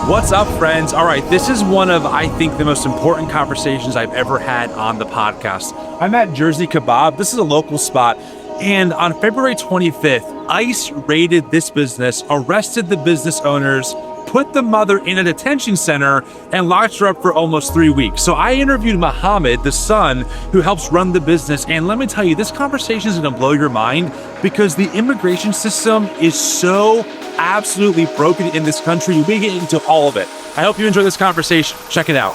What's up, friends? All right, this is one of, I think, the most important conversations I've ever had on the podcast. I'm at Jersey Kebab. This is a local spot. And on February 25th, ICE raided this business, arrested the business owners, put the mother in a detention center, and locked her up for almost 3 weeks. So I interviewed Muhammed, the son, who helps run the business. And let me tell you, this conversation is going to blow your mind because the immigration system is so absolutely broken in this country. We get into all of it. I hope you enjoy this conversation. Check it out.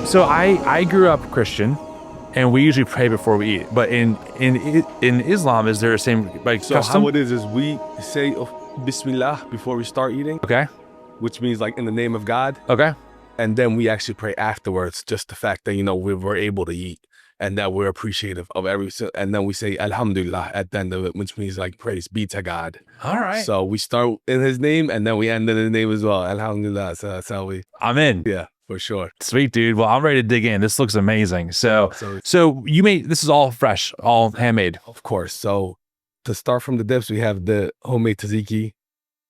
So I grew up Christian, and we usually pray before we eat. But in Islam, is there a same custom? How it is we say Bismillah before we start eating. Okay. Which means like in the name of God. Okay. And then we actually pray afterwards, just the fact that, we were able to eat and that we're appreciative of and then we say Alhamdulillah at the end of it, which means like praise be to God. All right. So we start in his name and then we end in his name as well. Alhamdulillah. So that's how I'm in. Yeah. For sure. Sweet, dude. Well, I'm ready to dig in. This looks amazing. So you this is all fresh, all handmade. Of course. So to start from the dips, we have the homemade tzatziki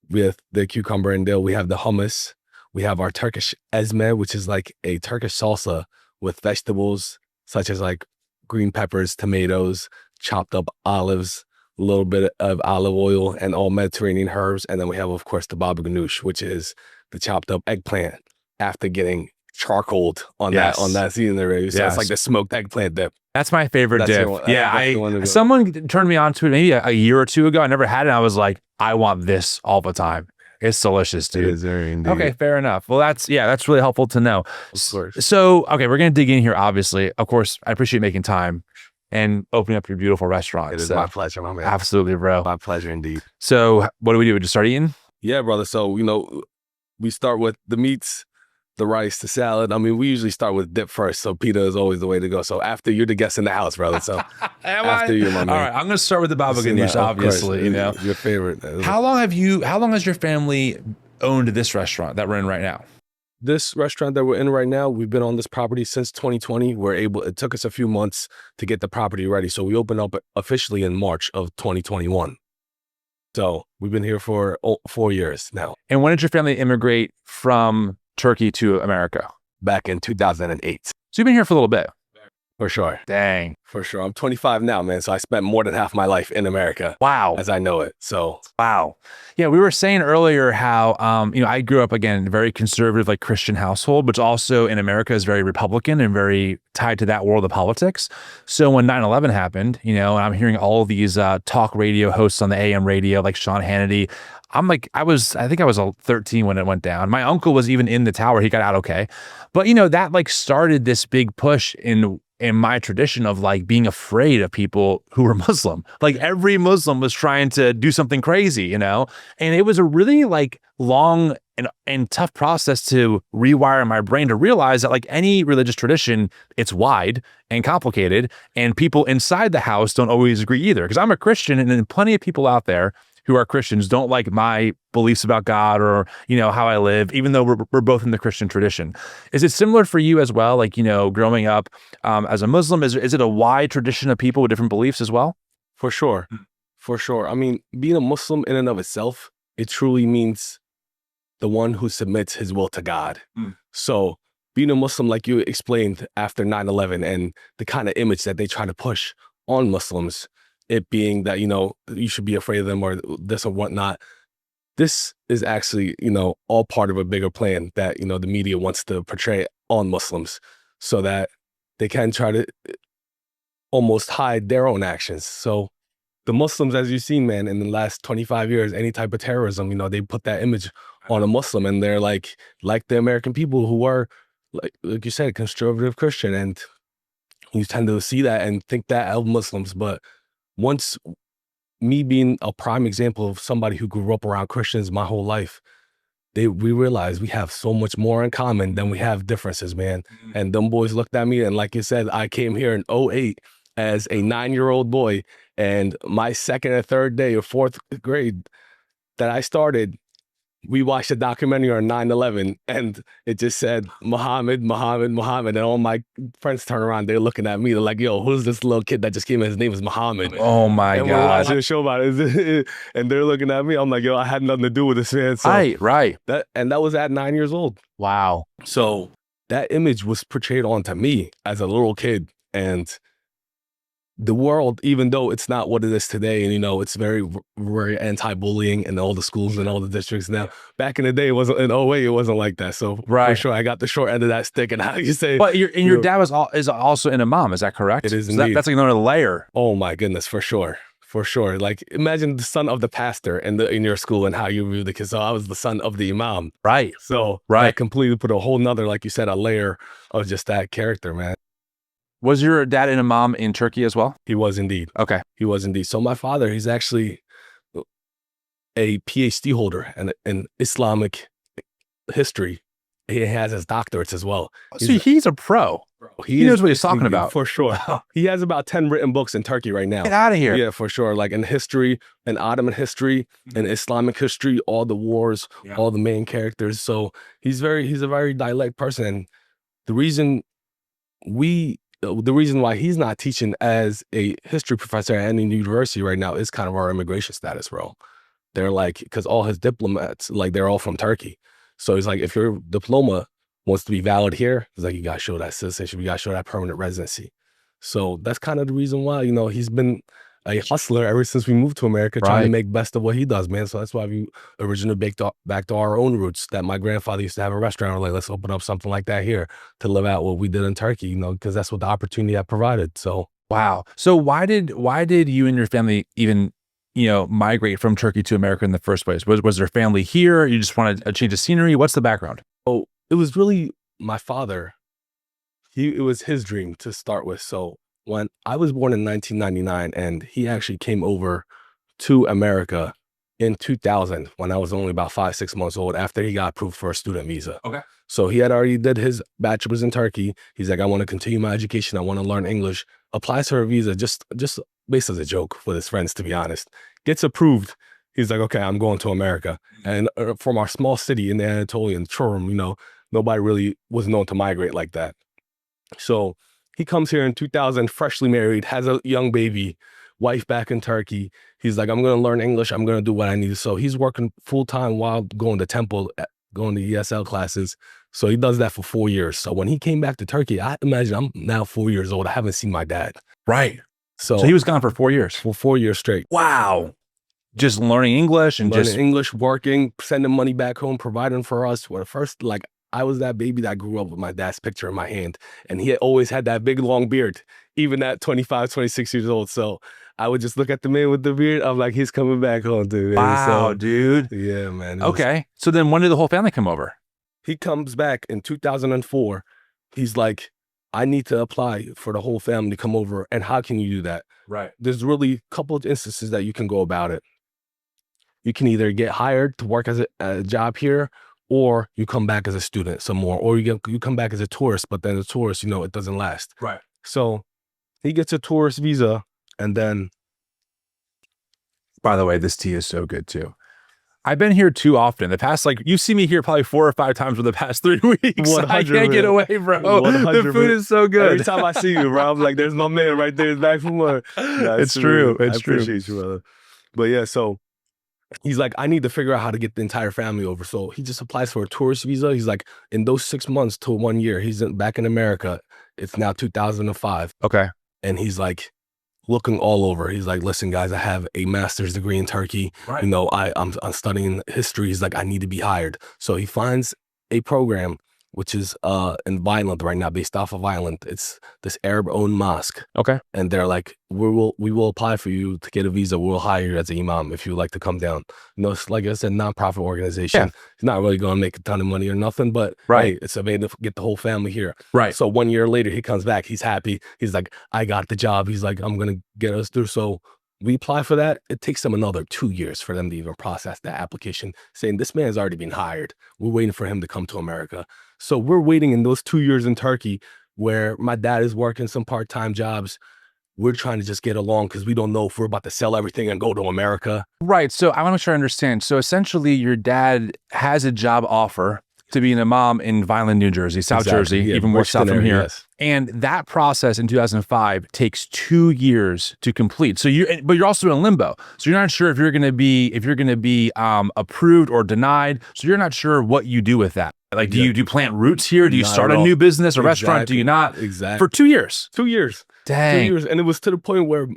with the cucumber and dill. We have the hummus. We have our Turkish ezme, which is like a Turkish salsa with vegetables such as like green peppers, tomatoes, chopped up olives, a little bit of olive oil, and all Mediterranean herbs. And then we have, of course, the baba ganoush, which is the chopped up eggplant after getting charcoaled on that seasoning already. So it's like the smoked eggplant dip. That's my favorite dip. Someone turned me on to it maybe a year or two ago. I never had it. And I was like, I want this all the time. It's delicious, dude. It is very indeed. Okay, fair enough. Well, that's really helpful to know. Of course. So, okay, we're going to dig in here, obviously. Of course, I appreciate making time and opening up your beautiful restaurant. It is my pleasure, my man. Absolutely, bro. My pleasure indeed. So what do? We just start eating? Yeah, brother. So, we start with the meats, the rice, the salad. I mean, we usually start with dip first. So pita is always the way to go. So after, you're the guest in the house, brother. So after you, my man. All right, I'm going to start with the baba ganoush, obviously. Your favorite. How long has your family owned this restaurant that we're in right now? This restaurant that we're in right now, we've been on this property since 2020. It took us a few months to get the property ready. So we opened up officially in March of 2021. So we've been here for 4 years now. And when did your family immigrate from Turkey to America? Back in 2008. So you've been here for a little bit. For sure. Dang. For sure. I'm 25 now, man. So I spent more than half my life in America. Wow. As I know it. So. Wow. Yeah, we were saying earlier how, I grew up, again, in a very conservative, like Christian household, but also in America is very Republican and very tied to that world of politics. So when 9/11 happened, and I'm hearing all of these talk radio hosts on the AM radio, like Sean Hannity, I think I was 13 when it went down. My uncle was even in the tower. He got out okay. But, that like started this big push in my tradition of like being afraid of people who were Muslim. Like every Muslim was trying to do something crazy, and it was a really like long and tough process to rewire my brain to realize that like any religious tradition, it's wide and complicated, and people inside the house don't always agree either. Because I'm a Christian, and then plenty of people out there who are Christians don't like my beliefs about God or, how I live, even though we're both in the Christian tradition. Is it similar for you as well? Like, growing up as a Muslim, is it a wide tradition of people with different beliefs as well? For sure. For sure. I mean, being a Muslim in and of itself, it truly means the one who submits his will to God. So being a Muslim, like you explained after 9/11 and the kind of image that they try to push on Muslims, it being that, you should be afraid of them or this or whatnot. This is actually, all part of a bigger plan that, the media wants to portray on Muslims so that they can try to almost hide their own actions. So the Muslims, as you've seen, man, in the last 25 years, any type of terrorism, they put that image on a Muslim, and they're like the American people who are, like you said, conservative Christian. And you tend to see that and think that of Muslims. But once me being a prime example of somebody who grew up around Christians my whole life, we realized we have so much more in common than we have differences, man. And them boys looked at me, and like you said, I came here in 2008 as a 9-year-old boy, and my second or third day or fourth grade, that I started, we watched a documentary on 9/11, and it just said Muhammad, Muhammad, Muhammad, and all my friends turn around, they're looking at me, they're like, yo, who's this little kid that just came in? His name is Muhammad. Oh my And we're watching God. a show about it, and they're looking at me. I'm like, yo, I had nothing to do with this, man. So Right. that was at 9 years old. Wow. So that image was portrayed onto me as a little kid, and the world, even though it's not what it is today, and it's very, very anti-bullying in all the schools and all the districts now. Back in the day, it wasn't. In way, it wasn't like that. So for sure, I got the short end of that stick. And how you say, but your dad is also an imam, is that correct? It is so indeed. That's like another layer. Oh my goodness, for sure. For sure. Like, imagine the son of the pastor in your school and how you view the kids. So I was the son of the imam. Right. So that completely put a whole nother, like you said, a layer of just that character, man. Was your dad an imam in Turkey as well? He was indeed. Okay. He was indeed. So my father, he's actually a PhD holder in Islamic history. He has his doctorates as well. So he's a pro. He knows what he's talking about. For sure. He has about 10 written books in Turkey right now. Get out of here. Yeah, for sure. Like in history, in Ottoman history, in Islamic history, all the wars, all the main characters. So he's a very dialect person. And the reason why he's not teaching as a history professor at any university right now is kind of our immigration status, bro. They're like, because all his diplomats, like, they're all from Turkey. So he's like, if your diploma wants to be valid here, he's like, you got to show that citizenship, you got to show that permanent residency. So that's kind of the reason why, he's been a hustler ever since we moved to America, trying to make best of what he does, man. So that's why we originally back to our own roots, that my grandfather used to have a restaurant. We're like, let's open up something like that here to live out what we did in Turkey, because that's what the opportunity I provided. So wow. So why did you and your family even migrate from Turkey to America in the first place? Was there family here? You just wanted a change of scenery? What's the background? Oh, it was really my father. It was his dream to start with. So when I was born in 1999, and he actually came over to America in 2000 when I was only about 5-6 months old, after he got approved for a student visa. Okay. So he had already did his bachelor's in Turkey. He's like, I want to continue my education. I want to learn English. Applies for a visa just based as a joke with his friends, to be honest. Gets approved. He's like, okay, I'm going to America. And from our small city in the Anatolian, Çorum, nobody really was known to migrate like that. So he comes here in 2000, freshly married, has a young baby, wife back in Turkey. He's like, I'm going to learn English. I'm going to do what I need. So he's working full time while going to temple, going to ESL classes. So he does that for 4 years. So when he came back to Turkey, I imagine I'm now 4 years old. I haven't seen my dad. Right. So he was gone for 4 years. For 4 years straight. Wow. Just learning English and English, working, sending money back home, providing for us. Well, first, like, I was that baby that grew up with my dad's picture in my hand. And he had always had that big, long beard, even at 25, 26 years old. So I would just look at the man with the beard. I'm like, he's coming back home, dude. Wow, dude. Yeah, man. Okay. So then when did the whole family come over? He comes back in 2004. He's like, I need to apply for the whole family to come over. And how can you do that? Right. There's really a couple of instances that you can go about it. You can either get hired to work as a job here, or you come back as a student some more, or you come back as a tourist, but then the tourist, it doesn't last. Right. So he gets a tourist visa, and then. By the way, this tea is so good too. I've been here too often. The past, you see me here probably 4 or 5 times for the past 3 weeks. I can't get away, bro. The food is so good. Every time I see you, bro, I'm like, there's my man right there. He's back from work. Yeah, it's true. I appreciate you, brother. But yeah, so he's like, I need to figure out how to get the entire family over. So he just applies for a tourist visa. He's like, in those 6 months to 1 year, he's back in America. It's now 2005. Okay. And he's like, looking all over. He's like, listen, guys, I have a master's degree in Turkey. Right. I'm studying history. He's like, I need to be hired. So he finds a program which is in Violent right now, based off of Violent. It's this Arab-owned mosque. Okay. And they're like, we will apply for you to get a visa. We'll hire you as an imam if you would like to come down. It's like I said, nonprofit organization. Yeah. It's not really going to make a ton of money or nothing, but right. Hey, it's a way to get the whole family here. Right. So 1 year later, he comes back. He's happy. He's like, I got the job. He's like, I'm going to get us through. So we apply for that. It takes them another 2 years for them to even process that application, saying this man's already been hired. We're waiting for him to come to America. So we're waiting in those 2 years in Turkey where my dad is working some part-time jobs. we're trying to just get along because we don't know if we're about to sell everything and go to America. Right. So I want to make sure I understand. So essentially, your dad has a job offer to be an imam in Vineland, New Jersey, South Jersey, Yeah, even more south from here. Yes. And that process in 2005 takes 2 years to complete. So but you're also in limbo. So you're not sure if you're going to be approved or denied. So you're not sure what you do with that. Like, do you plant roots here? Do you start a new business or restaurant? Do you not? Exactly. For 2 years. 2 years. Dang. 2 years. And it was to the point where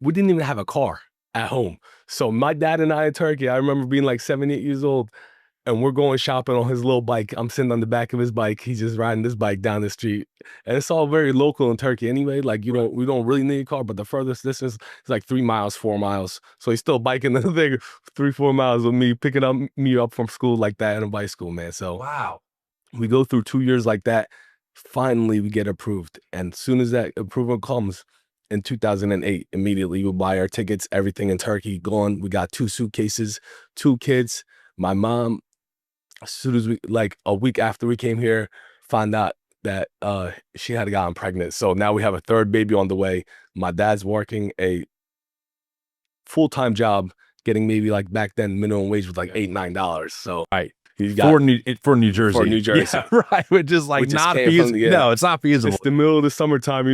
we didn't even have a car at home. So my dad and I in Turkey, I remember being like 7, 8 years old, and we're going shopping on his little bike. I'm sitting on the back of his bike. He's just riding this bike down the street. And it's all very local in Turkey anyway. Like, we don't really need a car, but the furthest distance is like 3 miles, 4 miles. So he's still biking the thing 3, 4 miles with me, picking me up from school like that in a bicycle, man. So Wow. we go through 2 years like that. Finally, we get approved. And as soon as that approval comes in 2008, immediately we buy our tickets, everything in Turkey gone. We got 2 suitcases, 2 kids. My mom, as soon as like a week after we came here, found out that she had gotten pregnant. So now we have a 3rd baby on the way. My dad's working a full-time job, getting maybe like back then minimum wage was like $8, $9. So right. He's got For New Jersey. For New Jersey. Yeah, right. Which is like not feasible. No, it's not feasible. It's the middle of the summertime,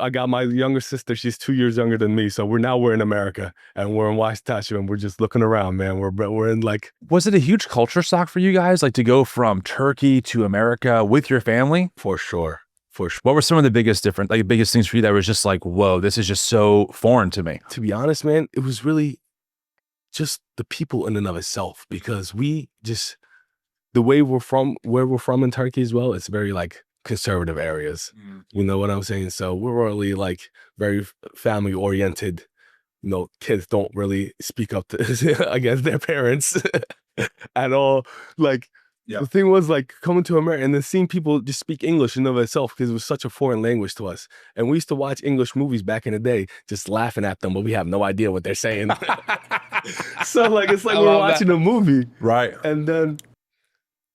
I got my younger sister, she's 2 years younger than me. So we're in America and we're in Washington and we're just looking around, man. We're in like. Was it a huge culture shock for you guys? Like to go from Turkey to America with your family? For sure. What were some of the biggest things for you that was just like, whoa, this is just so foreign to me? To be honest, man, it was really just the people in and of itself, because the way where we're from in Turkey as well, it's very like conservative areas. You know what I'm saying? So we're really like very family oriented. Kids don't really speak up against their parents at all. Like, the thing was like coming to America and then seeing people just speak English in and of itself, because it was such a foreign language to us. And we used to watch English movies back in the day, just laughing at them, but we have no idea what they're saying. So like, it's like we're watching a movie. Right. And then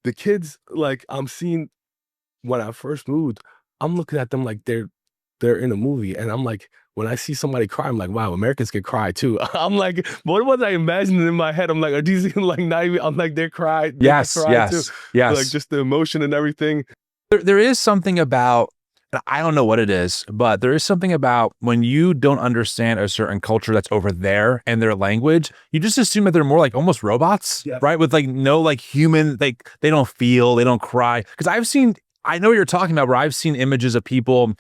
the kids, like, I'm seeing when I first moved, I'm looking at them like they're in a movie. And I'm like, when I see somebody cry, I'm like, wow, Americans can cry too. I'm like, what was I imagining in my head? I'm like, are these like not even, I'm like, they're crying. Yes. Like just the emotion and everything. There is something about, I don't know what it is, but there is something about when you don't understand a certain culture that's over there and their language, you just assume that they're more like almost robots, right? With like no like human, like they don't feel, they don't cry. Because I know what you're talking about, where I've seen images of people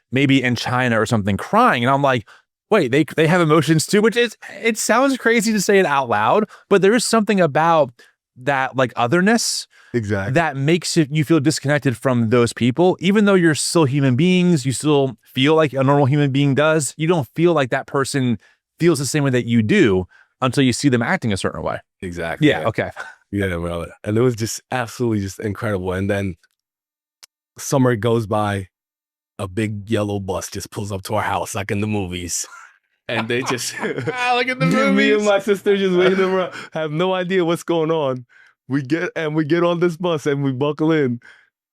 maybe in China or something crying, and I'm like, wait, they have emotions too, which it sounds crazy to say it out loud, but there is something about that like otherness. Exactly. That makes you feel disconnected from those people. Even though you're still human beings, you still feel like a normal human being does. You don't feel like that person feels the same way that you do until you see them acting a certain way. Exactly. Yeah. Okay. Yeah, well, and it was just absolutely just incredible. And then summer goes by, a big yellow bus just pulls up to our house like in the movies. And they just like in the movies. Me and my sister just waiting around, have no idea what's going on. We get on this bus and we buckle in,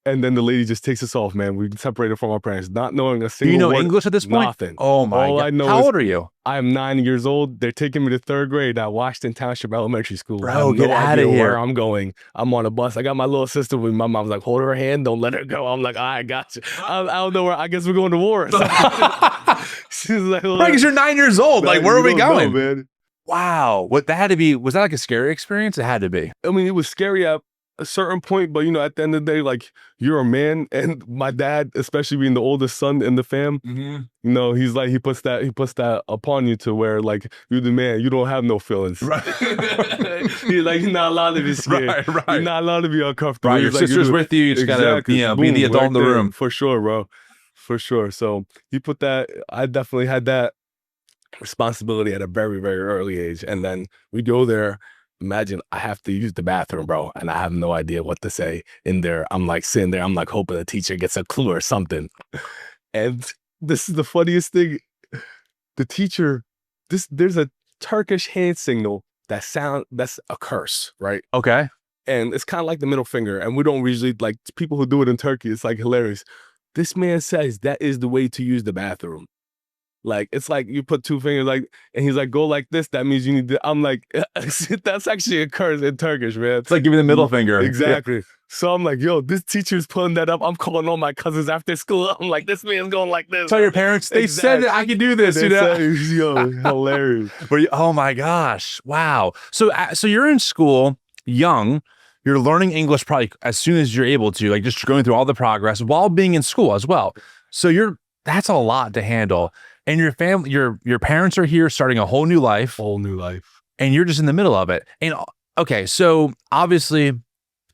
and then the lady just takes us off, man. We separated from our parents, not knowing a single word. Do you know English at this point? Nothing. Oh my God. I know How old are you? I am 9 years old. They're taking me to 3rd grade at Washington Township Elementary School. Bro, get out of here. Where I'm going. I'm on a bus. I got my little sister with me. My mom's like, hold her hand, don't let her go. I'm like, I got you. I don't know where. I guess we're going to war. She's like, right, because you're 9 years old. Like, where are we going, man? Wow. What that had to be? Was that like a scary experience? It had to be. I mean, it was scary at a certain point, but at the end of the day, like, you're a man, and my dad, especially being the oldest son in the fam, he's like, he puts that upon you to where like, you're the man, you don't have no feelings. Right. He's like, you're not allowed to be scared. Right. You're not allowed to be uncomfortable. Right. Your sister's with you. You just gotta, be the adult in the room. For sure, bro. For sure. So he put that. I definitely had that responsibility at a very, very early age, and then we go there. Imagine I have to use the bathroom, bro, and I have no idea what to say in there. I'm like sitting there, I'm like hoping the teacher gets a clue or something. And this is the funniest thing. The teacher, there's a Turkish hand signal that's a curse, right? Okay. And it's kind of like the middle finger, and we don't usually, like, people who do it in Turkey, it's like hilarious. This man says that is the way to use the bathroom. Like, it's like you put two fingers like, and he's like, go like this. That means you need to, I'm like, that's actually a curse in Turkish, man. It's like giving the middle finger. Exactly. Yeah. So I'm like, yo, this teacher's pulling that up. I'm calling all my cousins after school. I'm like, this man's going like this. Tell your parents, they said that I could do this, you know? Yo, hilarious. Oh my gosh. Wow. So you're in school young, you're learning English probably as soon as you're able to, like just going through all the progress while being in school as well. So that's a lot to handle. And your family, your parents are here starting a whole new life. And you're just in the middle of it. And okay, so obviously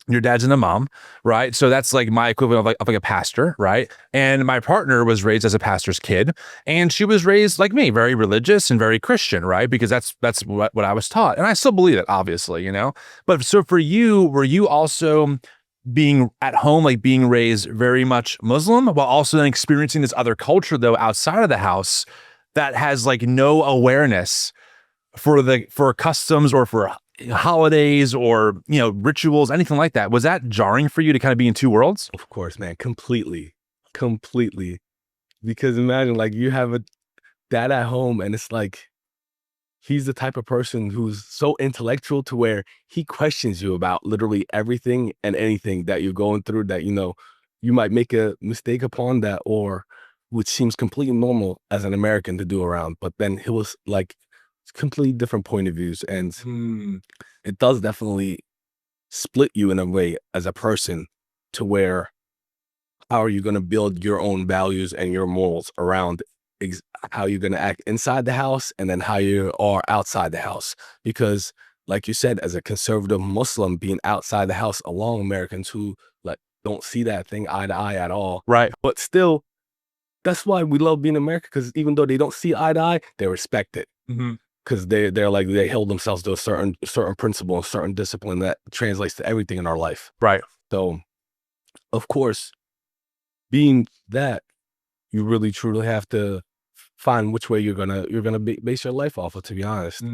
your dad's an imam, right? So that's like my equivalent of like a pastor, right? And my partner was raised as a pastor's kid, and she was raised like me, very religious and very Christian, right? Because that's what I was taught. And I still believe it, obviously, you know? But so for you, were you also being at home, like being raised very much Muslim, while also then experiencing this other culture though outside of the house that has like no awareness for customs or for holidays or, you know, rituals, anything like that? Was that jarring for you to kind of be in two worlds? Of course, man. Completely. Because imagine like you have a dad at home and it's like, he's the type of person who's so intellectual to where he questions you about literally everything and anything that you're going through that, you know, you might make a mistake upon that, or which seems completely normal as an American to do around. But then he was like completely different point of views. And it does definitely split you in a way as a person to where how are you going to build your own values and your morals around how you're going to act inside the house and then how you are outside the house. Because like you said, as a conservative Muslim being outside the house along Americans who like don't see that thing eye to eye at all. Right. But still, that's why we love being American, because even though they don't see eye to eye, they respect it. Because they're like, they held themselves to a certain principle, a certain discipline that translates to everything in our life. Right. So, of course, being that, you really truly have to find which way you're gonna base your life off of, to be honest.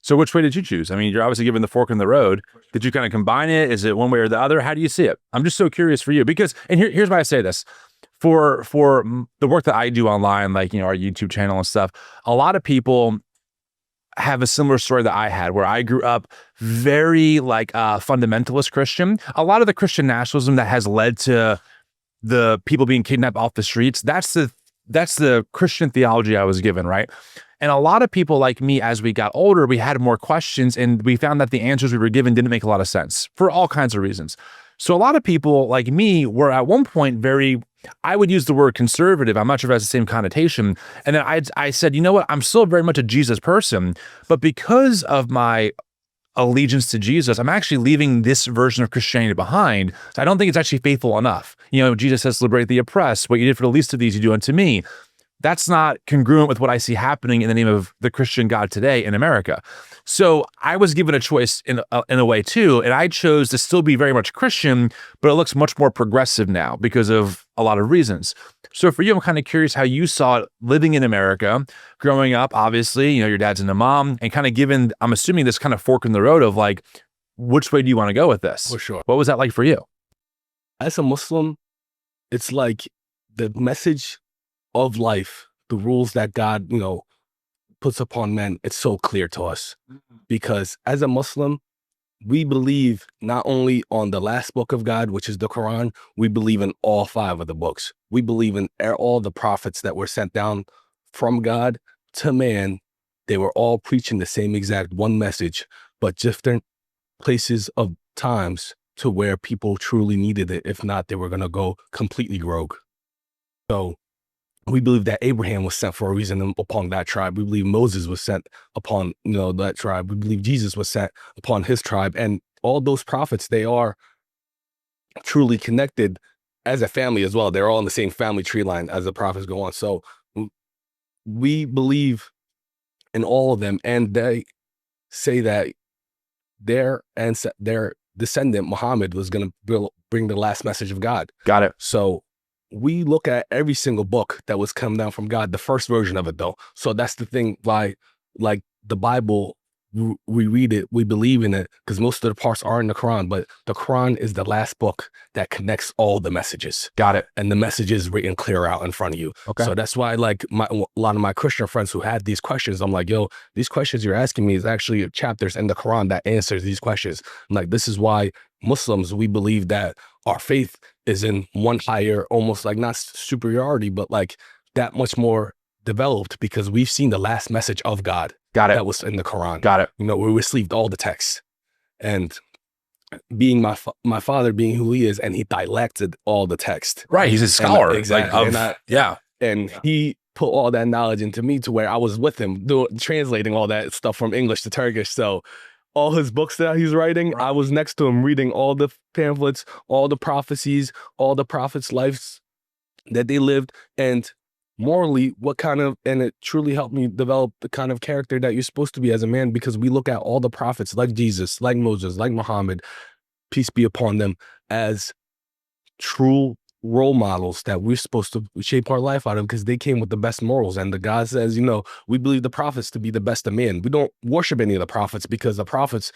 So which way did you choose? I mean, you're obviously given the fork in the road. Did you kind of combine it? Is it one way or the other? How do you see it? I'm just so curious for you because, and here's why I say this. For the work that I do online, like, you know, our YouTube channel and stuff, a lot of people have a similar story that I had, where I grew up very like fundamentalist Christian. A lot of the Christian nationalism that has led to the people being kidnapped off the streets, that's the Christian theology I was given, right? And a lot of people like me, as we got older, we had more questions and we found that the answers we were given didn't make a lot of sense for all kinds of reasons. So a lot of people like me were at one point I would use the word conservative. I'm not sure if it has the same connotation. And then I said, you know what? I'm still very much a Jesus person, but because of my allegiance to Jesus, I'm actually leaving this version of Christianity behind. So I don't think it's actually faithful enough. You know, Jesus says, liberate the oppressed. What you did for the least of these, you do unto me. That's not congruent with what I see happening in the name of the Christian God today in America. So I was given a choice in a way too, and I chose to still be very much Christian, but it looks much more progressive now because of a lot of reasons. So for you, I'm kind of curious how you saw it living in America, growing up, obviously, you know, your dad's an imam, and kind of given, I'm assuming, this kind of fork in the road of like, which way do you want to go with this? For sure. What was that like for you? As a Muslim, it's like the message of life, the rules that God, you know, puts upon men, it's so clear to us. Because as a Muslim, we believe not only on the last book of God, which is the Quran, we believe in all 5 of the books. We believe in all the prophets that were sent down from God to man. They were all preaching the same exact one message, but different places of times to where people truly needed it. If not, they were going to go completely rogue. So we believe that Abraham was sent for a reason upon that tribe. We believe Moses was sent upon, you know, that tribe. We believe Jesus was sent upon his tribe. And all those prophets, they are truly connected as a family as well. They're all in the same family tree line as the prophets go on. So we believe in all of them. And they say that their descendant, Muhammad, was going to bring the last message of God. Got it. So we look at every single book that was come down from God, the first version of it though. So that's the thing why, like the Bible, we read it, we believe in it, because most of the parts are in the Quran, but the Quran is the last book that connects all the messages. Got it. And the message is written clear out in front of you. Okay. So that's why, like, a lot of my Christian friends who had these questions, I'm like, yo, these questions you're asking me is actually chapters in the Quran that answers these questions. I'm like, this is why Muslims, we believe that our faith is in one higher, almost like not superiority, but like that much more developed, because we've seen the last message of God. Got it. That was in the Quran. Got it. You know, we received all the texts. And being my father being who he is, and he dialected all the text. Right. He's a scholar. Exactly. Yeah. And he put all that knowledge into me to where I was with him translating all that stuff from English to Turkish. So all his books that he's writing, I was next to him reading all the pamphlets, all the prophecies, all the prophets' lives that they lived, and morally and it truly helped me develop the kind of character that you're supposed to be as a man, because we look at all the prophets like Jesus, like Moses, like Muhammad, peace be upon them, as true role models that we're supposed to shape our life out of, because they came with the best morals. And the God says, you know, we believe the prophets to be the best of men. We don't worship any of the prophets, because the prophets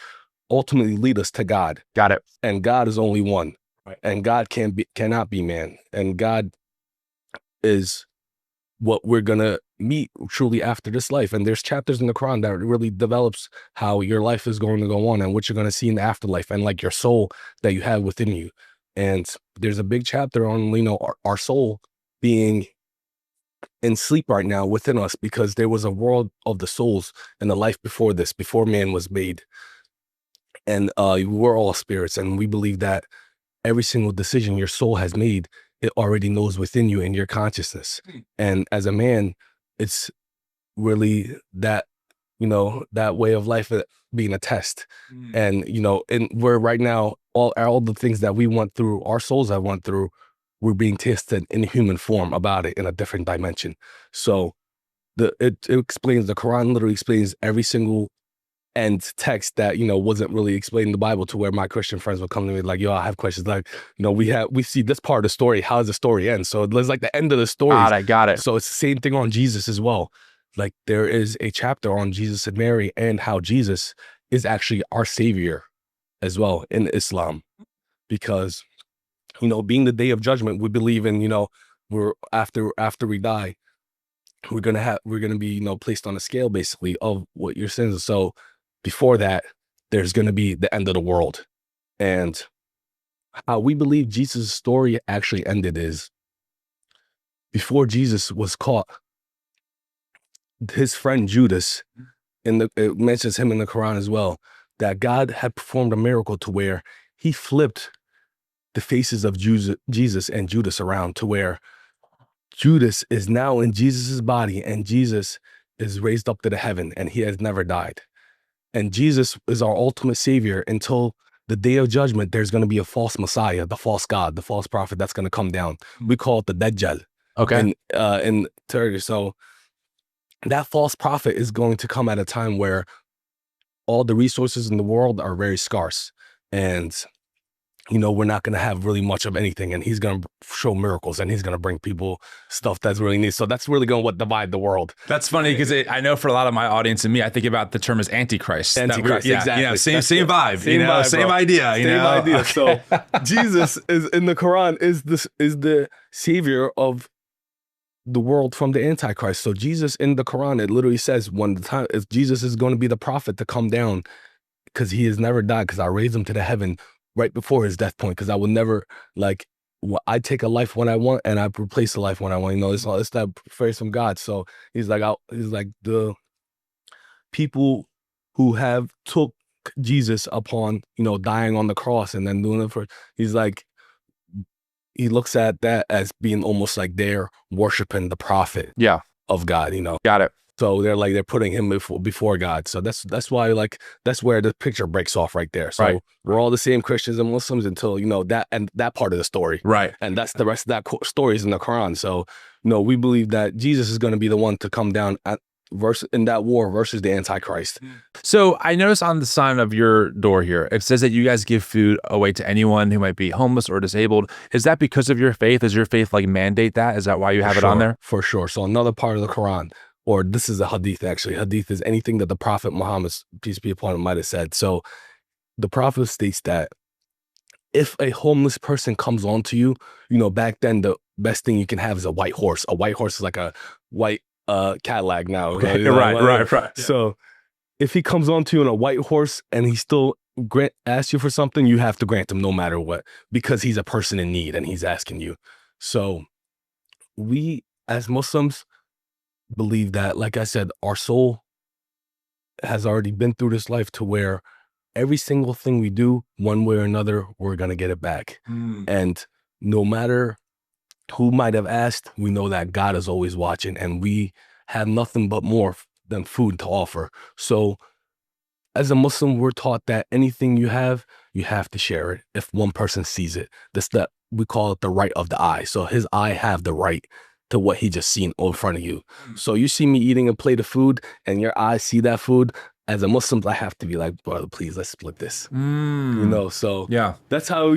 ultimately lead us to God. Got it. And God is only one. Right. And God cannot be man. And God is what we're gonna meet truly after this life. And there's chapters in the Quran that really develops how your life is going to go on and what you're gonna see in the afterlife, and like your soul that you have within you. And there's a big chapter on, you know, our soul being in sleep right now within us, because there was a world of the souls in the life before this, before man was made. And we're all spirits, and we believe that every single decision your soul has made, it already knows within you in your consciousness. And as a man, it's really that, you know, that way of life being a test. And, you know, and we're right now, all the things that we went through, our souls have went through, we're being tested in human form about it in a different dimension. So it explains, the Quran literally explains every single end text that, you know, wasn't really explained in the Bible, to where my Christian friends would come to me like, yo, I have questions. Like, you know, we see this part of the story. How does the story end? So there's like the end of the story. Got it. So it's the same thing on Jesus as well. Like, there is a chapter on Jesus and Mary, and how Jesus is actually our savior as well in Islam, because, you know, being the day of judgment, we believe in, you know, we're after we die, we're gonna be, you know, placed on a scale basically of what your sins are. So before that, there's gonna be the end of the world. And how we believe Jesus' story actually ended is, before Jesus was caught, his friend Judas, it mentions him in the Quran as well, that God had performed a miracle to where he flipped the faces of Jesus and Judas around, to where Judas is now in Jesus's body, and Jesus is raised up to the heaven, and he has never died. And Jesus is our ultimate savior until the day of judgment. There's going to be a false Messiah, the false God, the false prophet that's going to come down. We call it the Dajjal. Okay. In Turkish. So that false prophet is going to come at a time where all the resources in the world are very scarce, and, you know, we're not going to have really much of anything, and he's going to show miracles, and he's going to bring people stuff that's really neat. So that's really going to divide the world. That's funny, because I know for a lot of my audience and me, I think about the term as Antichrist. Antichrist, exactly. You know, same vibe, same idea. Same idea. So Jesus is in the Quran is the savior of the world from the Antichrist. So Jesus in the Quran, it literally says if Jesus is going to be the prophet to come down, because he has never died, because I raised him to the heaven right before his death point, because I will never, like, I take a life when I want, and I replace a life when I want. You know, it's that phrase from God. So he's like the people who have took Jesus upon, you know, dying on the cross and then doing it for, he's like, he looks at that as being almost like they're worshiping the prophet of God, you know. Got it. So they're putting him before God. So that's why, like, that's where the picture breaks off right there. So we're all the same Christians and Muslims until, you know, that part of the story. Right. And that's the rest of that story is in the Quran. So, you know, we believe that Jesus is going to be the one to come down in that war versus the Antichrist. So I noticed on the sign of your door here, it says that you guys give food away to anyone who might be homeless or disabled. Is that because of your faith? Does your faith like mandate that? Is that why you have it on there? For sure. So another part of the Quran, or this is a hadith actually. Hadith is anything that the Prophet Muhammad, peace be upon him, might have said. So the Prophet states that if a homeless person comes on to you, back then the best thing you can have is a white horse. A white horse is like a white Cadillac now. Okay, right. So if he comes on to you on a white horse and he still asks you for something, you have to grant him no matter what, because he's a person in need and he's asking you. So we as Muslims believe that, like I said, our soul has already been through this life to where every single thing we do, one way or another, we're going to get it back. And no matter who might have asked, we know that God is always watching, and we have nothing but more than food to offer. So as a Muslim, we're taught that anything you have to share it if one person sees it. We call it the right of the eye. So his eye have the right to what he just seen in front of you. So you see me eating a plate of food and your eyes see that food. As a Muslim, I have to be like, brother, please, let's split this. So yeah, that's how,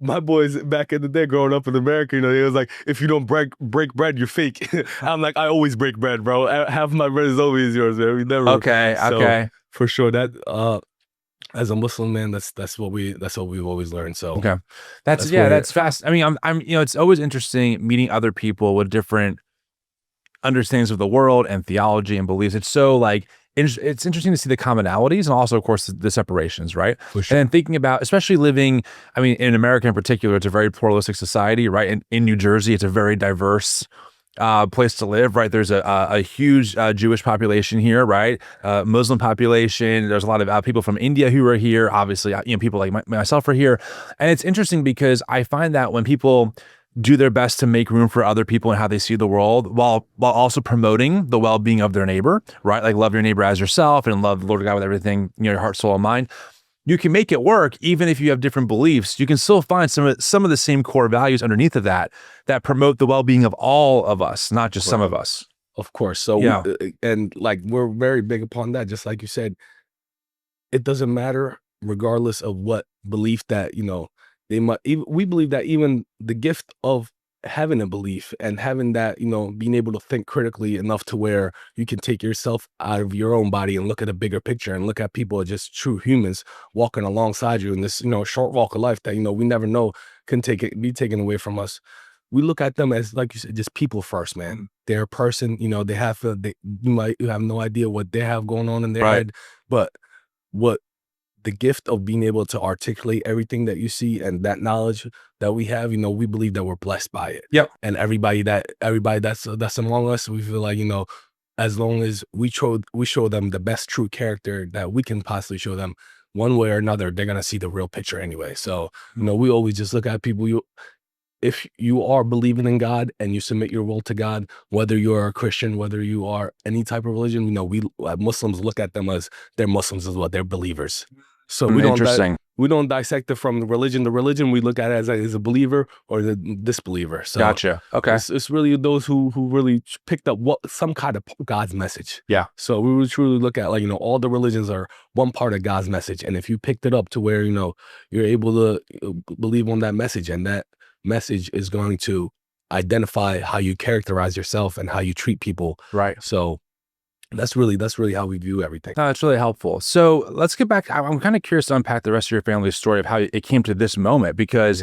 my boys back in the day growing up in America, it was like, if you don't break bread, you're fake. I'm like, I always break bread, bro. Half my bread is always yours, man. We never. Okay. For sure that, as a Muslim, man, that's what we've always learned. So okay, that's fast. I mean, I'm it's always interesting meeting other people with different understandings of the world and theology and beliefs. It's so like it's interesting to see the commonalities and also, of course, the separations, right? For sure. And then thinking about, especially living, I mean, in America in particular, it's a very pluralistic society, right? In New Jersey, it's a very diverse place to live, right? There's a huge Jewish population here, right? Muslim population. There's a lot of people from India who are here. Obviously, people like myself are here. And it's interesting because I find that when people do their best to make room for other people and how they see the world, while also promoting the well-being of their neighbor, right? Like love your neighbor as yourself and love the Lord God with everything, your heart, soul, and mind. You can make it work even if you have different beliefs. You can still find some of the same core values underneath of that promote the well-being of all of us, not just some of us. Of course. So yeah, we're very big upon that. Just like you said, it doesn't matter regardless of what belief that they might. We believe that even the gift of having a belief and having that, being able to think critically enough to where you can take yourself out of your own body and look at a bigger picture and look at people as just true humans walking alongside you in this, short walk of life that, we never know can be taken away from us. We look at them as, like you said, just people first, man. They're a person, you you have no idea what they have going on in their head, but what the gift of being able to articulate everything that you see and that knowledge that we have, we believe that we're blessed by it. Yep. And everybody that's among us, we feel like, as long as we show them the best true character that we can possibly show them, one way or another, they're going to see the real picture anyway. So, we always just look at people. If you are believing in God and you submit your will to God, whether you're a Christian, whether you are any type of religion, we Muslims look at them as they're Muslims as well. They're believers. So we don't dissect it from the religion to religion. We look at it as a believer or the disbeliever. So gotcha. Okay. It's really those who really picked up some kind of God's message. Yeah. So we would truly look at all the religions are one part of God's message. And if you picked it up to where, you're able to believe on that message, and that message is going to identify how you characterize yourself and how you treat people. Right. So that's really how we view everything. No, that's really helpful. So let's get back. I'm kind of curious to unpack the rest of your family's story of how it came to this moment, because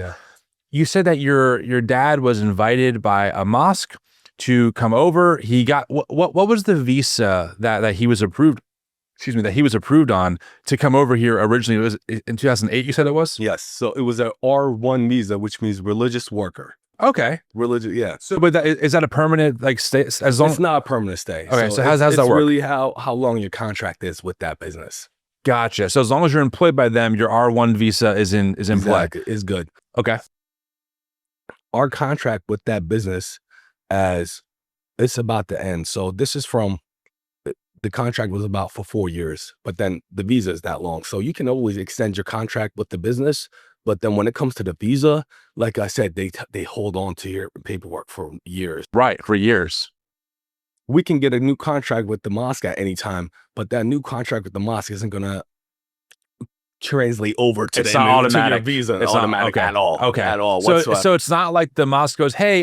you said that your dad was invited by a mosque to come over. He got what was the visa that he was approved? Excuse me, that he was approved on to come over here originally? It was in 2008. You said it was? Yes. So it was an R1 visa, which means religious worker. Okay. Religious, yeah. So, but is that a permanent stay? As long it's not a permanent stay. Okay. So how's that work? It's really how long your contract is with that business. Gotcha. So as long as you're employed by them, your R1 visa is in play. Is good. Okay. Our contract with that business, as it's about to end. So this is from. The contract was about for 4 years, but then the visa is that long. So you can always extend your contract with the business. But then when it comes to the visa, like I said, they hold on to your paperwork for years. Right, for years. We can get a new contract with the mosque at any time, but that new contract with the mosque isn't going to translate over to It's the not to your automatic. visa It's not automatic okay. at all. Okay. At all So whatsoever. so it's not like the mosque goes, hey,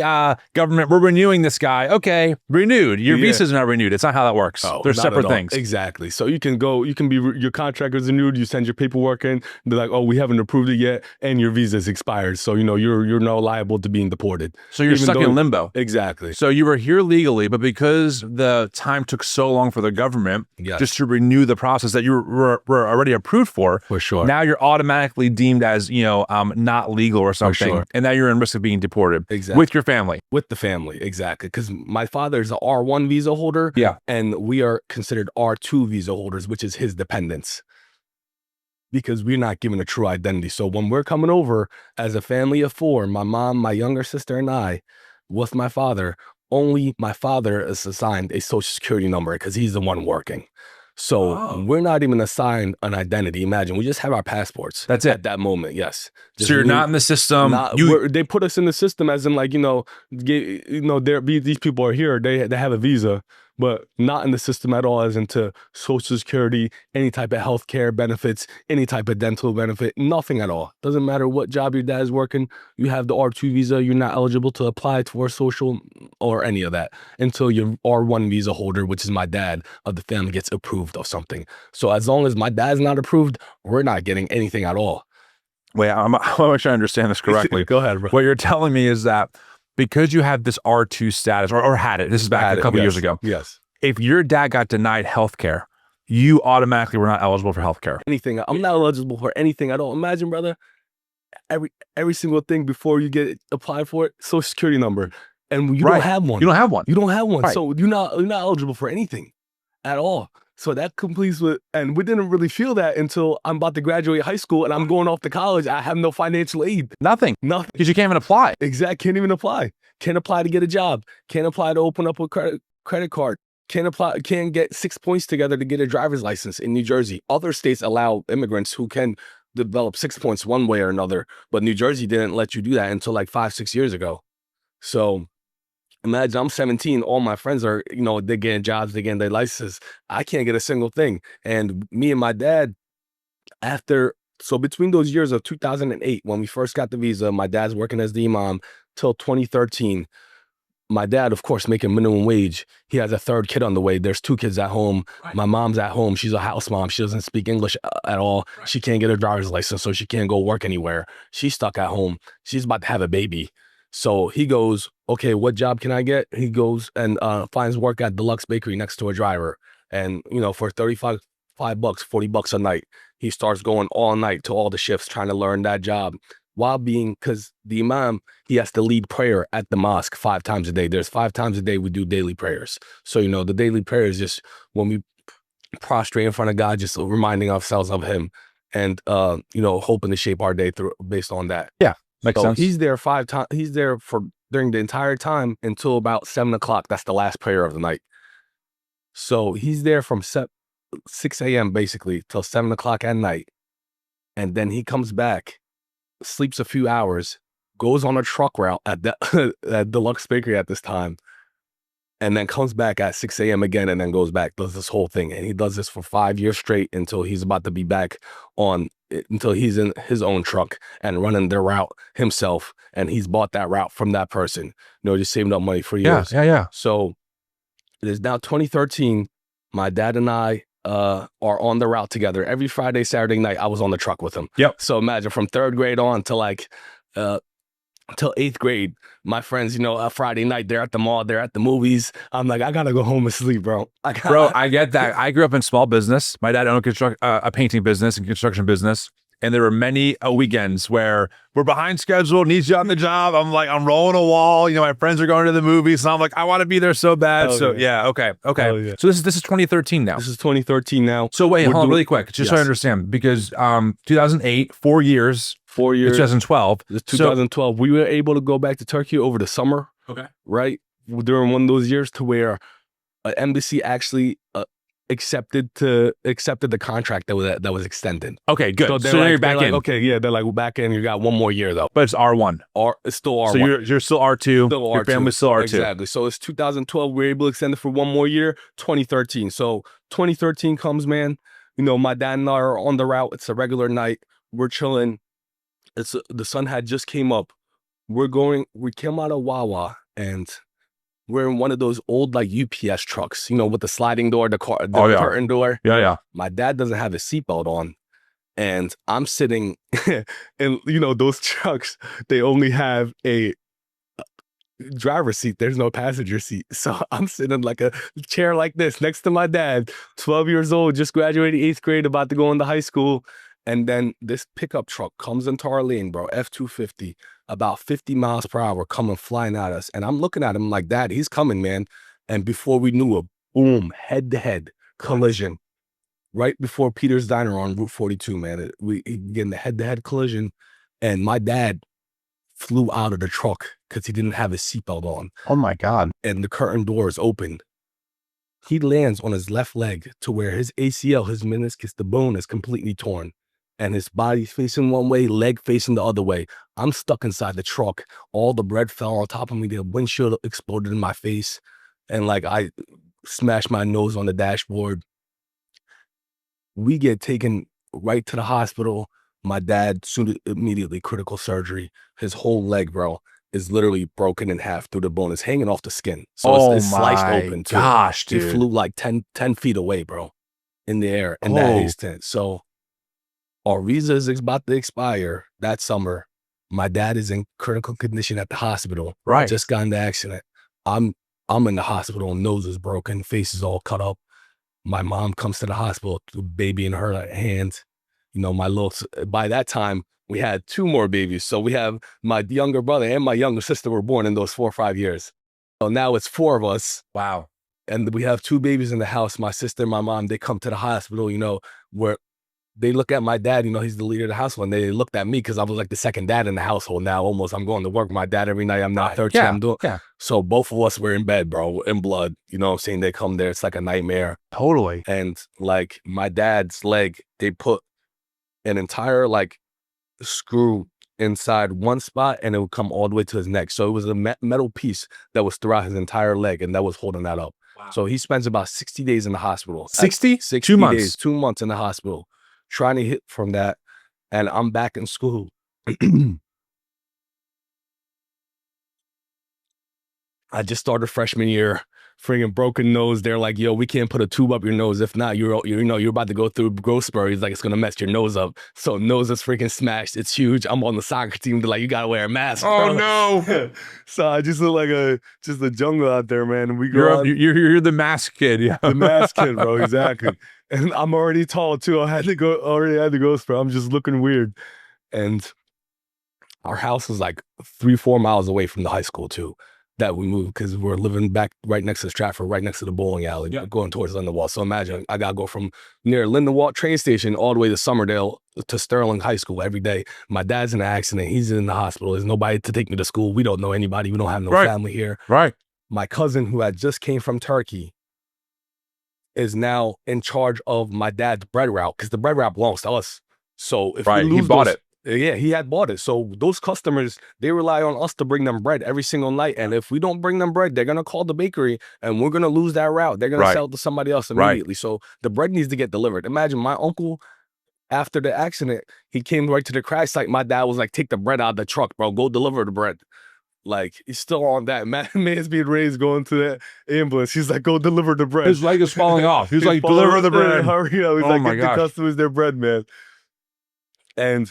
government, we're renewing this guy. Okay, renewed. Your visa's not renewed. It's not how that works. They're not separate at all. things. Exactly. So you can go, you can be, your contract is renewed, you send your paperwork in, they're like, oh, we haven't approved it yet, and your visa's expired. So, you know, you're now liable to being deported. So you're stuck in limbo. Exactly. So you were here legally, but because the time took so long for the government just to renew the process that you were already approved for sure. Now you're automatically deemed as, you know, not legal or something. sure. And now you're in risk of being deported. Exactly. With your family. With the family, exactly. Because my father is an R1 visa holder. Yeah. And we are considered R2 visa holders, which is his dependents. Because we're not given a true identity. So when we're coming over as a family of 4, my mom, my younger sister, and I, with my father, only my father is assigned a social security number because he's the one working. So we're not even assigned an identity. Imagine, we just have our passports. That's it. At that moment, yes. Just so you're not in the system. They put us in the system as in like, these people are here. They have a visa, but not in the system at all as into social security, any type of healthcare benefits, any type of dental benefit, nothing at all. Doesn't matter what job your dad's working. You have the R2 visa. You're not eligible to apply for social or any of that until your R1 visa holder, which is my dad of the family, gets approved of something. So as long as my dad's not approved, we're not getting anything at all. Wait, I'm sure I understand this correctly. Go ahead, bro. What you're telling me is that because you have this R2 status, or had it, this is back a couple years ago. Yes. If your dad got denied healthcare, you automatically were not eligible for healthcare. Anything. I'm not eligible for anything at all. Imagine, brother, every single thing before you get applied for it, social security number. And you don't have one. You don't have one. You don't have one. Right. So you're not eligible for anything at all. So that completes with, and we didn't really feel that until I'm about to graduate high school and I'm going off to college. I have no financial aid. Nothing. Because you can't even apply. Exactly. Can't even apply. Can't apply to get a job. Can't apply to open up a credit card. Can't apply. Can't get 6 points together to get a driver's license in New Jersey. Other states allow immigrants who can develop 6 points one way or another, but New Jersey didn't let you do that until like 5-6 years ago. So imagine I'm 17, all my friends are, they're getting jobs, they're getting their licenses. I can't get a single thing. And me and my dad, so between those years of 2008, when we first got the visa, my dad's working as the imam, till 2013, my dad, of course, making minimum wage. He has a 3rd kid on the way. There's 2 kids at home. Right. My mom's at home. She's a house mom. She doesn't speak English at all. Right. She can't get a driver's license, so she can't go work anywhere. She's stuck at home. She's about to have a baby. So he goes, okay, what job can I get? He goes and finds work at Deluxe Bakery next to a driver. And, for $35 $40 a night, he starts going all night to all the shifts trying to learn that job. Because the imam, he has to lead prayer at the mosque 5 times a day. There's 5 times a day we do daily prayers. So, the daily prayer is just when we prostrate in front of God, just reminding ourselves of him and, hoping to shape our day based on that. Yeah. Makes sense. He's there 5 times. He's there during the entire time until about 7 o'clock. That's the last prayer of the night. So he's there from 6 a.m. basically till 7 o'clock at night. And then he comes back, sleeps a few hours, goes on a truck route at Deluxe Bakery at this time, and then comes back at 6 a.m. again and then goes back, does this whole thing. And he does this for 5 years straight until he's about to be back until he's in his own truck and running the route himself. And he's bought that route from that person, just saving up money for years. Yeah. So it is now 2013. My dad and I are on the route together. Every Friday, Saturday night, I was on the truck with him. Yep. So imagine from 3rd grade on to till 8th grade, my friends, a Friday night, they're at the mall, they're at the movies. I'm like, I gotta go home and sleep, bro. I get that. I grew up in small business. My dad owned a painting business and construction business. And there were many weekends where we're behind schedule, needs you on the job. I'm like, I'm rolling a wall. My friends are going to the movies. And I'm like, I want to be there so bad. Okay. Yeah. So this is 2013 now. This is 2013 now. So wait, hold on really quick, just so I understand. Because 2008, 4 years. 4 years. 2012. 2012. We were able to go back to Turkey over the summer. Okay. Right? During one of those years to where an embassy actually accepted the contract that was extended. Okay, good. So like, you're back in. Okay, yeah, they're like, we're back in. You got 1 more year though. But it's R1. It's still R1. So you're still R2. Still your R2. family's still R2. Exactly. So it's 2012. We were able to extend it for 1 more year. 2013. So 2013 comes, man. You know, my dad and I are on the route. It's a regular night. We're chilling. The sun had just came up. We came out of Wawa, and we're in one of those old like UPS trucks, you know, with the sliding door, the curtain door. Yeah. My dad doesn't have his seatbelt on, and I'm sitting in, you know, those trucks, they only have a driver's seat. There's no passenger seat. So I'm sitting in like a chair like this next to my dad, 12 years old, just graduated 8th grade, about to go into high school. And then this pickup truck comes into our lane, bro, F-250, about 50 miles per hour, coming flying at us. And I'm looking at him like, Dad, he's coming, man. And before we knew it, boom, head-to-head collision. Right before Peter's Diner on Route 42, man. We get in the head-to-head collision, and my dad flew out of the truck because he didn't have his seatbelt on. Oh my God. And the curtain door is opened. He lands on his left leg to where his ACL, his meniscus, the bone is completely torn. And his body's facing one way, leg facing the other way. I'm stuck inside the truck. All the bread fell on top of me. The windshield exploded in my face. And like I smashed my nose on the dashboard. We get taken right to the hospital. My dad immediately critical surgery. His whole leg, bro, is literally broken in half through the bone. It's hanging off the skin. So it's sliced open too. Gosh, dude. He flew like 10 feet away, bro, in the air in that instant. So our visa is about to expire that summer. My dad is in critical condition at the hospital. Right. Just got in the accident. I'm in the hospital, nose is broken, face is all cut up. My mom comes to the hospital, the baby in her hands. You know, by that time, we had 2 more babies. So we have my younger brother and my younger sister were born in those 4 or 5 years. So now it's 4 of us. Wow. And we have 2 babies in the house. My sister and my mom, they come to the hospital, you know, where they look at my dad, you know, he's the leader of the household. And they looked at me because I was like the second dad in the household now, almost. I'm going to work with my dad every night. I'm not 13. Yeah. So both of us were in bed, bro, in blood. You know what I'm saying? They come there. It's like a nightmare. Totally. And like my dad's leg, they put an entire like screw inside one spot and it would come all the way to his neck. So it was a metal piece that was throughout his entire leg and that was holding that up. Wow. So he spends about 60 days in the hospital. 60? 60 2 months. days, 2 months in the hospital, trying to hit from that. And I'm back in school. I just started freshman year, friggin' broken nose. They're like, yo, we can't put a tube up your nose. If not, you're about to go through growth spurs. Like, it's gonna mess your nose up. So nose is freaking smashed. It's huge. I'm on the soccer team. They're like, you gotta wear a mask. Oh, bro. no. So I just look like just a jungle out there, man. We You're the mask kid. Yeah. The mask kid, bro. Exactly. And I'm already tall too. Already had to go spur. I'm just looking weird. And our house was like 3-4 miles away from the high school too, that we moved because we're living back right next to Stratford, right next to the bowling alley, going towards Lindenwold. So imagine I gotta go from near Lindenwold train station all the way to Summerdale to Sterling High School every day. My dad's in an accident. He's in the hospital. There's nobody to take me to school. We don't know anybody. We don't have no family here. Right. My cousin, who had just came from Turkey, is now in charge of my dad's bread route because the bread route belongs to us. So if we lose, he bought it. Yeah, he had bought it. So those customers, they rely on us to bring them bread every single night. And if we don't bring them bread, they're going to call the bakery and we're going to lose that route. They're going to sell it to somebody else immediately. So the bread needs to get delivered. Imagine my uncle, after the accident, he came right to the crash site. My dad was like, take the bread out of the truck, bro. Go deliver the bread. Like, he's still on that. Man's being raised going to that ambulance. He's like, go deliver the bread. His leg is falling off. He's like, deliver the bread. Hurry up. He's like, get the customers their bread, man. And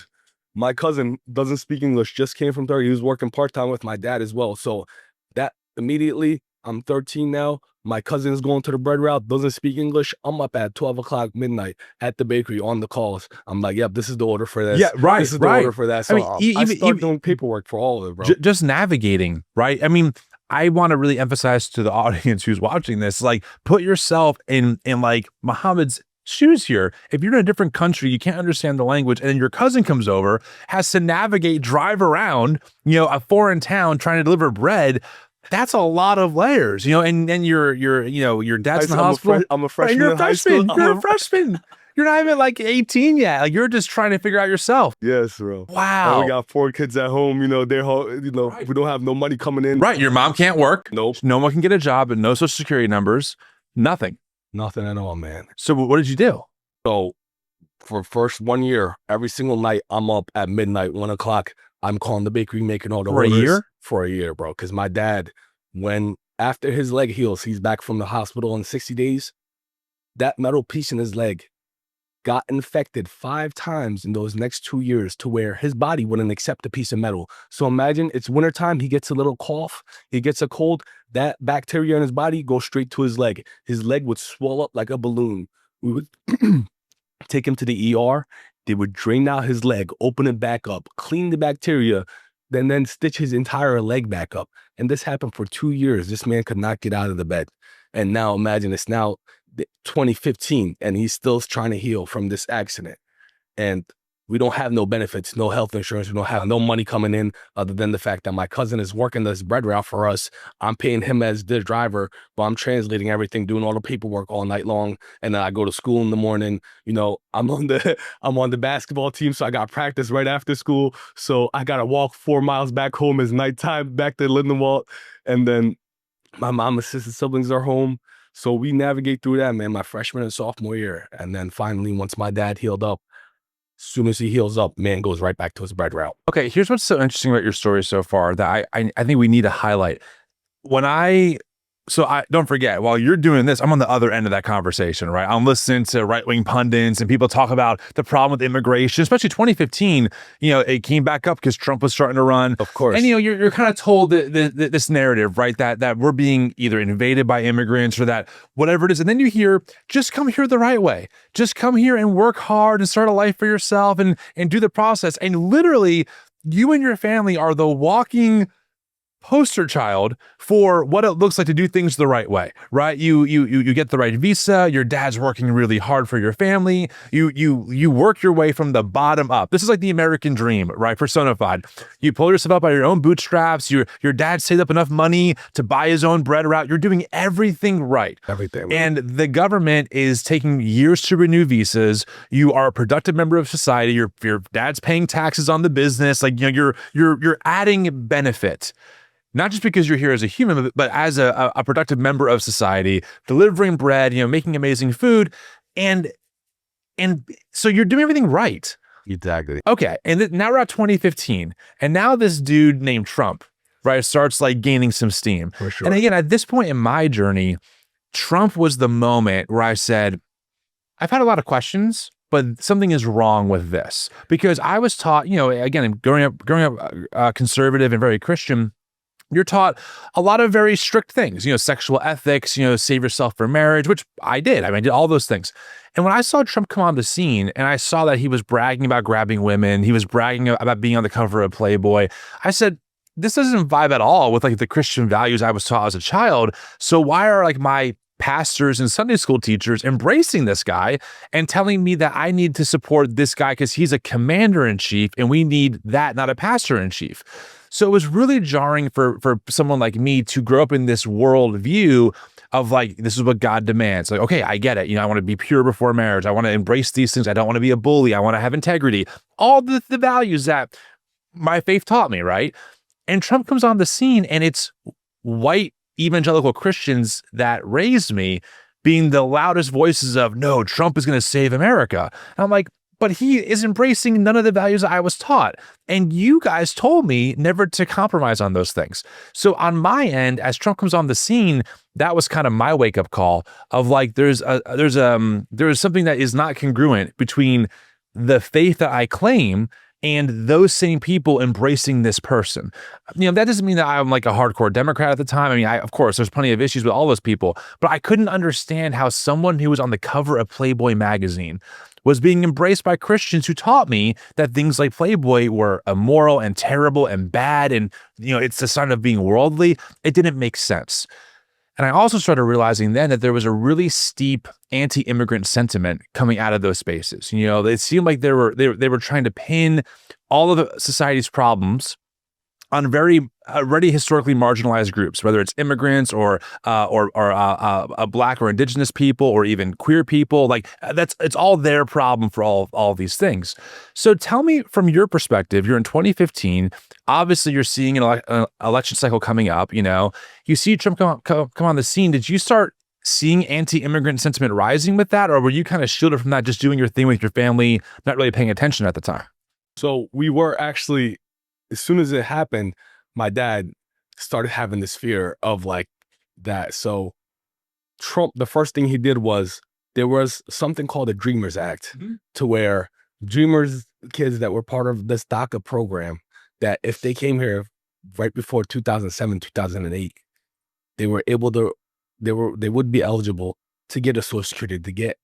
my cousin doesn't speak English, just came from Turkey. He was working part-time with my dad as well. So that immediately, I'm 13 now. My cousin is going to the bread route, doesn't speak English. I'm up at 12 o'clock midnight at the bakery on the calls. I'm like, yep, this is the order for this. Yeah, right, This is the order for that. So I start doing paperwork for all of it, bro. Just navigating, right? I mean, I want to really emphasize to the audience who's watching this, like, put yourself in like Muhammad's shoes here. If you're in a different country, you can't understand the language, and then your cousin comes over, has to navigate, drive around, you know, a foreign town trying to deliver bread. That's a lot of layers, you know, and then your dad's in the hospital. I'm a freshman. You're a freshman. You're a freshman. You're not even like 18 yet. Like, you're just trying to figure out yourself. Yes, bro. Wow. And we got 4 kids at home. You know, we don't have no money coming in. Right. Your mom can't work. Nope. No one can get a job, and no social security numbers. Nothing. Nothing at all, man. So what did you do? So for first 1 year, every single night, I'm up at midnight, 1 o'clock. I'm calling the bakery, making all the For a orders. year? For a year, bro. Because my dad, after his leg heals, he's back from the hospital in 60 days. That metal piece in his leg got infected 5 times in those next 2 years to where his body wouldn't accept a piece of metal. So imagine it's wintertime, he gets a little cough, he gets a cold, that bacteria in his body goes straight to his leg. His leg would swell up like a balloon. We would take him to the ER. They would drain out his leg, open it back up, clean the bacteria, then stitch his entire leg back up. And this happened for 2 years. This man could not get out of the bed. And now imagine it's now 2015 and he's still trying to heal from this accident. And we don't have no benefits, no health insurance. We don't have no money coming in other than the fact that my cousin is working this bread route for us. I'm paying him as the driver, but I'm translating everything, doing all the paperwork all night long. And then I go to school in the morning. You know, I'm on the basketball team, so I got practice right after school. So I got to walk 4 miles back home. It's nighttime back to Lindenwald. And then my mom and sister siblings are home. So we navigate through that, man, my freshman and sophomore year. And then finally, once my dad healed up, as soon as he heals up, man goes right back to his bread route. Okay, here's what's so interesting about your story so far that I think we need to highlight. So don't forget, while you're doing this, I'm on the other end of that conversation, right? I'm listening to right-wing pundits and people talk about the problem with immigration, especially 2015. You know, it came back up because Trump was starting to run. Of course. And, you know, you're kind of told this narrative, right? That we're being either invaded by immigrants or that whatever it is. And then you hear, just come here the right way. Just come here and work hard and start a life for yourself and do the process. And literally, you and your family are the walking poster child for what it looks like to do things the right way, right? You get the right visa. Your dad's working really hard for your family. You work your way from the bottom up. This is like the American dream, right? Personified. You pull yourself up by your own bootstraps. Your dad saved up enough money to buy his own bread route. You're doing everything right. Everything. Man. And the government is taking years to renew visas. You are a productive member of society. Your dad's paying taxes on the business. Like, you know, you're adding benefit. Not just because you're here as a human, but as a productive member of society, delivering bread, you know, making amazing food. And so you're doing everything right. Exactly. Okay. And now we're at 2015. And now this dude named Trump, right, starts like gaining some steam. For sure. And again, at this point in my journey, Trump was the moment where I said, I've had a lot of questions, but something is wrong with this. Because I was taught, you know, again, growing up conservative and very Christian, you're taught a lot of very strict things, you know, sexual ethics, you know, save yourself for marriage, which I did. I mean, I did all those things. And when I saw Trump come on the scene and I saw that he was bragging about grabbing women, he was bragging about being on the cover of Playboy, I said, this doesn't vibe at all with like the Christian values I was taught as a child. So why are like my pastors and Sunday school teachers embracing this guy and telling me that I need to support this guy because he's a commander in chief and we need that, not a pastor in chief? So it was really jarring for someone like me to grow up in this worldview of like, this is what God demands. Like, okay, I get it. You know, I want to be pure before marriage. I want to embrace these things. I don't want to be a bully. I want to have integrity. All the values that my faith taught me, right? And Trump comes on the scene and it's white evangelical Christians that raised me being the loudest voices of, no, Trump is going to save America. And I'm like, but he is embracing none of the values I was taught. And you guys told me never to compromise on those things. So on my end, as Trump comes on the scene, that was kind of my wake-up call of like, there is something that is not congruent between the faith that I claim and those same people embracing this person. You know, that doesn't mean that I'm like a hardcore Democrat at the time. I mean, of course, there's plenty of issues with all those people, but I couldn't understand how someone who was on the cover of Playboy magazine was being embraced by Christians who taught me that things like Playboy were immoral and terrible and bad. And, you know, it's a sign of being worldly. It didn't make sense. And I also started realizing then that there was a really steep anti-immigrant sentiment coming out of those spaces. You know, it seemed like they were trying to pin all of the society's problems on very already historically marginalized groups, whether it's immigrants or Black or Indigenous people or even queer people. Like it's all their problem for all these things. So tell me from your perspective, you're in 2015. Obviously, you're seeing an election cycle coming up. You know, you see Trump come on the scene. Did you start seeing anti-immigrant sentiment rising with that, or were you kind of shielded from that, just doing your thing with your family, not really paying attention at the time? So we were actually, as soon as it happened, my dad started having this fear of like that. So Trump, the first thing he did was there was something called the Dreamers Act, to where Dreamers kids that were part of this DACA program, that if they came here right before 2007, 2008, they were able to, they would be eligible to get a Social Security, to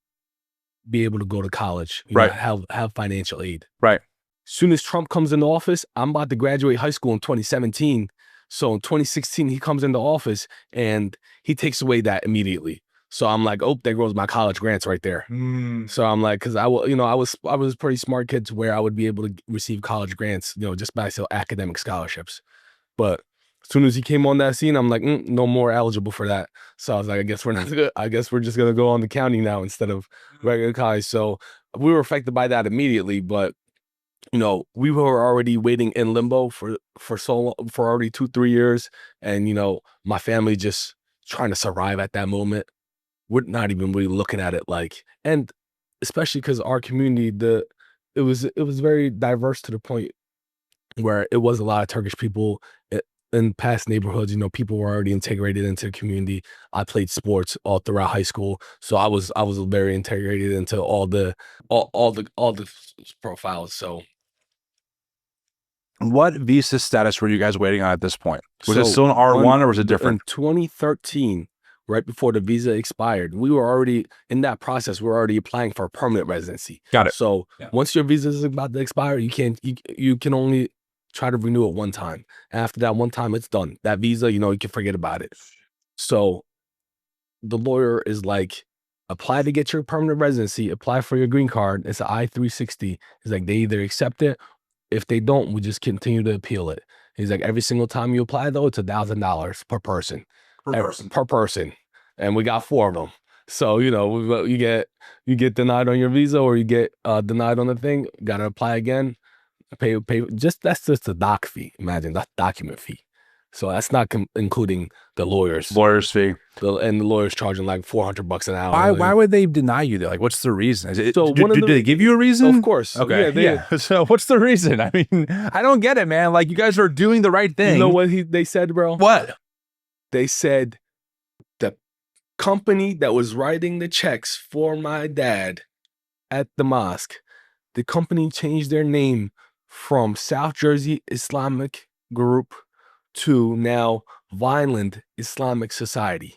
be able to go to college, Right. have financial aid. Right. Soon as Trump comes into office, I'm about to graduate high school in 2017. So in 2016, he comes into office and he takes away that immediately. So I'm like, oh, there goes my college grants right there. So I'm like, because I was a pretty smart kid to where I would be able to receive college grants, just by academic scholarships. But as soon as he came on that scene, I'm like, no more eligible for that. So I was like, I guess we're not good. I guess we're just gonna go on the county now instead of regular college. So we were affected by that immediately, but we were already waiting in limbo for so long, for already 2-3 years, and my family just trying to survive at that moment. We're not even really looking at it like, and especially because our community, it was very diverse to the point where it was a lot of Turkish people in past neighborhoods. People were already integrated into the community. I played sports all throughout high school, so I was very integrated into all the profiles. So. What visa status were you guys waiting on at this point? Was it So still an R1 or was it different? In 2013, right before the visa expired, we were already in that process. We were already applying for permanent residency. Got it. So once your visa is about to expire, you can only try to renew it one time. After that one time, it's done. That visa, you can forget about it. So the lawyer is like, apply to get your permanent residency, apply for your green card. It's an I-360. It's like, they either accept it. If they don't, we just continue to appeal it. He's like, every single time you apply, though, it's $1,000 per person. Per person. And we got 4 of them. So, you get denied on your visa, or you get denied on the thing, got to apply again, pay. That's just the doc fee. Imagine, that's document fee. So that's not including the lawyer's fee. And the lawyer's charging like $400 an hour. Why would they deny you though? Like, what's the reason? Is it, So do they give you a reason? Of course. Okay. Yeah. So what's the reason? I mean, I don't get it, man. Like, you guys are doing the right thing. You know what they said, bro? What? They said the company that was writing the checks for my dad at the mosque, the company changed their name from South Jersey Islamic Group to now Vineland Islamic Society.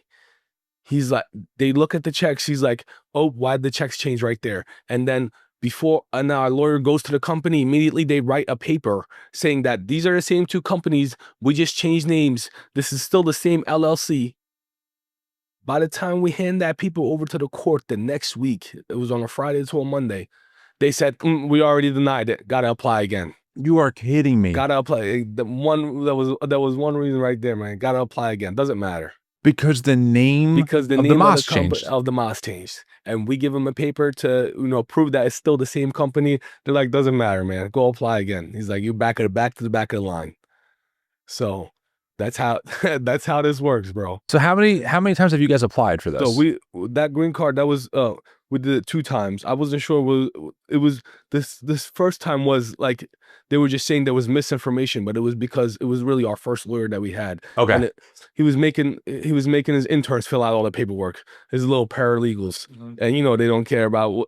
He's like, they look at the checks. He's like, oh, why'd the checks change right there? And then now our lawyer goes to the company, immediately they write a paper saying that these are the same 2 companies. We just changed names. This is still the same LLC. By the time we hand that paper over to the court the next week, it was on a Friday to a Monday, they said, we already denied it. Got to apply again. You are kidding me. Gotta apply. That was one reason right there, man. Gotta apply again. Doesn't matter. Because the name of the mosque changed. Of the mosque changed. And we give them a paper to, prove that it's still the same company. They're like, doesn't matter, man. Go apply again. He's like, you back to the back of the line. So that's how this works, bro. So how many times have you guys applied for this? So that green card, that was we did it 2 times. I wasn't sure it was this first time was like they were just saying there was misinformation, but it was because it was really our first lawyer that we had. Okay. And he was making his interns fill out all the paperwork, his little paralegals. And they don't care about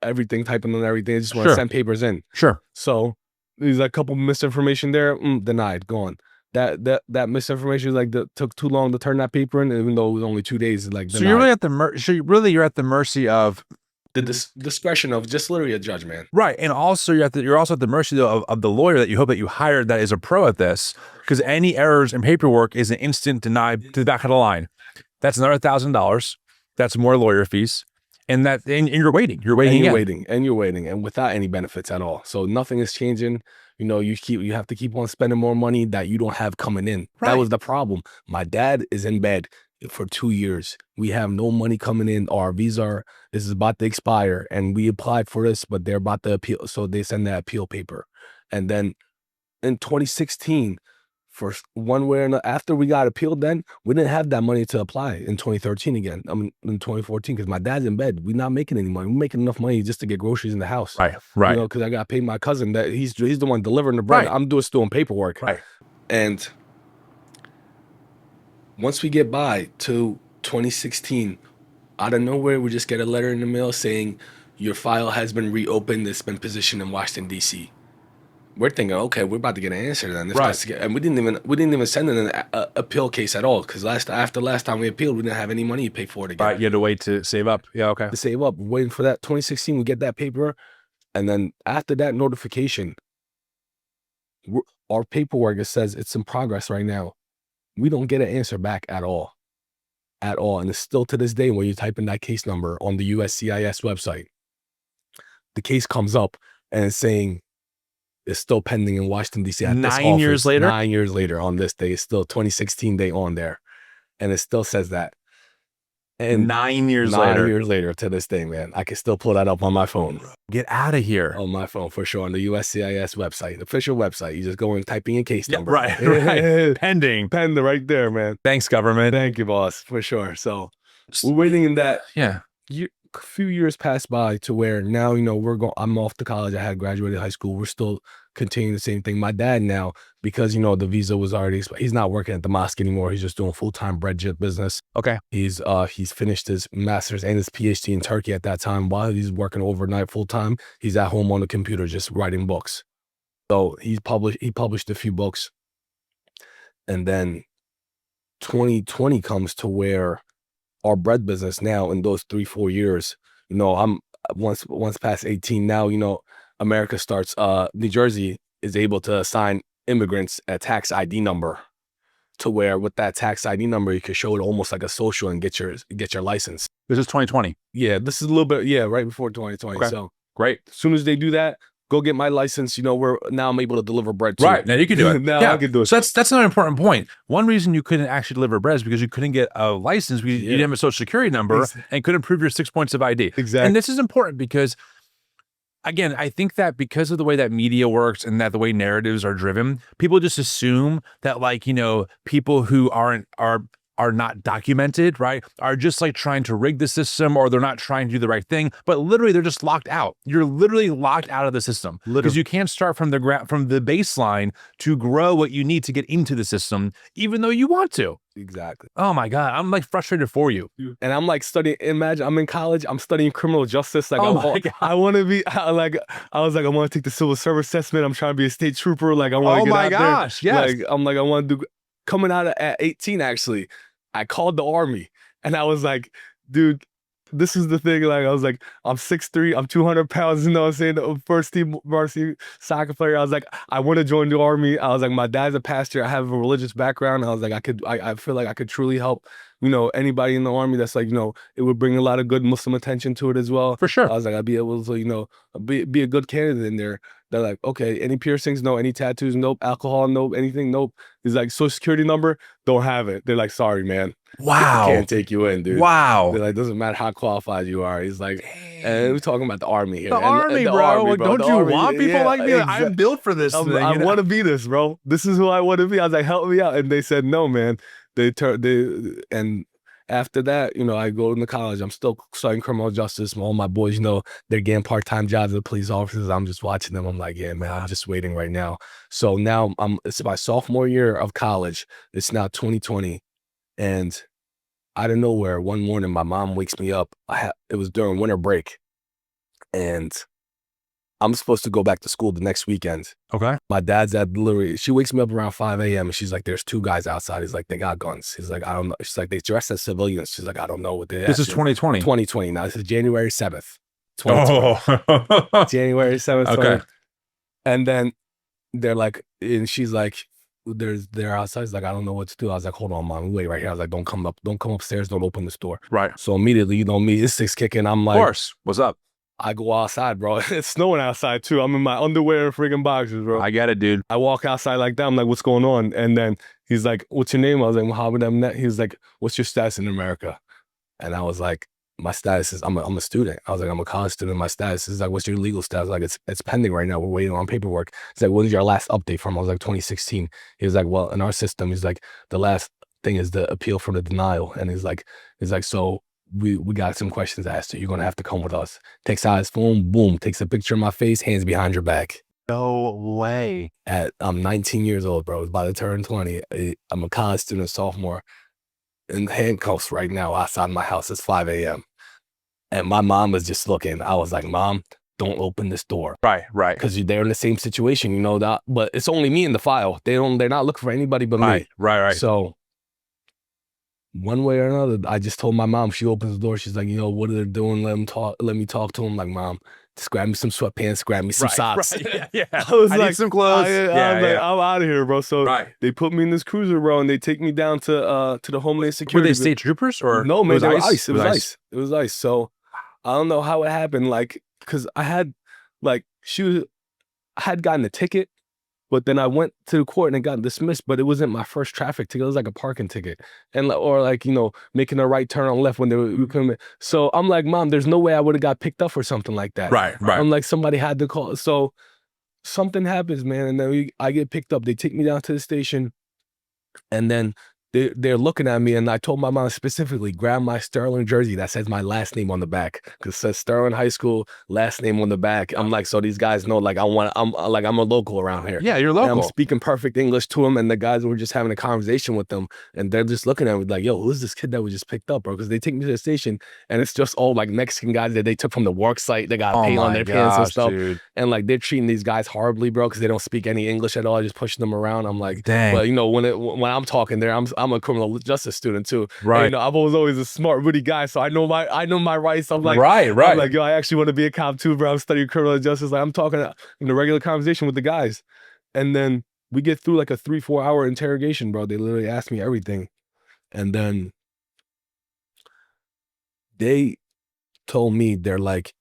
everything, typing on everything. They just want to send papers in. Sure. So there's a couple misinformation there, denied, gone. That misinformation took too long to turn that paper in, even though it was only 2 days. Like, so you're really at the you're at the mercy of the discretion of just literally a judge, man. Right, and also you're also at the mercy of the lawyer that you hope that you hired that is a pro at this, because any errors in paperwork is an instant deny to the back of the line. That's another $1,000. That's more lawyer fees, and you're waiting. You're waiting. And without any benefits at all. So nothing is changing. You have to keep on spending more money that you don't have coming in. Right. That was the problem. My dad is in bed for 2 years. We have no money coming in. Our visa is about to expire, and we applied for this, but they're about to appeal. So they send that appeal paper. And then in 2016, for one way or another. After we got appealed, then we didn't have that money to apply in 2013 again. I mean, in 2014, because my dad's in bed. We're not making any money. We're making enough money just to get groceries in the house. Right, right. You know, because I got to pay my cousin. That he's the one delivering the bread. Right. I'm just doing paperwork. Right. And once we get by to 2016, out of nowhere, we just get a letter in the mail saying your file has been reopened. It's been positioned in Washington, D.C. We're thinking, okay, we're about to get an answer then. Right. And we didn't even send in an appeal case at all, because after last time we appealed, we didn't have any money to pay for it again. Right, you had to wait to save up. Yeah, okay. To save up, waiting for that 2016, we get that paper, and then after that notification, our paperwork, it says it's in progress right now. We don't get an answer back at all. And it's still to this day, when you type in that case number on the USCIS website, the case comes up and it's saying it's still pending in Washington, D.C. at this office. 9 years later? 9 years later on this day. It's still 2016 day on there. And it still says that. And 9 years 9 later. years later to this day, man. I can still pull that up on my phone. Get out of here. On my phone, for sure. On the USCIS website, official website. You just go and typing in case number. Right, right. Pending. Pending right there, man. Thanks, government. Thank you, boss, for sure. So we're waiting in that. Yeah. A few years passed by to where now, you know, I'm off to college. I had graduated high school. We're still continuing the same thing. My dad now, because, you know, the visa was already, he's not working at the mosque anymore. He's just doing full-time bread jet business. Okay. He's finished his master's and his PhD in Turkey at that time. While he's working overnight full-time, he's at home on the computer just writing books. So he published a few books. And then 2020 comes to where our bread business now, in those 3-4 years, you know, I'm once past 18 now, you know, America starts, New Jersey is able to assign immigrants a tax ID number, to where with that tax ID number, you can show it almost like a social and get your license. This is 2020. Yeah, this is a little bit, right before 2020. Okay. So great. As soon as they do that, go get my license. You know, now I'm able to deliver bread too. Right. Now you can do it. Now I can do it. So that's another important point. One reason you couldn't actually deliver bread is because you couldn't get a license because you didn't have a social security number and couldn't prove your 6 points of ID. Exactly. And this is important because, again, I think that because of the way that media works and that the way narratives are driven, people just assume that, like, you know, people who are not documented, right, are just like trying to rig the system, or they're not trying to do the right thing, but literally they're just locked out. You're literally locked out of the system because you can't start from the baseline to grow what you need to get into the system, even though you want to. Exactly. Oh my God, I'm like frustrated for you. And I'm like studying. Imagine I'm in college. I'm studying criminal justice. Like, oh my God. I want to be I was like, I want to take the civil service assessment. I'm trying to be a state trooper. Like, I want to get out there. Oh my gosh, yes. Like, I'm like, I want to do. Coming out at 18, actually, I called the Army, and I was like, dude, this is the thing. Like, I was like, I'm 6'3", I'm 200 pounds, you know what I'm saying? The first team varsity soccer player. I was like, I want to join the Army. I was like, my dad's a pastor. I have a religious background. I was like, I feel like I could truly help, you know, anybody in the Army that's like, you know, it would bring a lot of good Muslim attention to it as well. For sure. I was like, I'd be able to, you know, be a good candidate in there. They're like, okay, any piercings? No. Any tattoos? Nope. Alcohol? Nope. Anything? Nope. He's like, social security number? Don't have it. They're like, sorry, man. Wow. Can't take you in, dude. Wow. They're like, doesn't matter how qualified you are. He's like, and we're talking about the Army here. The Army, bro. Don't you want people like me? Exactly. I'm built for this thing. I want to be this, bro. This is who I want to be. I was like, help me out. And they said, no, man. And after that, you know, I go into college. I'm still studying criminal justice. All my boys, you know, they're getting part-time jobs as police officers. I'm just watching them. I'm like, yeah, man, I'm just waiting right now. So now it's my sophomore year of college. It's now 2020. And out of nowhere, one morning, my mom wakes me up. It was during winter break. And I'm supposed to go back to school the next weekend. Okay. My dad's she wakes me up around 5 a.m. and she's like, there's 2 guys outside. He's like, they got guns. He's like, I don't know. She's like, they dressed as civilians. She's like, I don't know what they are. This is 2020. 2020. Now, this is January 7th. 2020. Oh. January 7th. Okay. And then they're like, and she's like, they're outside. He's like, I don't know what to do. I was like, hold on, mom, wait right here. I was like, don't come upstairs. Don't open this door. Right. So immediately, you know me, it's 6 kicking. I'm like, of course. What's up? I go outside, bro. It's snowing outside too. I'm in my underwear and freaking boxers, bro. I get it, dude. I walk outside like that. I'm like, what's going on? And then he's like, what's your name? I was like, Muhammed Emanet. He was like, what's your status in America? And I was like, my status is I'm a student. I was like, I'm a college student. My status is like, what's your legal status? Like, it's pending right now. We're waiting on paperwork. He's like, when's your last update from? I was like, 2016. He was like, well, in our system, he's like, the last thing is the appeal from the denial. And he's like, so we got some questions asked you. You're gonna have to come with us. Takes out his phone, boom, takes a picture of my face, hands behind your back. No way. I'm 19 years old, bro. About to turn 20. I'm a college student, sophomore, in handcuffs right now outside my house. It's 5 a.m. And my mom was just looking. I was like, Mom, don't open this door. Right. Because they're in the same situation, you know that. But it's only me in the file. They're not looking for anybody but me. Right. So one way or another, I just told my mom. She opens the door. She's like, what are they doing? Let me talk to them. Like, Mom, just grab me some sweatpants, grab me some socks. Yeah. I was I like, need some clothes. I was like, I'm out of here, bro. So they put me in this cruiser, bro, and they take me down to the Homeland Security. Were they state troopers or no, man? It was ICE. It was ICE. It was ICE. So I don't know how it happened. Like, cause I had I had gotten a ticket, but then I went to the court and it got dismissed. But it wasn't my first traffic ticket. It was like a parking ticket, and making a right turn on left when they were coming. So I'm like, Mom, there's no way I would have got picked up for something like that. Right. I'm like, somebody had to call. So something happens, man, and then I get picked up. They take me down to the station, and then they're looking at me, and I told my mom specifically, grab my Sterling jersey that says my last name on the back, because it says Sterling High School, last name on the back. I'm like, so these guys know, like, I'm a local around here. Yeah, you're local. And I'm speaking perfect English to them, and the guys were just having a conversation with them, and they're just looking at me like, yo, who's this kid that we just picked up, bro? Because they take me to the station, and it's just all like Mexican guys that they took from the work site. They got paint on their pants and stuff. Dude. And like, they're treating these guys horribly, bro, because they don't speak any English at all. Just pushing them around. I'm like, dang. But when I'm talking there, I'm a criminal justice student too. Right. And, I was always a smart, witty guy, so I know my rights. I'm like, right. I'm like, yo, I actually want to be a cop too, bro. I'm studying criminal justice. Like, I'm talking in a regular conversation with the guys, and then we get through like a 3-4 hour interrogation, bro. They literally asked me everything, and then they told me, they're like,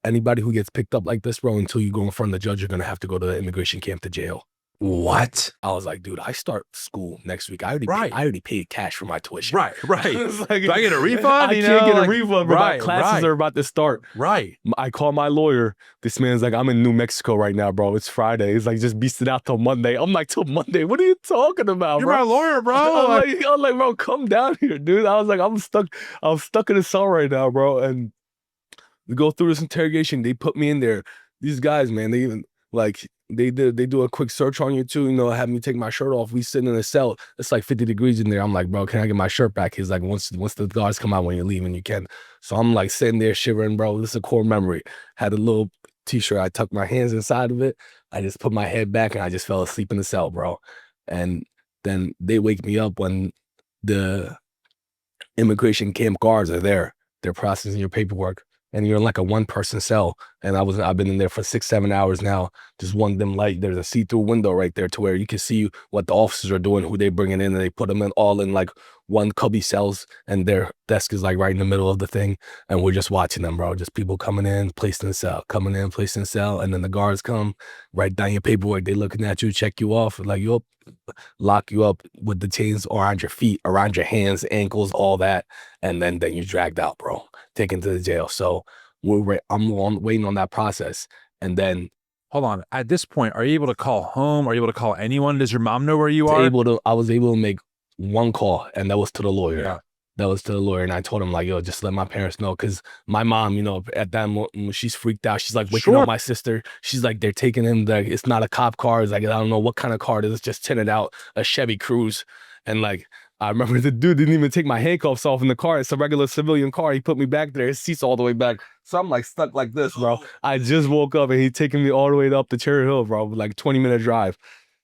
anybody who gets picked up like this, bro, until you go in front of the judge, you're gonna have to go to the immigration camp to jail. What? I was like, dude, I start school next week. I already paid cash for my tuition. Right. It's like, do I get a refund? I can't get a refund, but my classes are about to start. Right. I call my lawyer. This man's like, I'm in New Mexico right now, bro. It's Friday. He's like, just beast it out till Monday. I'm like, till Monday? What are you talking about, You're bro? my lawyer, bro. I'm like, bro, come down here, dude. I was like, I'm stuck in a cell right now, bro. And we go through this interrogation. They put me in there. These guys, man, they even like, they do a quick search on you too, have me take my shirt off. We sit in a cell. It's like 50 degrees in there. I'm like, bro, can I get my shirt back? He's like, once the guards come out when you're leaving, you can. So I'm like sitting there shivering, bro. This is a core memory. Had a little t-shirt. I tucked my hands inside of it. I just put my head back and I just fell asleep in the cell, bro. And then they wake me up when the immigration camp guards are there. They're processing your paperwork. And you're in like a 1-person cell. And I've been in there for 6-7 hours now. Just one dim light. There's a see-through window right there to where you can see what the officers are doing, who they bringing in, and they put them all in like one cubby cells, and their desk is like right in the middle of the thing. And we're just watching them, bro. Just people coming in, placed in the cell, coming in, placed in the cell. And then the guards come, write down your paperwork. They looking at you, check you off, like, yup, lock you up with the chains around your feet, around your hands, ankles, all that. And then you're dragged out, bro, taken to the jail. So I'm waiting on that process. And then, hold on. At this point, are you able to call home? Are you able to call anyone? Does your mom know where you are? I was able to make one call, and that was to the lawyer. Yeah. That was to the lawyer. And I told him, like, yo, just let my parents know. Because my mom, at that moment, she's freaked out. She's like waking up my sister. She's like, they're taking him. Like, it's not a cop car. It's like, I don't know what kind of car it is. It's just tinted out, a Chevy Cruze. And like, I remember the dude didn't even take my handcuffs off in the car. It's a regular civilian car. He put me back there. His seat's all the way back. So I'm like stuck like this, bro. I just woke up and he taking me all the way up to Cherry Hill, bro. Like 20-minute drive.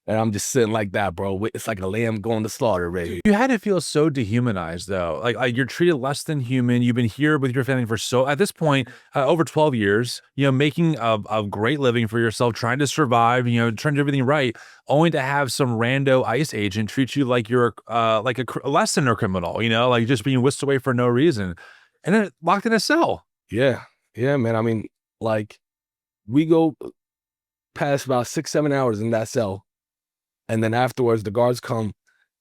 And I'm just sitting like that, bro. It's like a lamb going to slaughter, baby. You had to feel so dehumanized, though. Like you're treated less than human. You've been here with your family for at this point, over 12 years, making a great living for yourself, trying to survive, trying to do everything right, only to have some rando ICE agent treat you like you're like a less than a criminal, like just being whisked away for no reason. And then locked in a cell. Yeah. Yeah, man. I mean, like, we go past about 6-7 hours in that cell. And then afterwards, the guards come,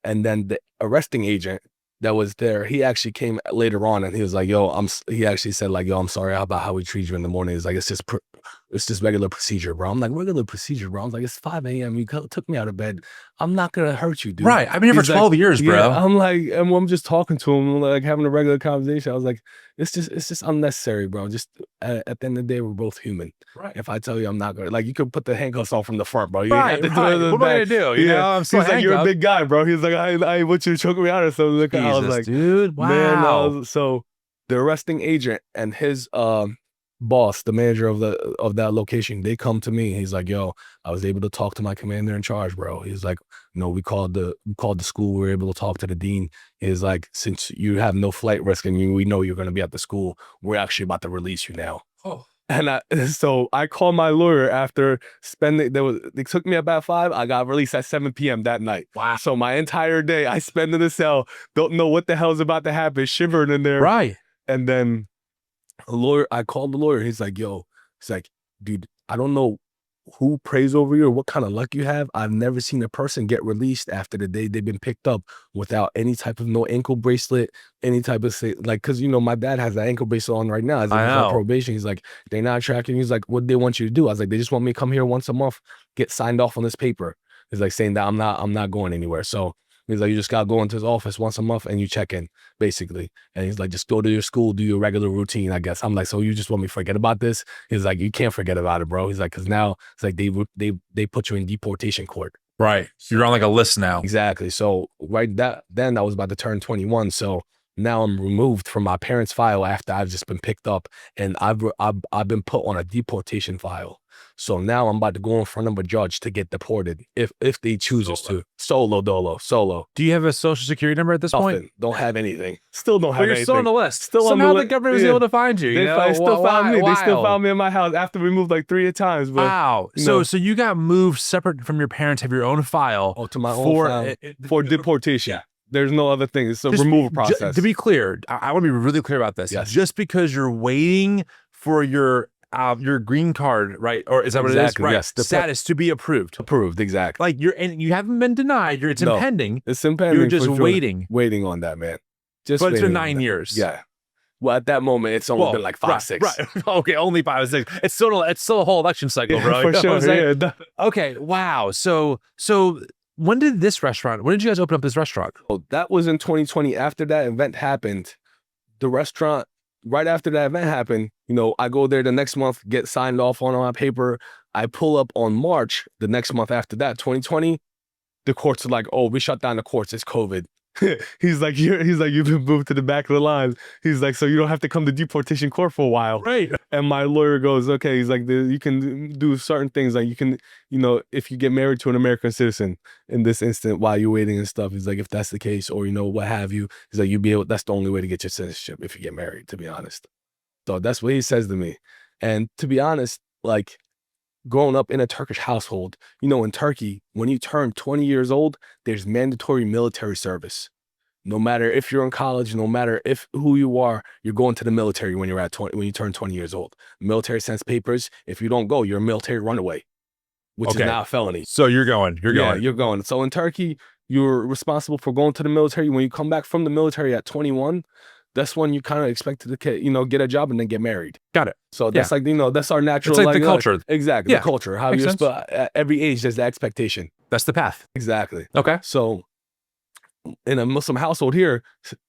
and then the arresting agent that was there, he actually came later on and he was like, yo, he actually said like, yo, I'm sorry about how we treat you in the morning. It's like, it's just regular procedure, bro. I'm like, regular procedure, bro. I'm like, it's 5 a.m. You took me out of bed. I'm not going to hurt you, dude. Right. I've been here for 12 years, bro. Yeah, I'm like, and I'm just talking to him, like having a regular conversation. I was like, it's just unnecessary, bro. Just at the end of the day, we're both human. Right. If I tell you I'm not going to, like, you could put the handcuffs on from the front, bro. You Right, ain't have to right. do it in the What am I back. gonna do? You know, I'm still He's like, you're a handcuffed. big guy, bro. He's like, I want you to choke me out or something. Like, I was Jesus, like, dude, wow. man, so the arresting agent and his boss, the manager of that location, they come to me. He's like, yo, I was able to talk to my commander in charge, bro. He's like, no, we called the school. We were able to talk to the dean. He's like, since you have no flight risk and we know you're going to be at the school, we're actually about to release you now. Oh. And so I called my lawyer after spending, they took me about 5. I got released at 7 p.m. that night. Wow. So my entire day I spent in the cell, don't know what the hell's about to happen, shivering in there. Right. And then I called the lawyer. He's like, yo, he's like, dude, I don't know who prays over you or what kind of luck you have. I've never seen a person get released after the day they've been picked up without any type of no ankle bracelet, any type of like, cause you know, my dad has that ankle bracelet on right now as he's on probation. He's like, they're not tracking. He's like, what do they want you to do? I was like, they just want me to come here once a month, get signed off on this paper. He's like saying that I'm not going anywhere. So he's like, you just gotta go into his office once a month and you check in, basically. And he's like, just go to your school, do your regular routine, I guess. I'm like, so you just want me to forget about this? He's like, you can't forget about it, bro. He's like, because now it's like they put you in deportation court. Right. You're on like a list now. Exactly. So then I was about to turn 21. So now I'm removed from my parents' file after I've just been picked up, and I've been put on a deportation file. So now I'm about to go in front of a judge to get deported if they choose us to. Solo. Do you have a social security number at this point? Don't have anything. Still don't have anything. You're still on the list. Still Somehow on the the government was able to find you. They still found me. They still found me in my house after we moved like 3 times. But, wow. So you got moved separate from your parents, have your own file. Oh, to my own file for deportation. Yeah. There's no other thing. It's a removal process. To be clear, I want to be really clear about this. Yes. Just because you're waiting for your green card, right? Or is that what it is? Right. Yes. Status to be approved. Approved, exactly. Like you haven't been denied. It's impending. It's impending. You're just waiting. Waiting on that, man. But it's been 9 years. Yeah. Well, at that moment, it's only been like 5, 6. Right. Okay, only 5 or 6. It's still a whole election cycle, bro. For sure. Yeah. Okay. Wow. So when did you guys open up this restaurant? Oh, that was in 2020. After that event happened, the restaurant, right after that event happened, you know, I go there the next month, get signed off on my paper. I pull up on March, the next month after that, 2020. The courts are like, oh, we shut down the courts. It's COVID. He's like, you've been moved to the back of the line. He's like, so you don't have to come to deportation court for a while. Right. And my lawyer goes, okay. He's like, you can do certain things. Like you can, you know, if you get married to an American citizen in this instant while you're waiting and stuff, he's like, if that's the case, or, you know, what have you, he's like, that's the only way to get your citizenship if you get married, to be honest. So that's what he says to me. And to be honest, like, growing up in a Turkish household, you know, in Turkey, when you turn 20 years old, there's mandatory military service. No matter if you're in college, no matter who you are, you're going to the military when you turn 20 years old. Military sends papers. If you don't go, you're a military runaway, which is now a felony. So you're going. You're going. So in Turkey, you're responsible for going to the military. When you come back from the military at 21, that's when you kind of expect to, you know, get a job and then get married. Got it. So that's like, you know, that's our natural. It's like the culture. Exactly. The culture. How you're at every age, there's the expectation. That's the path. Exactly. Okay. So in a Muslim household here,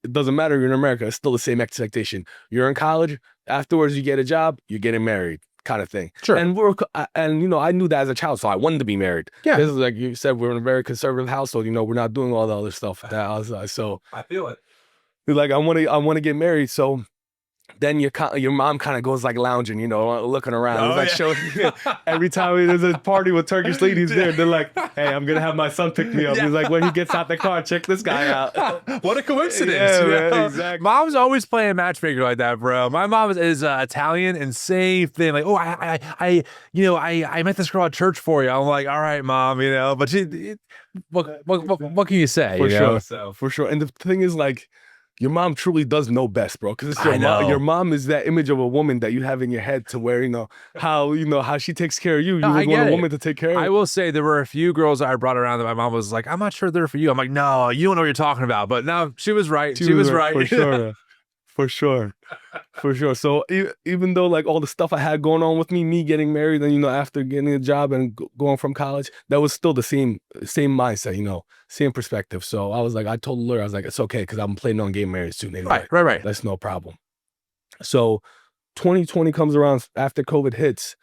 it doesn't matter. You're in America. It's still the same expectation. You're in college. Afterwards, you get a job. You're getting married, kind of thing. Sure. And you know, I knew that as a child, so I wanted to be married. Yeah. This is like you said, we're in a very conservative household. You know, we're not doing all the other stuff. So I feel it. Like I want to get married. So then your mom kind of goes like lounging, you know, looking around. It's like showing every time there's a party with Turkish ladies there, they're like, hey, I'm going to have my son pick me up. He's like, when he gets out the car, check this guy out. What a coincidence. Yeah, you man, know? exactly. Mom's always playing matchmaker like that, bro. My mom is Italian and same thing. Like, oh, I met this girl at church for you. I'm like, all right, mom, you know, but what can you say? For you sure. know? So For sure. And the thing is, like, your mom truly does know best, bro. Because it's I know. your mom is that image of a woman that you have in your head to where, how she takes care of you. No, You I would want get a it. woman to take care of I you. will say there were a few girls I brought around that my mom was like, I'm not sure they're for you. I'm like, no, you don't know what you're talking about. But no, she was right. She was right. For sure. For sure. For sure. So even though like all the stuff I had going on with me getting married and, after getting a job and going from college, that was still the same mindset, same perspective. So I was like, I told the lawyer, I was like, it's okay because I'm planning on getting married soon anyway. Right. That's no problem. So 2020 comes around after COVID hits,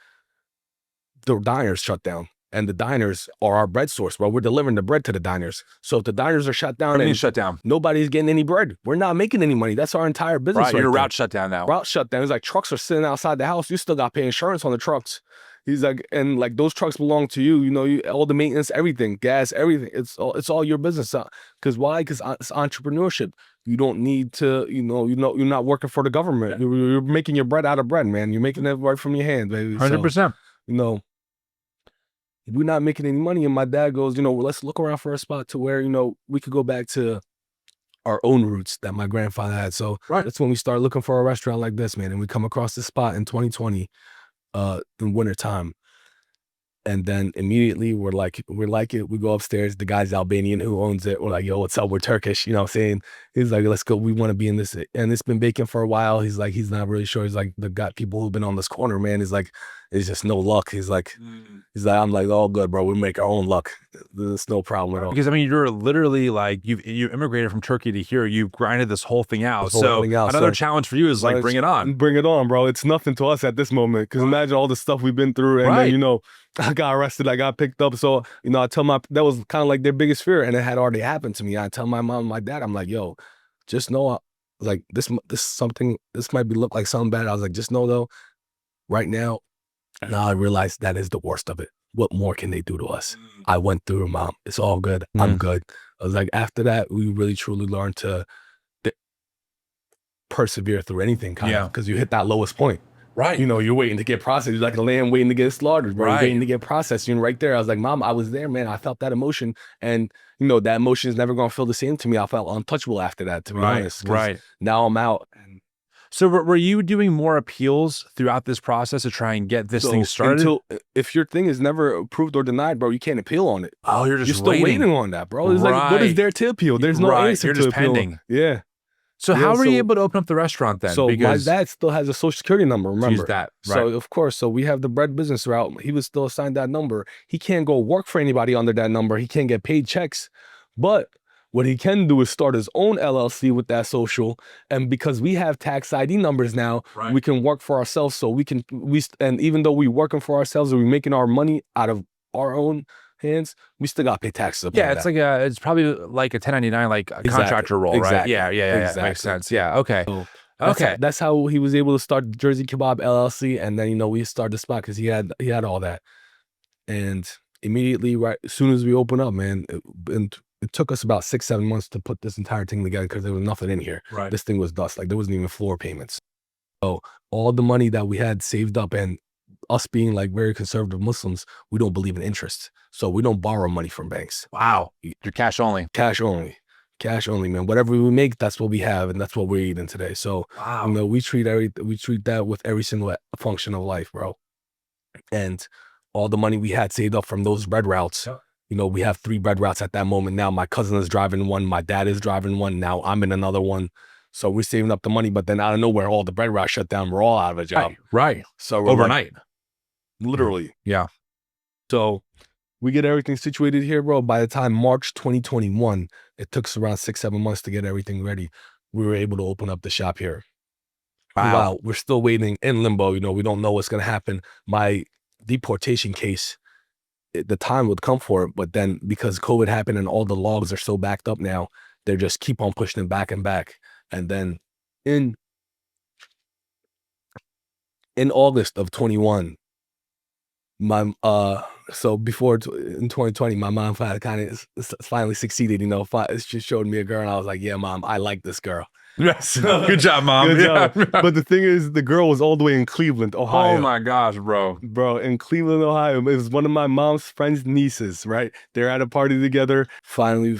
the diners shut down. And the diners are our bread source, bro. We're delivering the bread to the diners. So if the diners are shut down, Everything's shut down. Nobody's getting any bread. We're not making any money. That's our entire business. Right, your there. route shut down now. Route shut down. It's like trucks are sitting outside the house. You still got to pay insurance on the trucks. He's like, and like those trucks belong to you. All the maintenance, everything, gas, everything. It's all your business. Because why? Because it's entrepreneurship. You don't need to. You're not working for the government. You're making your bread out of bread, man. You're making it right from your hand, baby. 100%. So, we're not making any money. And my dad goes, let's look around for a spot to where, we could go back to our own roots that my grandfather had. So that's when we start looking for a restaurant like this, man. And we come across this spot in 2020 in wintertime. And then immediately we like it. We go upstairs. The guy's Albanian who owns it. We're like, yo, what's up? We're Turkish. You know what I'm saying? He's like, let's go. We want to be in this. And it's been vacant for a while. He's like, he's not really sure. He's like, the got people who've been on this corner, man. He's like, it's just no luck. He's like, I'm like, all good, bro. We make our own luck. There's no problem at all. Because I mean, you're literally like, you immigrated from Turkey to here. You've grinded this whole thing out. Another challenge for you is like, bring it on. Bring it on, bro. It's nothing to us at this moment. Because imagine all the stuff we've been through. And then, I got arrested. I got picked up. So, I tell that was kind of like their biggest fear. And it had already happened to me. I tell my mom and my dad, I'm like, yo, just know, like this might look like something bad. I was like, just know though, right now I realize that is the worst of it. What more can they do to us? I went through it, mom. It's all good. I'm good. I was like, after that, we really truly learned to persevere through anything, kind of, because you hit that lowest point. Right. You're waiting to get processed. You're like a lamb waiting to get slaughtered, bro. You're waiting to get processed. You're right there. I was like, mom, I was there, man. I felt that emotion. And, that emotion is never going to feel the same to me. I felt untouchable after that, to be honest. Right. Now I'm out. So were you doing more appeals throughout this process to try and get this thing started? If your thing is never approved or denied, bro, you can't appeal on it. Oh, you're still waiting on that, bro. It's like, what is there to appeal? There's no answer to appeal. You're just pending. Yeah. So how were you able to open up the restaurant then? So my dad still has a social security number, remember? Use that. Right. So of course, we have the bread business route. He was still assigned that number. He can't go work for anybody under that number. He can't get paid checks. But what he can do is start his own LLC with that social. And because we have tax ID numbers now, we can work for ourselves. So and even though we're working for ourselves and we're making our money out of our own hands, we still got to pay taxes. It's probably like a 1099, like a contractor role, right? Yeah. Exactly. Makes sense. Yeah. Okay. So that's how he was able to start Jersey Kebab LLC. And then, we started the spot because he had all that. And immediately, right as soon as we open up, man, it took us about 6-7 months to put this entire thing together because there was nothing in here. Right. This thing was dust. Like there wasn't even floor payments. So all the money that we had saved up, and us being like very conservative Muslims, we don't believe in interest. So we don't borrow money from banks. Wow. You're cash only. Cash only. Cash only, man. Whatever we make, that's what we have, and that's what we're eating today. So we treat that with every single function of life, bro. And all the money we had saved up from those bread routes. We have 3 bread routes at that moment now. My cousin is driving one. My dad is driving one. Now I'm in another one. So we're saving up the money, but then out of nowhere, all the bread routes shut down. We're all out of a job. Right. So we're overnight. Literally. Yeah. So we get everything situated here, bro. By the time March 2021, it took us around 6-7 months to get everything ready. We were able to open up the shop here. Wow. We're still waiting in limbo. We don't know what's going to happen. My deportation case, the time would come for it, but then because COVID happened and all the logs are so backed up now, they just keep on pushing it back and back. And then in August of 21, so before in 2020, my mom finally succeeded. She showed me a girl, and I was like, yeah, mom, I like this girl. Yes. Good job, mom. Good job. Yeah. But the thing is, the girl was all the way in Cleveland, Ohio. Oh my gosh, bro. Bro, in Cleveland, Ohio. It was one of my mom's friend's nieces, right? They're at a party together. Finally,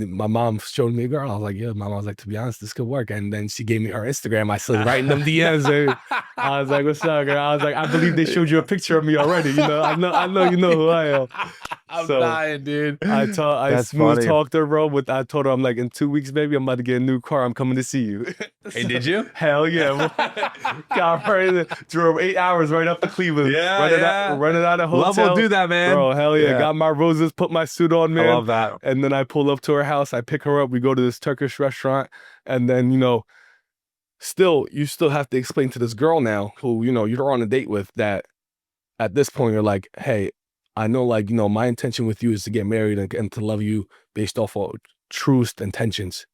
my mom showed me a girl. I was like, yeah, mom. I was like, to be honest, this could work. And then she gave me her Instagram. I slid right in them DMs. I was like, what's up, girl? I was like, I believe they showed you a picture of me already. You know, I know you know who I am. I'm So, dying, dude. I That's smooth funny. talked her, bro. I told her, I'm like, in 2 weeks, baby, I'm about to get a new car. I'm coming to see you. Hey, did you? Hell yeah. Got right, drove 8 hours right up to Cleveland. Yeah, Running out of hotel. Love will do that, man. Bro, hell yeah. Yeah. Got my roses, put my suit on, man. I love that. And then I pull up to her house. I pick her up. We go to this Turkish restaurant. And then, you know, you still have to explain to this girl now who, you know, you're on a date with, that at this point you're like, hey, I know, like, you know, my intention with you is to get married and to love you based off of truest intentions,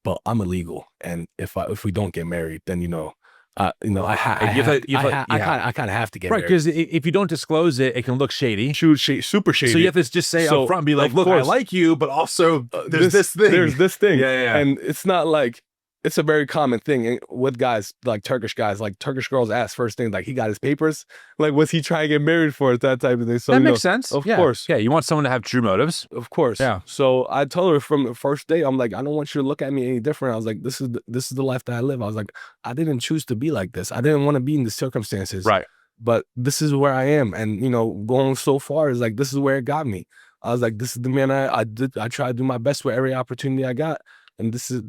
but I'm illegal. And if we don't get married, then, you know, I kind of have to get Right, married. because if you don't disclose it, it can look shady. Super shady. So you have to just say up front, be like, of look, I course, like you, but also there's this thing. There's this thing. Yeah. And it's not like, it's a very common thing with guys, like Turkish guys, like Turkish girls ask first thing, like, he got his papers? Like, was he trying to get married for it? That type of thing. So, That makes sense. Of Yeah. course. Yeah, you want someone to have true motives. Of course. Yeah. So I told her from the first day, I'm like, I don't want you to look at me any different. I was like, this is the life that I live. I was like, I didn't choose to be like this. I didn't want to be in the circumstances. Right. But this is where I am. And, you know, going so far is like, this is where it got me. I was like, this is the man I try to do my best with every opportunity I got. And this is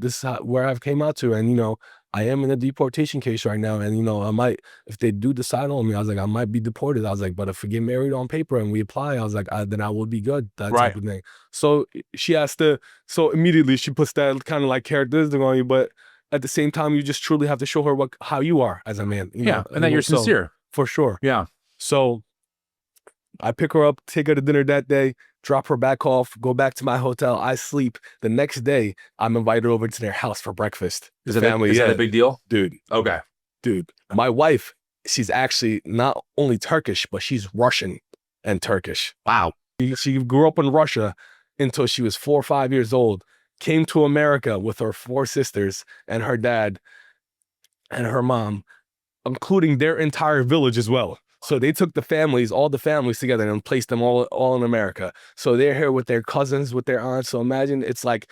where I've came out to. And, you know, I am in a deportation case right now. And, you know, I might, if they do decide on me, I was like, I might be deported. I was like, but if we get married on paper and we apply, I was like, then I will be good. That type of thing. So she has to, so immediately she puts that kind of like characteristic on you. But at the same time, you just truly have to show her how you are as a man. You know, And that you're sincere. For sure. Yeah. So I pick her up, take her to dinner that day, drop her back off, go back to my hotel. I sleep. The next day, I'm invited over to their house for breakfast. Is that a big deal? Dude. Okay. Dude. My wife, she's actually not only Turkish, but she's Russian and Turkish. Wow. She grew up in Russia until she was 4 or 5 years old, came to America with her 4 sisters and her dad and her mom, including their entire village as well. So they took all the families together and placed them all in America. So they're here with their cousins, with their aunts. So imagine it's like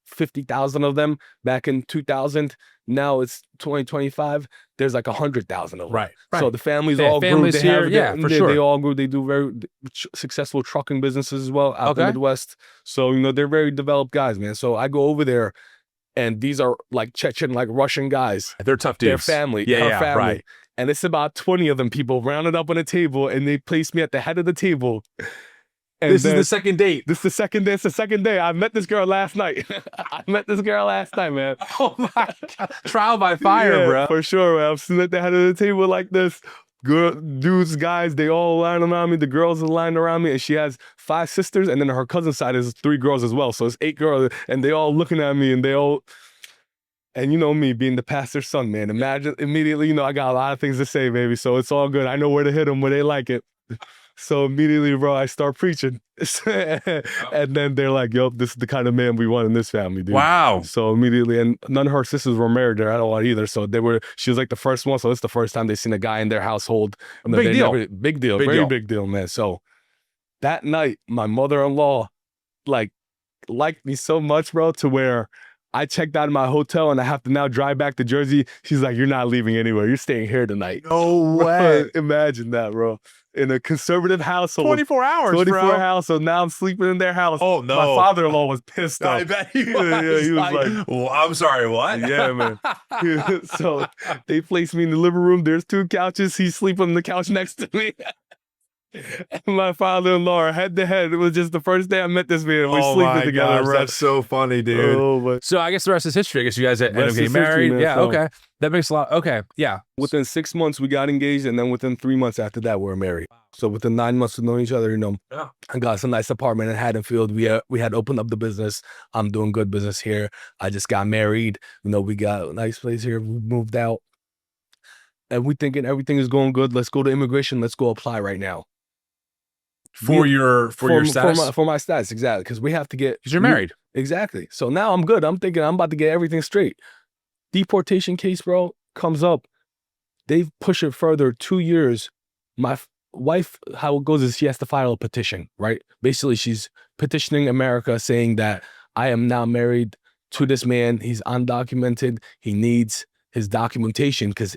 50,000 of them back in 2000. Now it's 2025. There's like 100,000 of them. Right. So the families They have all families grew. here. For sure. They all grew. They do very successful trucking businesses as well out in the Midwest. So, you know, they're very developed guys, man. So I go over there, and these are like Chechen, like Russian guys. They're tough dudes. Their family. Yeah, family. right. And it's about 20 of them people rounded up on a table, and they placed me at the head of the table. And this is the second date. This is the second day. It's the second day. I met this girl last night. man. Oh my God. Trial by fire, bro. For sure, man. I'm sitting at the head of the table like this. Dudes, guys, they all lined around me. The girls are lined around me. And she has 5 sisters. And then her cousin's side is 3 girls as well. So it's 8 girls. And they all looking at me, and they all... And you know me, being the pastor's son, man. Imagine immediately, you know, I got a lot of things to say, baby. So it's all good. I know where to hit them, where they like it. So immediately, bro, I start preaching. And then they're like, yo, this is the kind of man we want in this family, dude. Wow. So immediately, and none of her sisters were married there at all either. So she was like the first one. So it's the first time they've seen a guy in their household. Big deal. Big deal. Very big deal, man. So that night, my mother-in-law, liked me so much, bro, to where I checked out of my hotel and I have to now drive back to Jersey. She's like, you're not leaving anywhere. You're staying here tonight. No way. Imagine that, bro. In a conservative household. 24 hours, 24 bro. house. So now I'm sleeping in their house. Oh, no. My father-in-law was pissed off. I bet he was. Yeah, he was like, well, I'm sorry, what? Yeah, man. So they placed me in the living room. There's 2 couches. He's sleeping on the couch next to me. And my father-in-law, head to head. It was just the first day I met this man. We're sleeping together, bro. That's so funny, dude. But So I guess the rest is history. I guess you guys end up Rest getting is history, married. man. Yeah, So- okay. That makes a lot. Okay, yeah. within 6 months, we got engaged, and then within 3 months after that, we were married. So within 9 months of knowing each other, you know, Yeah. I got us a nice apartment in Haddonfield. We had opened up the business. I'm doing good business here. I just got married. You know, we got a nice place here. We moved out, and we thinking everything is going good. Let's go to immigration. Let's go apply right now. For your status? For my status, exactly. Because we have to get... Because you're married. Exactly. So now I'm good. I'm thinking I'm about to get everything straight. deportation case, bro, comes up. They've pushed it further 2 years. My wife, how it goes is she has to file a petition, right? Basically, she's petitioning America saying that I am now married to this man. He's undocumented. He needs his documentation because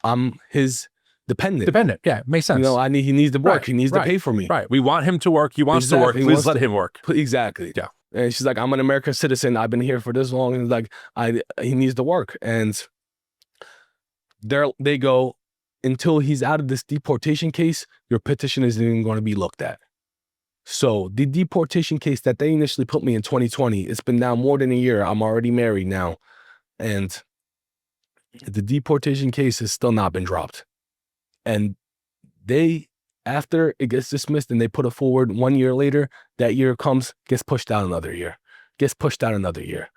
I'm his dependent. Dependent. Yeah, makes sense. You know, he needs to work. Right, He needs to pay for me. Right. We want him to work. He wants to work. Exactly. He Please wants let to- him work. Exactly. Yeah. And she's like, I'm an American citizen. I've been here for this long. And like, he needs to work. And they go, until he's out of this deportation case, your petition isn't even going to be looked at. So the deportation case that they initially put me in 2020, it's been now more than a year. I'm already married now. And the deportation case has still not been dropped. And after it gets dismissed and they put it forward 1 year later, that year comes, gets pushed out another year, gets pushed out another year.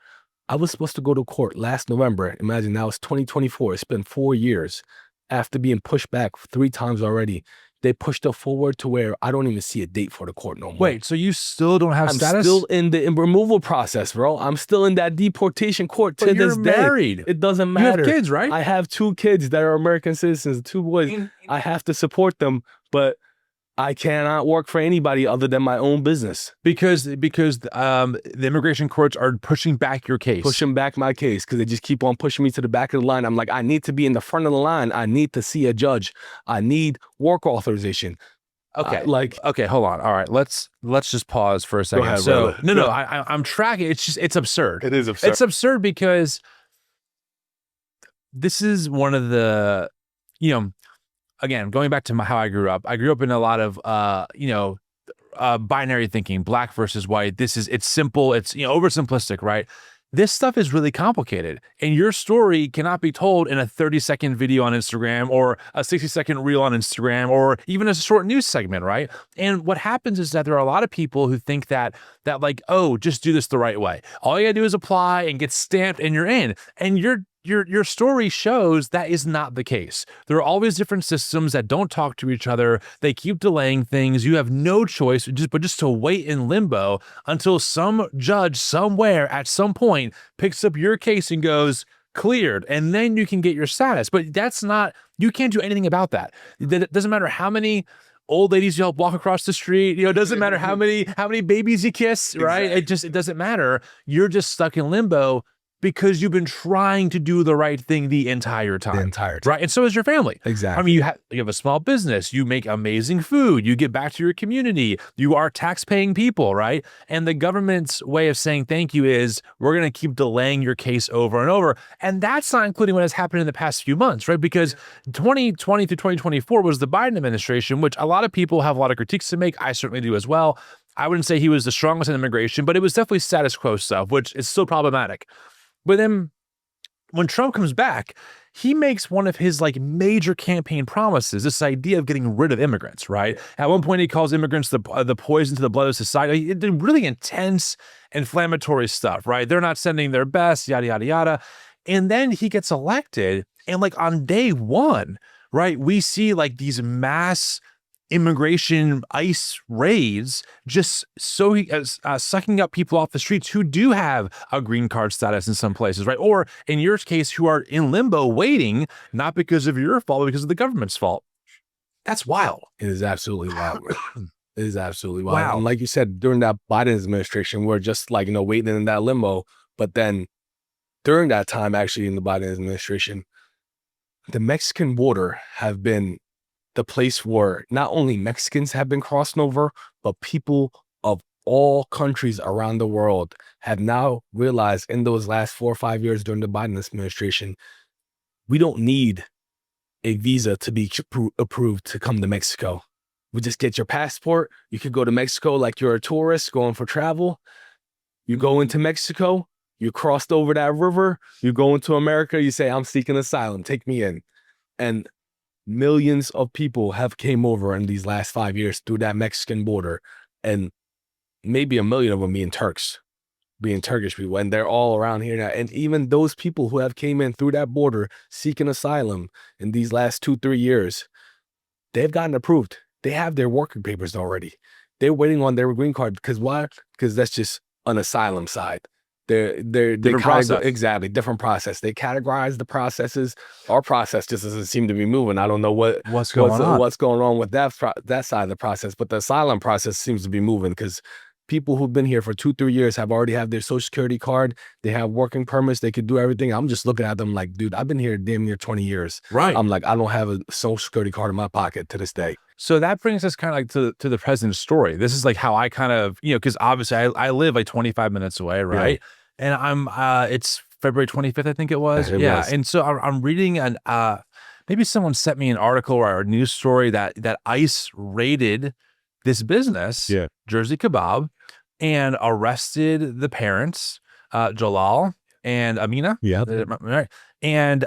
I was supposed to go to court last November. Imagine now it's 2024. It's been 4 years. After being pushed back 3 times already, they pushed it forward to where I don't even see a date for the court no more. Wait, so you still don't have I'm status? still in the removal process, bro. I'm still in that deportation court to But you're this day. married. It doesn't You matter. have kids, right? I have 2 kids that are American citizens, 2 boys. I have to support them, but I cannot work for anybody other than my own business. Because the immigration courts are pushing back your case. Pushing back my case because they just keep on pushing me to the back of the line. I'm like, I need to be in the front of the line. I need to see a judge. I need work authorization. Okay. Okay, hold on. All right. Let's just pause for a second. ahead, so brother. I'm tracking. It's absurd. It is absurd. It's absurd because this is one of the, again, going back to how I grew up in a lot of, binary thinking, black versus white. It's simple. It's, oversimplistic, right? This stuff is really complicated, and your story cannot be told in a 30-second video on Instagram or a 60-second reel on Instagram or even a short news segment, right? And what happens is that there are a lot of people who think that like, oh, just do this the right way. All you gotta do is apply and get stamped and you're in. And your story shows that is not the case. There are always different systems that don't talk to each other. They keep delaying things. You have no choice but just to wait in limbo until some judge somewhere at some point picks up your case and goes, cleared, and then you can get your status. But you can't do anything about that. It doesn't matter how many old ladies you help walk across the street. It doesn't matter how many babies you kiss, right? Exactly. It doesn't matter. You're just stuck in limbo because you've been trying to do the right thing the entire time. Right? And so is your family. Exactly. I mean, you have a small business, you make amazing food, you give back to your community, you are tax-paying people, right? And the government's way of saying thank you is, we're going to keep delaying your case over and over. And that's not including what has happened in the past few months, right? Because 2020 through 2024 was the Biden administration, which a lot of people have a lot of critiques to make. I certainly do as well. I wouldn't say he was the strongest in immigration, but it was definitely status quo stuff, which is still problematic. But then when Trump comes back, he makes one of his major campaign promises, this idea of getting rid of immigrants, right? At one point, he calls immigrants the poison to the blood of society. He did really intense, inflammatory stuff, right? They're not sending their best, yada, yada, yada. And then he gets elected. And on day one, right, we see these mass immigration ICE raids just sucking up people off the streets who do have a green card status in some places, right? Or in your case, who are in limbo waiting, not because of your fault, but because of the government's fault. That's wild. It is absolutely wild. It is absolutely wild. Wow. And like you said, during that Biden administration, we're just waiting in that limbo. But then during that time, actually in the Biden administration, the Mexican border have been the place where not only Mexicans have been crossing over, but people of all countries around the world have now realized in those last 4 or 5 years during the Biden administration, we don't need a visa to be approved to come to Mexico. We just get your passport. You could go to Mexico like you're a tourist going for travel. You go into Mexico, you crossed over that river, you go into America, you say, I'm seeking asylum, take me in. And millions of people have came over in these last 5 years through that Mexican border, and maybe 1 million of them being Turkish people, and they're all around here now. And even those people who have came in through that border seeking asylum in these last 2-3 years, they've gotten approved. They have their working papers already. They're waiting on their green card. Because why? Because that's just an asylum side. they Different process. exactly different process. They categorize the processes. Our process just doesn't seem to be moving. I don't know What's going on? what's going on with that side of the process, but the asylum process seems to be moving because people who've been here for 2-3 years have already have their social security card. They have working permits. They could do everything. I'm just looking at them like, dude, I've been here damn near 20 years. Right. I'm like, I don't have a social security card in my pocket to this day. So that brings us kind of like to the president's story. This is like how I kind of, because obviously I live like 25 minutes away, right? And I'm it's February 25th, I think it was. It was. And so I'm reading an maybe someone sent me an article or a news story that ICE raided this business, Jersey Kebab, and arrested the parents, Celal and Amine. Right. And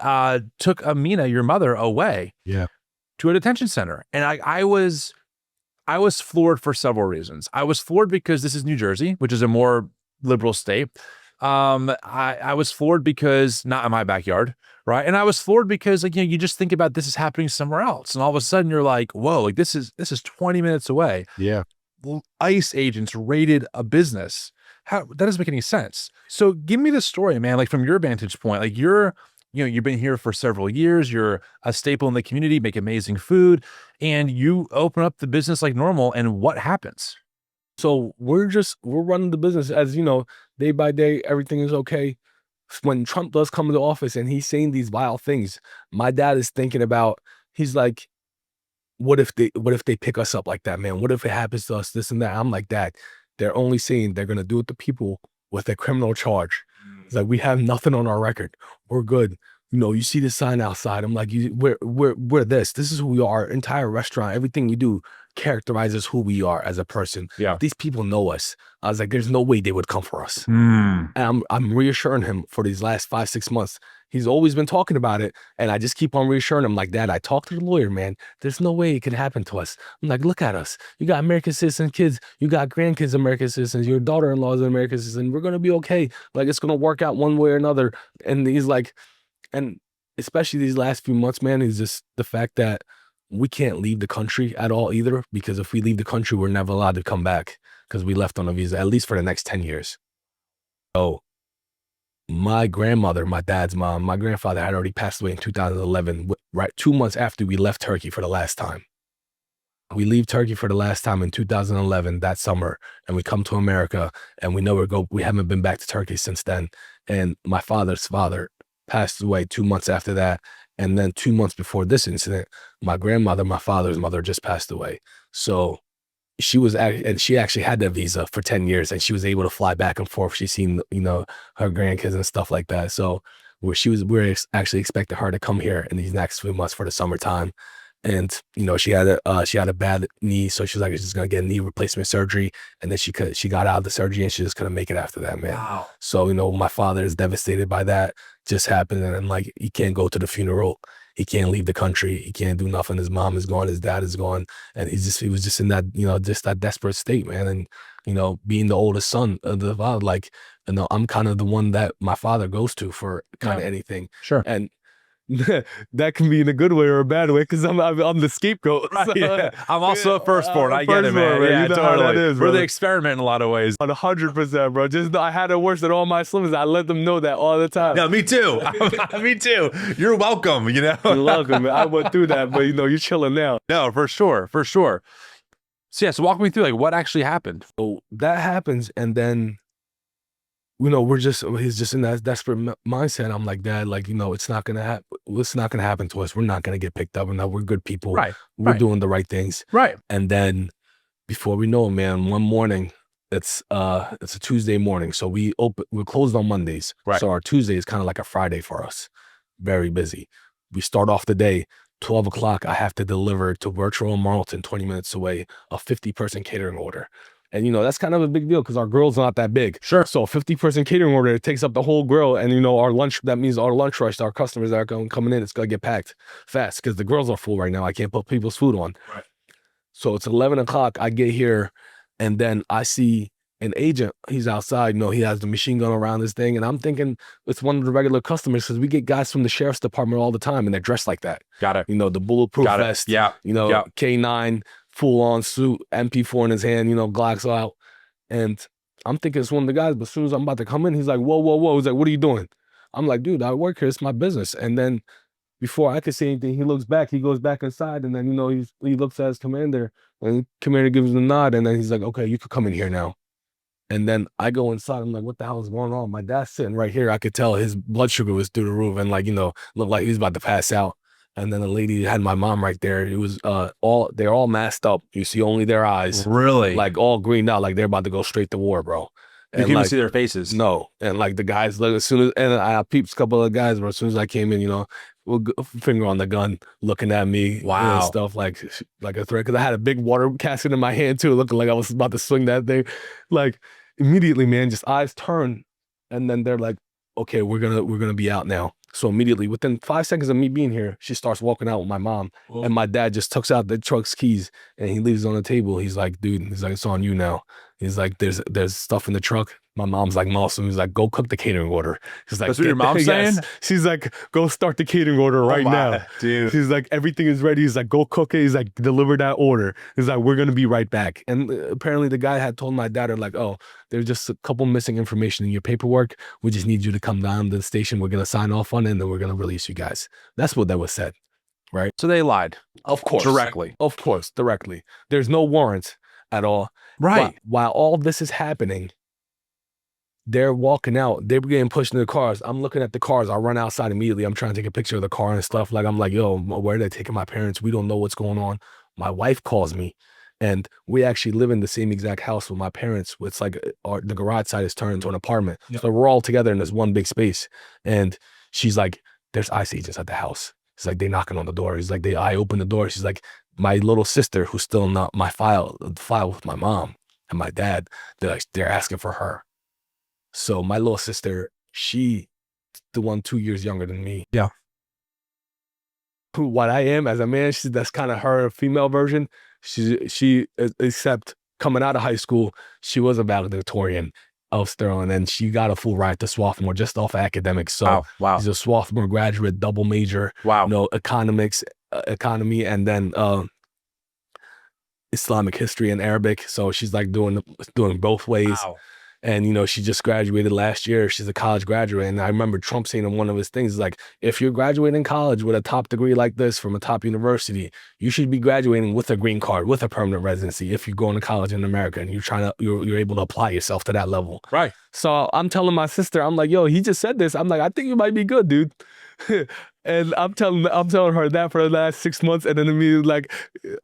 took Amina, your mother, away. To a detention center. And I was floored for several reasons. I was floored because this is New Jersey, which is a more liberal state. I was floored because not in my backyard, right? And I was floored because like, you just think about this is happening somewhere else. And all of a sudden you're like, whoa, like this is 20 minutes away. ICE agents raided a business. That doesn't make any sense. So give me the story, man, like from your vantage point, like you've been here for several years, you're a staple in the community, make amazing food, and you open up the business like normal, and what happens? So we're running the business as, day by day, everything is okay. When Trump does come into office and he's saying these vile things, my dad is thinking about, he's like, what if they pick us up like that, man? What if it happens to us, this and that? I'm like, Dad, they're only saying they're going to do it to people with a criminal charge. It's like, we have nothing on our record. We're good. You see the sign outside. I'm like, we're this. This is who we are. Our entire restaurant, everything we do characterizes who we are as a person. These people know us. I was like, there's no way they would come for us. And I'm reassuring him for these last 5-6 months. He's always been talking about it. And I just keep on reassuring him like, Dad, I talked to the lawyer, man. There's no way it can happen to us. I'm like, look at us. You got American citizen kids. You got grandkids, American citizens. Your daughter-in-law is an American citizen. We're going to be okay. Like, it's going to work out one way or another. And he's like, and especially these last few months, man, is just the fact that we can't leave the country at all either, because if we leave the country, we're never allowed to come back because we left on a visa, at least for the next 10 years. So my grandmother, my dad's mom, my grandfather had already passed away in 2011, right 2 months after we left Turkey for the last time. We leave Turkey for the last time in 2011, that summer, and we come to America, and we haven't been back to Turkey since then. And my father's father passed away 2 months after that. And then 2 months before this incident, my grandmother, my father's mother, just passed away. So she actually had that visa for 10 years, and she was able to fly back and forth. She's seen, her grandkids and stuff like that. So we're actually expecting her to come here in these next few months for the summertime. And, she had a bad knee. So she was like, she's going to get a knee replacement surgery. And then she got out of the surgery, and she just couldn't make it after that, man. Wow. So, my father is devastated by that just happened. And like, he can't go to the funeral. He can't leave the country. He can't do nothing. His mom is gone. His dad is gone. And he was just in that, just that desperate state, man. And, being the oldest son of the father, like, I'm kind of the one that my father goes to for kind of anything. Sure. And that can be in a good way or a bad way, because I'm the scapegoat. Right, So, yeah. I'm also a firstborn. I get it, man. Man. Yeah, You know totally. how that is, We're the brother. experiment in a lot of ways. 100%, bro. Just I had it worse than all my slimmers. I let them know that all the time. No, me too. Me too. You're welcome, You're welcome, man. I went through that, but you're chilling now. No, for sure. So yeah, so walk me through like what actually happened. So that happens, and then he's just in that desperate mindset. I'm like, Dad, like, it's not gonna happen. It's not gonna happen to us. We're not gonna get picked up, and that we're good people. Right. We're doing the right things. Right. And then before we know it, man, one morning, it's a Tuesday morning. So we're closed on Mondays. Right. So our Tuesday is kind of like a Friday for us. Very busy. We start off the day, 12 o'clock, I have to deliver to Virtual Marlton, 20 minutes away, a 50-person catering order. And, that's kind of a big deal because our grill's not that big. Sure. So a 50-person catering order, it takes up the whole grill. And, our lunch, that means our lunch rush, our customers that are coming in, it's going to get packed fast because the grills are full right now. I can't put people's food on. Right. So it's 11 o'clock. I get here, and then I see an agent. He's outside. He has the machine gun around this thing. And I'm thinking it's one of the regular customers, because we get guys from the sheriff's department all the time, and they're dressed like that. Got it. The bulletproof Got it. vest. Yeah. K9, full-on suit, MP4 in his hand, Glocks out. And I'm thinking it's one of the guys, but as soon as I'm about to come in, he's like, whoa, whoa, whoa. He's like, what are you doing? I'm like, dude, I work here. It's my business. And then before I could say anything, he looks back. He goes back inside, and then, you know, he looks at his commander, and commander gives him a nod, and then he's like, okay, you could come in here now. And then I go inside. I'm like, what the hell is going on? My dad's sitting right here. I could tell his blood sugar was through the roof and, like, you know, looked like he was about to pass out. And then the lady had my mom right there. It was they're all masked up. You see only their eyes. Really? Like all greened out, like they're about to go straight to war, bro. You And can't even like, see their faces. no. And like the guys, like as soon as, and I peeped a couple of guys, bro, as soon as I came in, you know, finger on the gun, looking at me, Wow. and stuff like a threat. Cause I had a big water casket in my hand too, looking like I was about to swing that thing. Like immediately, man, just eyes turn. And then they're like, okay, we're gonna be out now. So immediately, within 5 seconds of me being here, she starts walking out with my mom. Whoa. And my dad just tucks out the truck's keys and he leaves it on the table. He's like, dude, he's like, it's on you now. He's like, there's stuff in the truck. My mom's like, awesome. He's like, go cook the catering order. He's like, that's what your mom's saying? She's like, go start the catering order right now. Dude. She's like, everything is ready. He's like, go cook it. He's like, deliver that order. He's like, we're going to be right back. And apparently the guy had told my dad, like, oh, there's just a couple missing information in your paperwork. We just need you to come down to the station. We're going to sign off on it, and then we're going to release you guys. That's what that was said, right? So they lied. Of course. Directly. Of course, directly. There's no warrant at all. Right. While all this is happening, they're walking out. They're getting pushed into the cars. I'm looking at the cars. I run outside immediately. I'm trying to take a picture of the car and stuff. Like, I'm like, yo, where are they taking my parents? We don't know what's going on. My wife calls me, and we actually live in the same exact house with my parents. It's like the garage side is turned into an apartment. Yep. So we're all together in this one big space. And she's like, there's ICE agents at the house. It's like, they knocking on the door. He's like, I open the door. She's like, my little sister, who's still not the file with my mom and my dad, they're asking for her. So my little sister, she, the one 2 years younger than me. Yeah. What I am as a man, that's kind of her female version. She, except coming out of high school, she was a valedictorian of Sterling, and she got a full ride to Swarthmore just off academics. So wow. she's a Swarthmore graduate, double major. Wow. You know, economy, and then Islamic history and Arabic. So she's like doing both ways. Wow. And, you know, she just graduated last year. She's a college graduate. And I remember Trump saying in one of his things, like, if you're graduating college with a top degree like this from a top university, you should be graduating with a green card, with a permanent residency if you're going to college in America and you're able to apply yourself to that level. Right. So I'm telling my sister, I'm like, yo, he just said this. I'm like, I think you might be good, dude. And I'm telling her that for the last 6 months. And then immediately, like,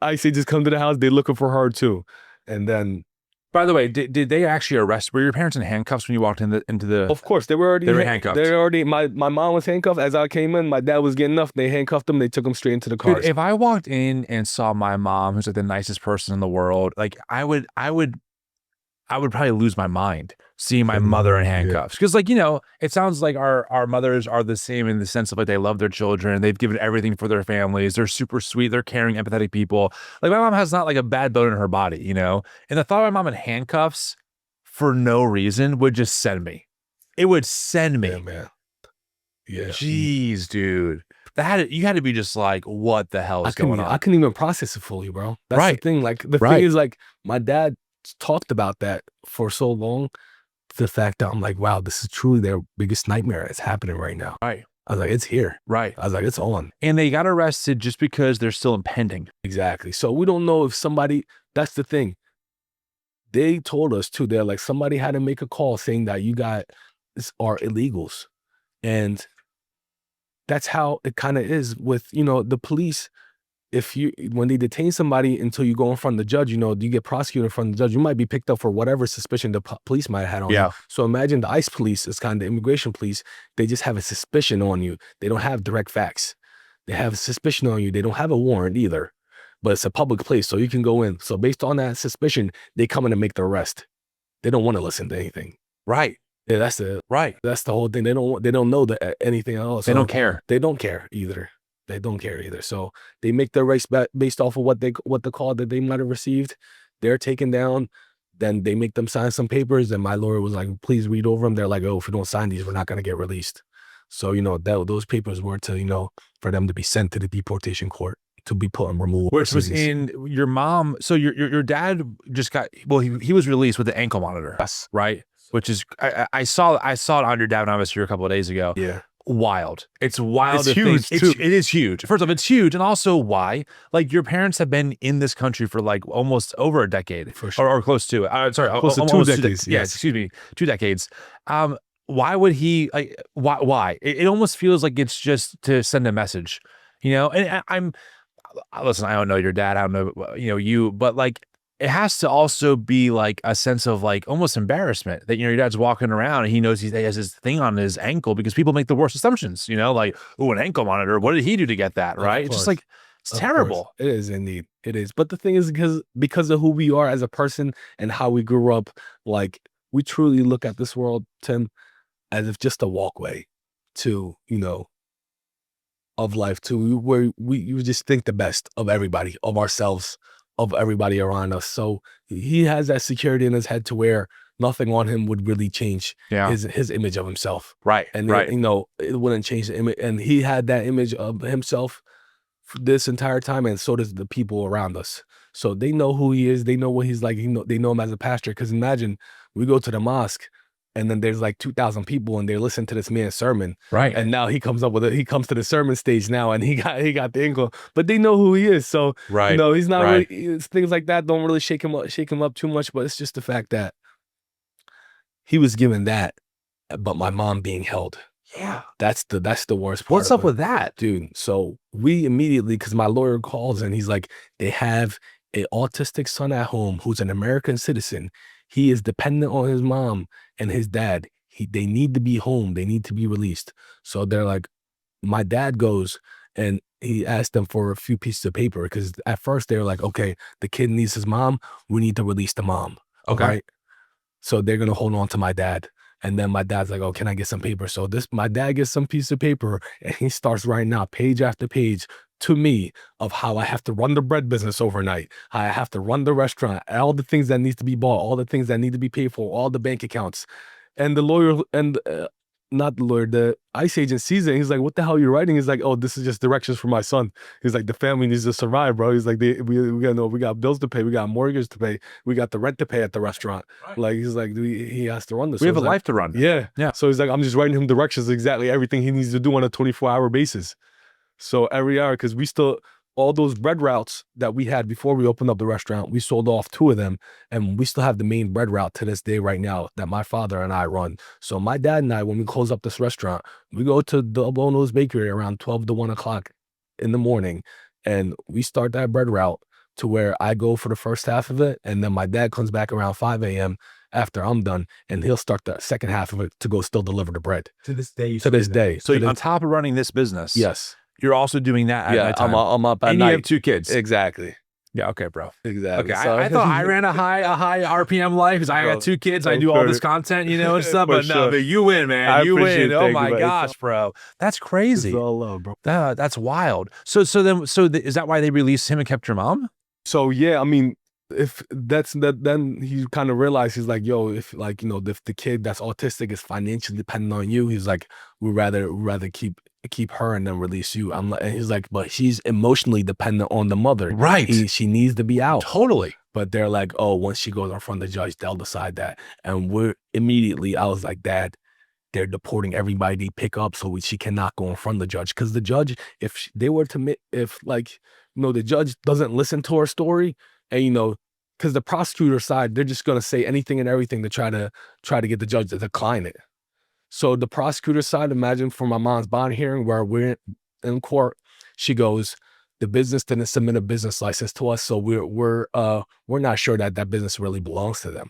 ICE just come to the house. They're looking for her too. And then, by the way, did they actually arrest? Were your parents in handcuffs when you walked into the? of course, they were handcuffed. They were already. My mom was handcuffed as I came in. My dad was getting up. They handcuffed him. They took him straight into the cars. Dude, if I walked in and saw my mom, who's like the nicest person in the world, like I would probably lose my mind seeing my mother in handcuffs. Because, like, you know, it sounds like our mothers are the same in the sense of, like, they love their children. They've given everything for their families. They're super sweet. They're caring, empathetic people. Like, my mom has not like a bad bone in her body, you know? And the thought of my mom in handcuffs for no reason would just send me. It would send me. Yeah, man. Yeah. Jeez, dude. You had to be just like, what the hell is going on? I couldn't even process it fully, bro. That's Right. the thing. Like, the thing is, like, my dad talked about that for so long. The fact that I'm like, wow, this is truly their biggest nightmare. It's happening right now. Right. I was like, it's here. Right. I was like, it's on. And they got arrested just because they're still impending. Exactly. So we don't know if somebody, that's the thing. They told us too, they're like, somebody had to make a call saying that you guys are illegals. And that's how it kind of is with, you know, the police. When they detain somebody until you go in front of the judge, you know, you get prosecuted in front of the judge, you might be picked up for whatever suspicion the police might have had on you. So imagine the ICE police is kind of the immigration police. They just have a suspicion on you. They don't have direct facts. They have a suspicion on you. They don't have a warrant either, but it's a public place, so you can go in. So based on that suspicion, they come in and make the arrest. They don't want to listen to anything. Right. Yeah, that's the whole thing. They don't know anything else. They don't care. They don't care either. They don't care either. So they make their race based off of what the call that they might have received. They're taken down. Then they make them sign some papers. And my lawyer was like, please read over them. They're like, oh, if we don't sign these, we're not going to get released. So, you know, those papers were to, you know, for them to be sent to the deportation court to be put on removal Which was proceedings. in your mom. So your dad just got, well, he was released with the ankle monitor. Yes. Right. Which is, I saw it on your dad when I was here a couple of days ago. Yeah. Wild. It's wild. It's huge, too. It is huge. First off, it's huge. And also why? Like your parents have been in this country for like almost over a decade. For sure. Or close to it. Sorry. Close to almost 2 decades. Yes, excuse me. 2 decades. Why would he, like, why? It almost feels like it's just to send a message, you know? And listen, I don't know your dad. I don't know, you, but like, it has to also be like a sense of like almost embarrassment that, your dad's walking around and he knows he has his thing on his ankle, because people make the worst assumptions, like, oh, an ankle monitor. What did he do to get that? Right. It's just like, it's terrible. It is indeed. It is. But the thing is, because of who we are as a person and how we grew up, like we truly look at this world, Tim, as if just a walkway to, of life, to where you just think the best of everybody, of ourselves, of everybody around us. So he has that security in his head to where nothing on him would really change his image of himself. Right. And right. it wouldn't change the image. And he had that image of himself for this entire time, and so does the people around us. So they know who he is. They know what he's like. They know him as a pastor. Because imagine we go to the mosque and then there's like 2,000 people and they listen to this man's sermon. Right. And now he comes to the sermon stage now and he got the ankle, but they know who he is. So, right. He's not really, things like that don't really shake him up too much, but it's just the fact that he was given that, but my mom being held. Yeah. That's the worst part. What's up with that? Dude, so we immediately, because my lawyer calls and he's like, they have an autistic son at home who's an American citizen. He is dependent on his mom and his dad. They need to be home. They need to be released. So they're like, my dad goes and he asked them for a few pieces of paper, because at first they were like, okay, the kid needs his mom. We need to release the mom. Okay. Right? So they're going to hold on to my dad. And then my dad's like, oh, can I get some paper? So my dad gets some piece of paper and he starts writing out page after page to me of how I have to run the bread business overnight, how I have to run the restaurant, all the things that need to be bought, all the things that need to be paid for, all the bank accounts. And the lawyer, not the lawyer, the ICE agent sees it. He's like, what the hell are you writing? He's like, oh, this is just directions for my son. He's like, the family needs to survive, bro. He's like, we got bills to pay. We got mortgage to pay. We got the rent to pay at the restaurant. Right. Like, he's like, he has to run this. We have a life to run. Yeah. Yeah. So he's like, I'm just writing him directions, exactly everything he needs to do on a 24-hour basis. So every hour, because we still, all those bread routes that we had before we opened up the restaurant, we sold off 2 of them. And we still have the main bread route to this day right now that my father and I run. So my dad and I, when we close up this restaurant, we go to the Bono's Bakery around 12 to 1 o'clock in the morning. And we start that bread route to where I go for the first half of it. And then my dad comes back around 5 a.m. after I'm done, and he'll start the second half of it to go still deliver the bread. To this day. To this day. So on top of running this business. Yes. You're also doing that at nighttime. I'm up at and night. You have 2 kids. Exactly. Yeah. Okay, bro. Exactly. Okay. So, I thought I ran a high RPM life because I got 2 kids. I do all this content, and stuff. But no, you win, man. You win. Oh my gosh, bro. That's crazy. It's all love, bro. That's wild. So is that why they released him and kept your mom? So yeah, I mean, if that's that, then he kind of realized, he's like, yo, if like, if the kid that's autistic is financially dependent on you, he's like, we'd rather keep her and then release you. And he's like, but she's emotionally dependent on the mother. Right. She needs to be out. Totally. But they're like, oh, once she goes in front of the judge, they'll decide that. And I was like, Dad, they're deporting everybody they pick up, so she cannot go in front of the judge. Because the judge, if the judge doesn't listen to her story, and because the prosecutor side, they're just gonna say anything and everything to try to get the judge to decline it. So the prosecutor side, imagine for my mom's bond hearing where we're in court, she goes, the business didn't submit a business license to us, so we're not sure that business really belongs to them.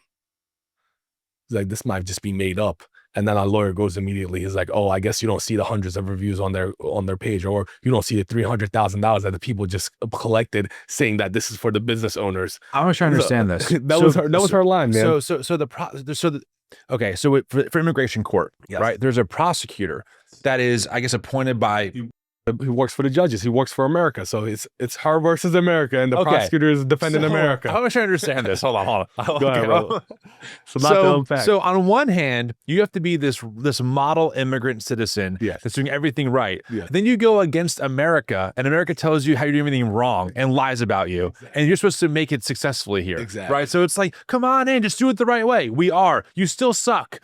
It's like, this might just be made up. And then our lawyer goes immediately, he's like, oh, I guess you don't see the hundreds of reviews on their page, or you don't see the $300,000 that the people just collected saying that this is for the business owners. I was trying to understand this. That was her line, man. For immigration court, right? There's a prosecutor that is, I guess, appointed by He works for the judges. He works for America. So it's her versus America, and the Okay. prosecutor is defending America. I wish I understand this. Hold on. Go ahead, bro. So not to unpack. So on one hand, you have to be this model immigrant citizen Yes. that's doing everything right. Yes. Then you go against America, and America tells you how you're doing everything wrong and lies about you, and you're supposed to make it successfully here. Exactly. Right? So it's like, come on in, just do it the right way. We are. You still suck.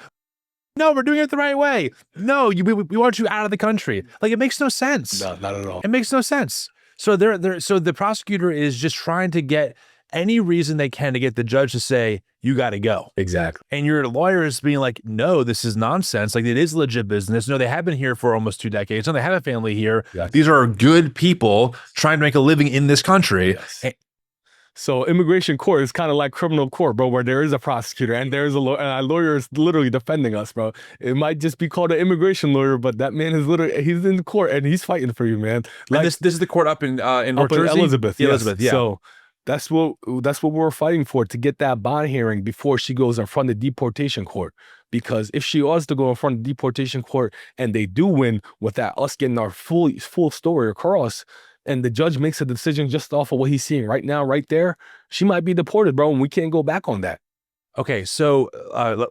No, we're doing it the right way. No, we want you out of the country. Like, it makes no sense. No, not at all. It makes no sense. So so the prosecutor is just trying to get any reason they can to get the judge to say, you got to go. Exactly. And your lawyer is being like, no, this is nonsense. Like, it is legit business. No, they have been here for almost 2 decades. No, they have a family here. Yes. These are good people trying to make a living in this country. Yes. So immigration court is kind of like criminal court, bro, where there is a prosecutor and there's a lawyer, and our lawyer is literally defending us, bro. It might just be called an immigration lawyer, but that man is literally, he's in court and he's fighting for you, man. Like, and this is the court up in North Jersey? Elizabeth. Yes. Elizabeth, yeah. So that's what we're fighting for, to get that bond hearing before she goes in front of the deportation court. Because if she was to go in front of the deportation court and they do win without us getting our full story across, and the judge makes a decision just off of what he's seeing right now, right there, she might be deported, bro, and we can't go back on that. Okay, so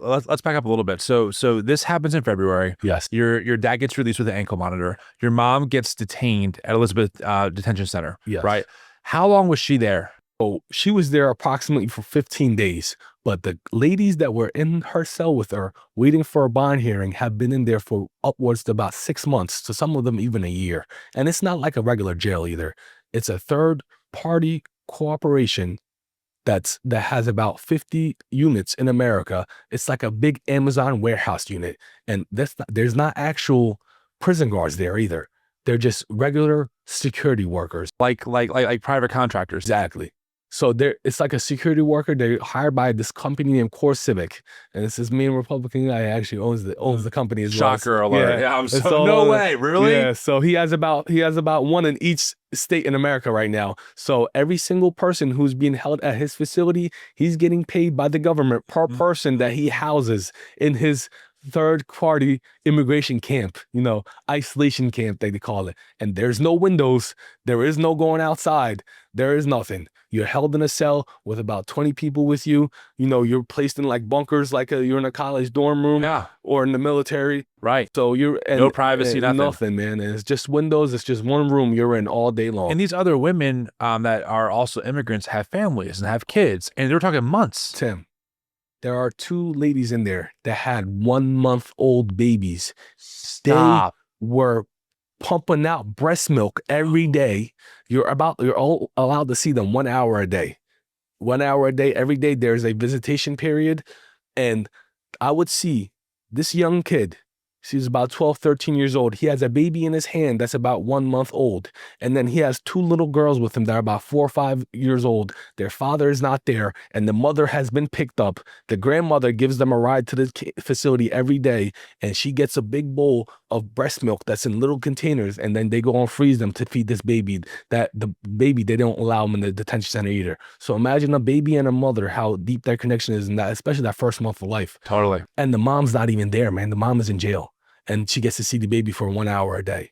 let's back up a little bit. So this happens in February. Yes. Your dad gets released with an ankle monitor. Your mom gets detained at Elizabeth Detention Center. Yes. Right? How long was she there? Oh, she was there approximately for 15 days. But the ladies that were in her cell with her waiting for a bond hearing have been in there for upwards to about 6 months, to some of them even a year. And it's not like a regular jail either. It's a third-party cooperation that has about 50 units in America. It's like a big Amazon warehouse unit. And there's not actual prison guards there either. They're just regular security workers. Like private contractors. Exactly. So it's like a security worker. They're hired by this company named Core Civic, and it's this main Republican guy actually owns the company as well. Shocker alert! Yeah, I'm so no way, really? Yeah. So he has about one in each state in America right now. So every single person who's being held at his facility, he's getting paid by the government per person that he houses in his third-party immigration camp, isolation camp, they call it. And there's no windows. There is no going outside. There is nothing. You're held in a cell with about 20 people with you. You're placed in like bunkers, like you're in a college dorm room, or in the military. Right. So no privacy, nothing, man. And it's just windows. It's just one room you're in all day long. And these other women that are also immigrants have families and have kids, and they're talking months. Tim, there are 2 ladies in there that had 1-month-old babies. Stop. They were pumping out breast milk every day. You're all allowed to see them 1 hour a day. 1 hour a day, every day. There's a visitation period. And I would see this young kid. She's about 12, 13 years old. He has a baby in his hand that's about 1 month old. And then he has 2 little girls with him that are about 4 or 5 years old. Their father is not there, and the mother has been picked up. The grandmother gives them a ride to the facility every day, and she gets a big bowl of breast milk that's in little containers, and then they go and freeze them to feed this baby. That the baby, they don't allow them in the detention center either. So imagine a baby and a mother, how deep their connection is in that, especially that first month of life. Totally. And the mom's not even there, man. The mom is in jail. And she gets to see the baby for 1 hour a day.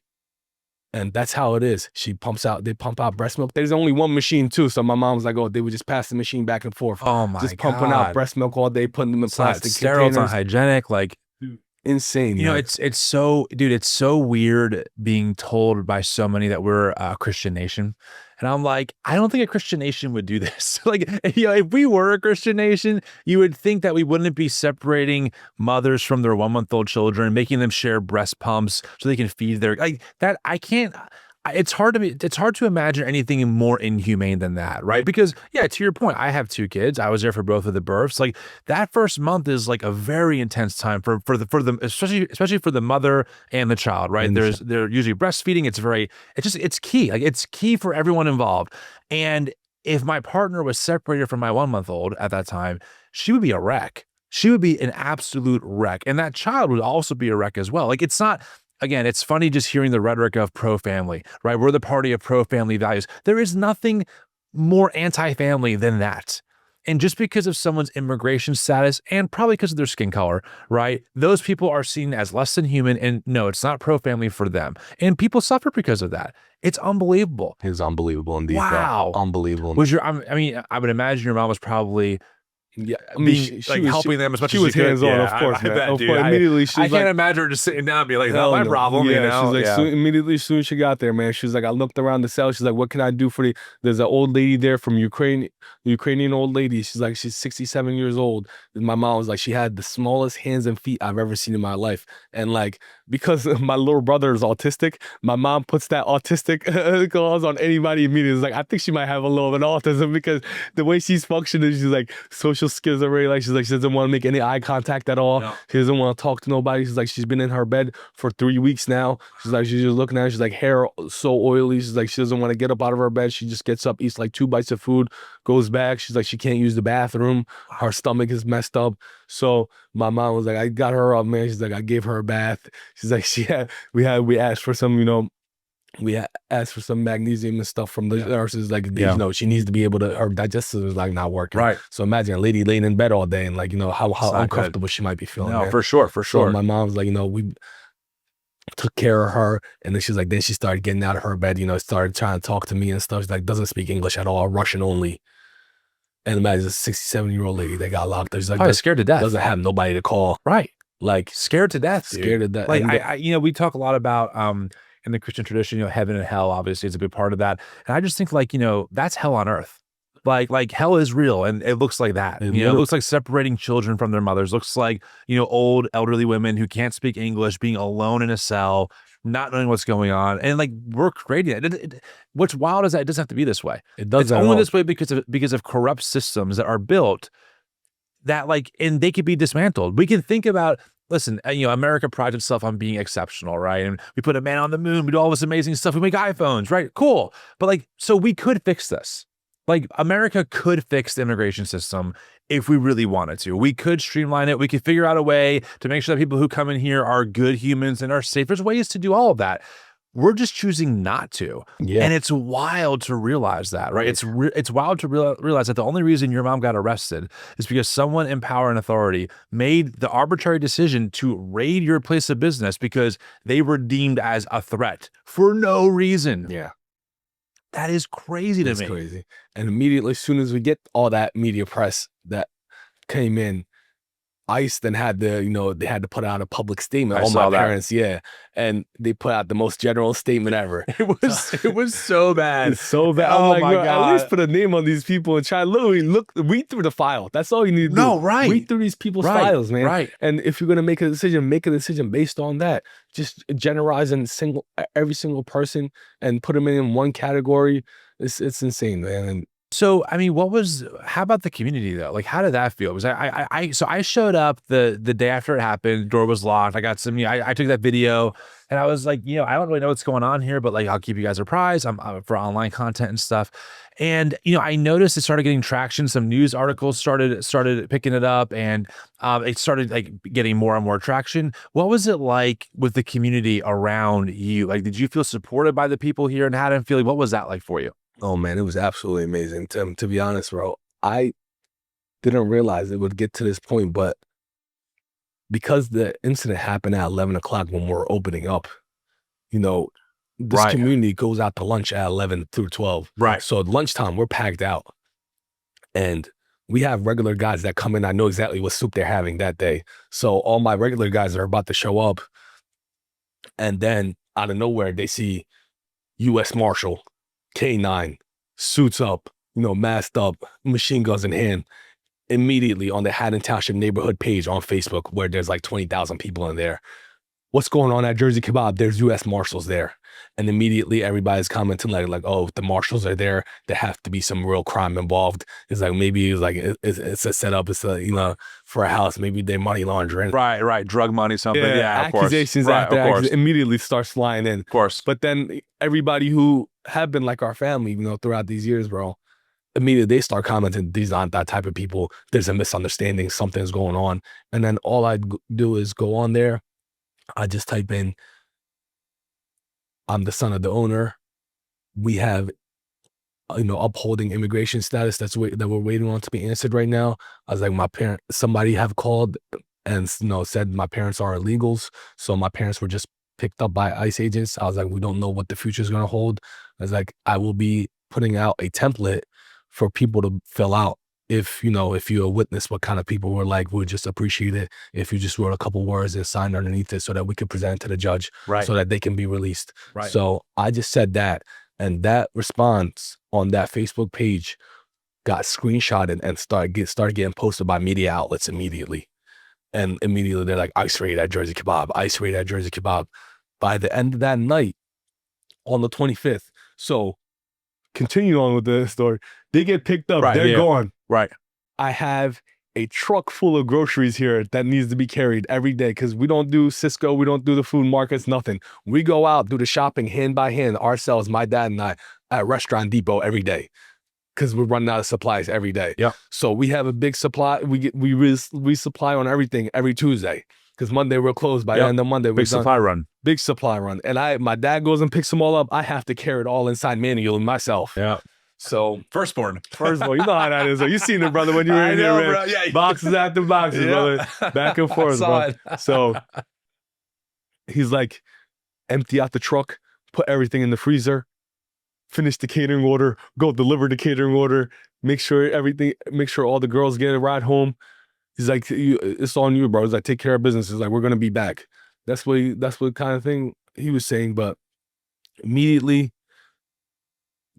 And that's how it is. They pump out breast milk. There's only one machine too. So my mom's like, they would just pass the machine back and forth. Oh my God. Just pumping out breast milk all day, putting them in It's plastic not sterile, it's containers. not hygienic. Like, insane. It's so, dude, it's so weird being told by so many that we're a Christian nation. And I'm like, I don't think a Christian nation would do this. Like, if we were a Christian nation, you would think that we wouldn't be separating mothers from their 1-month-old children, making them share breast pumps so they can feed their, like that. It's hard to imagine anything more inhumane than that, right? Because to your point, I have 2 kids. I was there for both of the births. Like, that first month is like a very intense time for them, especially for the mother and the child, right? They're usually breastfeeding. It's key. Like, it's key for everyone involved. And if my partner was separated from my 1-month-old at that time, she would be a wreck. She would be an absolute wreck. And that child would also be a wreck as well. Like, it's not. Again, it's funny just hearing the rhetoric of pro-family, right? We're the party of pro-family values. There is nothing more anti-family than that. And just because of someone's immigration status and probably because of their skin color, right? Those people are seen as less than human. And no, it's not pro-family for them. And people suffer because of that. It's unbelievable. It's unbelievable indeed, Wow. bro. Unbelievable. Was your, I mean, I would imagine your mom was probably Yeah, I mean, being like helping them as much as she was could. hands on, Yeah, of course, I man. bet, Of dude. course. Immediately, she I was can't like, imagine her just sitting down and be like, "Not hell my no." problem," Yeah, you know? she's like, Yeah. immediately, as soon as she got there, man, she was like, I looked around the cell. She's like, what can I do for you? There's an old lady there from Ukraine, Ukrainian old lady. She's like, she's 67 years old. And my mom was like, she had the smallest hands and feet I've ever seen in my life. And like, because my little brother is autistic, my mom puts that autistic clause on anybody immediately. It's like, I think she might have a little bit of autism because the way she's functioning, she's like, social skills are very like, she's like, she doesn't want to make any eye contact at all. No. She doesn't want to talk to nobody. She's like, she's been in her bed for 3 weeks now. She's like, she's just looking at her. She's like, hair so oily. She's like, she doesn't want to get up out of her bed. She just gets up, eats like 2 bites of food, goes back. She's like, she can't use the bathroom. Her stomach is messed up. So my mom was like, I got her up, man. She's like, I gave her a bath. She's like, we asked for some, you know, asked for some magnesium and stuff from the nurses. Like, you know, she needs to be able to, her digestive is like not working. Right. So imagine a lady laying in bed all day and like, you know, how uncomfortable she might be feeling. No, man. for sure, for sure. So my mom's like, you know, we took care of her, and then she's like, then she started getting out of her bed, you know, started trying to talk to me and stuff. She's like, doesn't speak English at all, Russian only. And imagine a 67-year-old lady that got locked up. She's like, Probably scared to death. doesn't have nobody to call. Right. Like, Scared to death, dude. scared to death. Like, And I, you know, we talk a lot about, in the Christian tradition, you know, heaven and hell, obviously, is a big part of that. And I just think, like, you know, that's hell on earth. Like hell is real, and it looks like that. You know, it looks like separating children from their mothers. Looks like, you know, old elderly women who can't speak English, being alone in a cell, not knowing what's going on, and like we're creating it. What's wild is that it doesn't have to be this way. It doesn't. It's only this way because of corrupt systems that are built that, like, and they could be dismantled. We can think about. Listen, you know, America prides itself on being exceptional, right? And we put a man on the moon, we do all this amazing stuff. We make iPhones, right? Cool. But like, so we could fix this. Like, America could fix the immigration system if we really wanted to. We could streamline it. We could figure out a way to make sure that people who come in here are good humans and are safe. There's ways to do all of that. We're just choosing not to. Yeah. And it's wild to realize that, right? It's wild to realize that the only reason your mom got arrested is because someone in power and authority made the arbitrary decision to raid your place of business because they were deemed as a threat for no reason. yeah. That is crazy to me. It's crazy. And immediately, as soon as we get all that media press that came in, ICE then had to, you know, they had to put out a public statement. I All saw my that. parents, yeah. And they put out the most general statement ever. It was so bad. It's so bad. Oh I'm like, my bro, God. at least put a name on these people and try literally read through the file. That's all you need to do. No, right. Read through these people's Right, files, man. right. And if you're gonna make a decision based on that. Just generalizing every single person and put them in one category. It's insane, man. And So, I mean, how about the community though? Like, how did that feel? Was so I showed up the day after it happened, door was locked. I got some, you know, I took that video and I was like, you know, I don't really know what's going on here, but like, I'll keep you guys apprised. I'm for online content and stuff. And, you know, I noticed it started getting traction. Some news articles started picking it up, and it started like getting more and more traction. What was it like with the community around you? Like, did you feel supported by the people here in Haddonfield? What was that like for you? oh man, it was absolutely amazing. To be honest, bro, I didn't realize it would get to this point, but because the incident happened at 11 o'clock when we're opening up, you know, this Right. community goes out to lunch at 11 through 12. Right. So at lunchtime, we're packed out. And we have regular guys that come in. I know exactly what soup they're having that day. So all my regular guys are about to show up. And then out of nowhere, they see U.S. Marshal, K9, suits up, you know, masked up, machine guns in hand. Immediately on the Haddon Township neighborhood page on Facebook, where there's like 20,000 people in there. What's going on at Jersey Kebab? There's U.S. Marshals there. And immediately everybody's commenting like, oh, if the marshals are there, there have to be some real crime involved. It's like, maybe it's like, it's a setup. It's a, you know, for a house, maybe they're money laundering. Right. Drug money, something. Yeah, of course. Accusations Right, after of course. accusations immediately starts flying in. Of course. But then everybody who have been like our family, you know, throughout these years, bro, immediately they start commenting, these aren't that type of people. There's a misunderstanding. Something's going on. And then all I do is go on there. I just type in, I'm the son of the owner. We have upholding immigration status that we're waiting on to be answered right now. I was like, somebody have called and said my parents are illegals, so my parents were just picked up by ICE agents. I was like, we don't know what the future is going to hold. I was like, I will be putting out a template for people to fill out. If you're a witness what kind of people we're like, we'd just appreciate it if you just wrote a couple words and signed underneath it so that we could present it to the judge, Right. so that they can be released. Right. So I just said that, and that response on that Facebook page got screenshotted and started getting posted by media outlets immediately. And immediately they're like, ICE raid at Jersey Kebab, ICE raid at Jersey Kebab. By the end of that night, on the 25th, so continue on with the story, they get picked up, Right, they're yeah. gone. Right. I have a truck full of groceries here that needs to be carried every day because we don't do Cisco, we don't do the food markets, nothing. We go out, do the shopping hand by hand, ourselves, my dad and I, at Restaurant Depot every day because we're running out of supplies every day. Yeah. So we have a big supply. We resupply on everything every Tuesday because Monday we're closed. By the end of Monday, Big supply run. Big supply run. And my dad goes and picks them all up. I have to carry it all inside manually myself. Yeah. So Firstborn. first of all, you know how that is. You seen it, brother, when you were in there, bro. Yeah. boxes after boxes, brother, back and forth, bro. So he's like, empty out the truck, put everything in the freezer, finish the catering order, go deliver the catering order, make sure all the girls get a ride home. He's like, it's on you, bro. He's like, take care of business. He's like, we're gonna be back. That's what kind of thing he was saying. But immediately,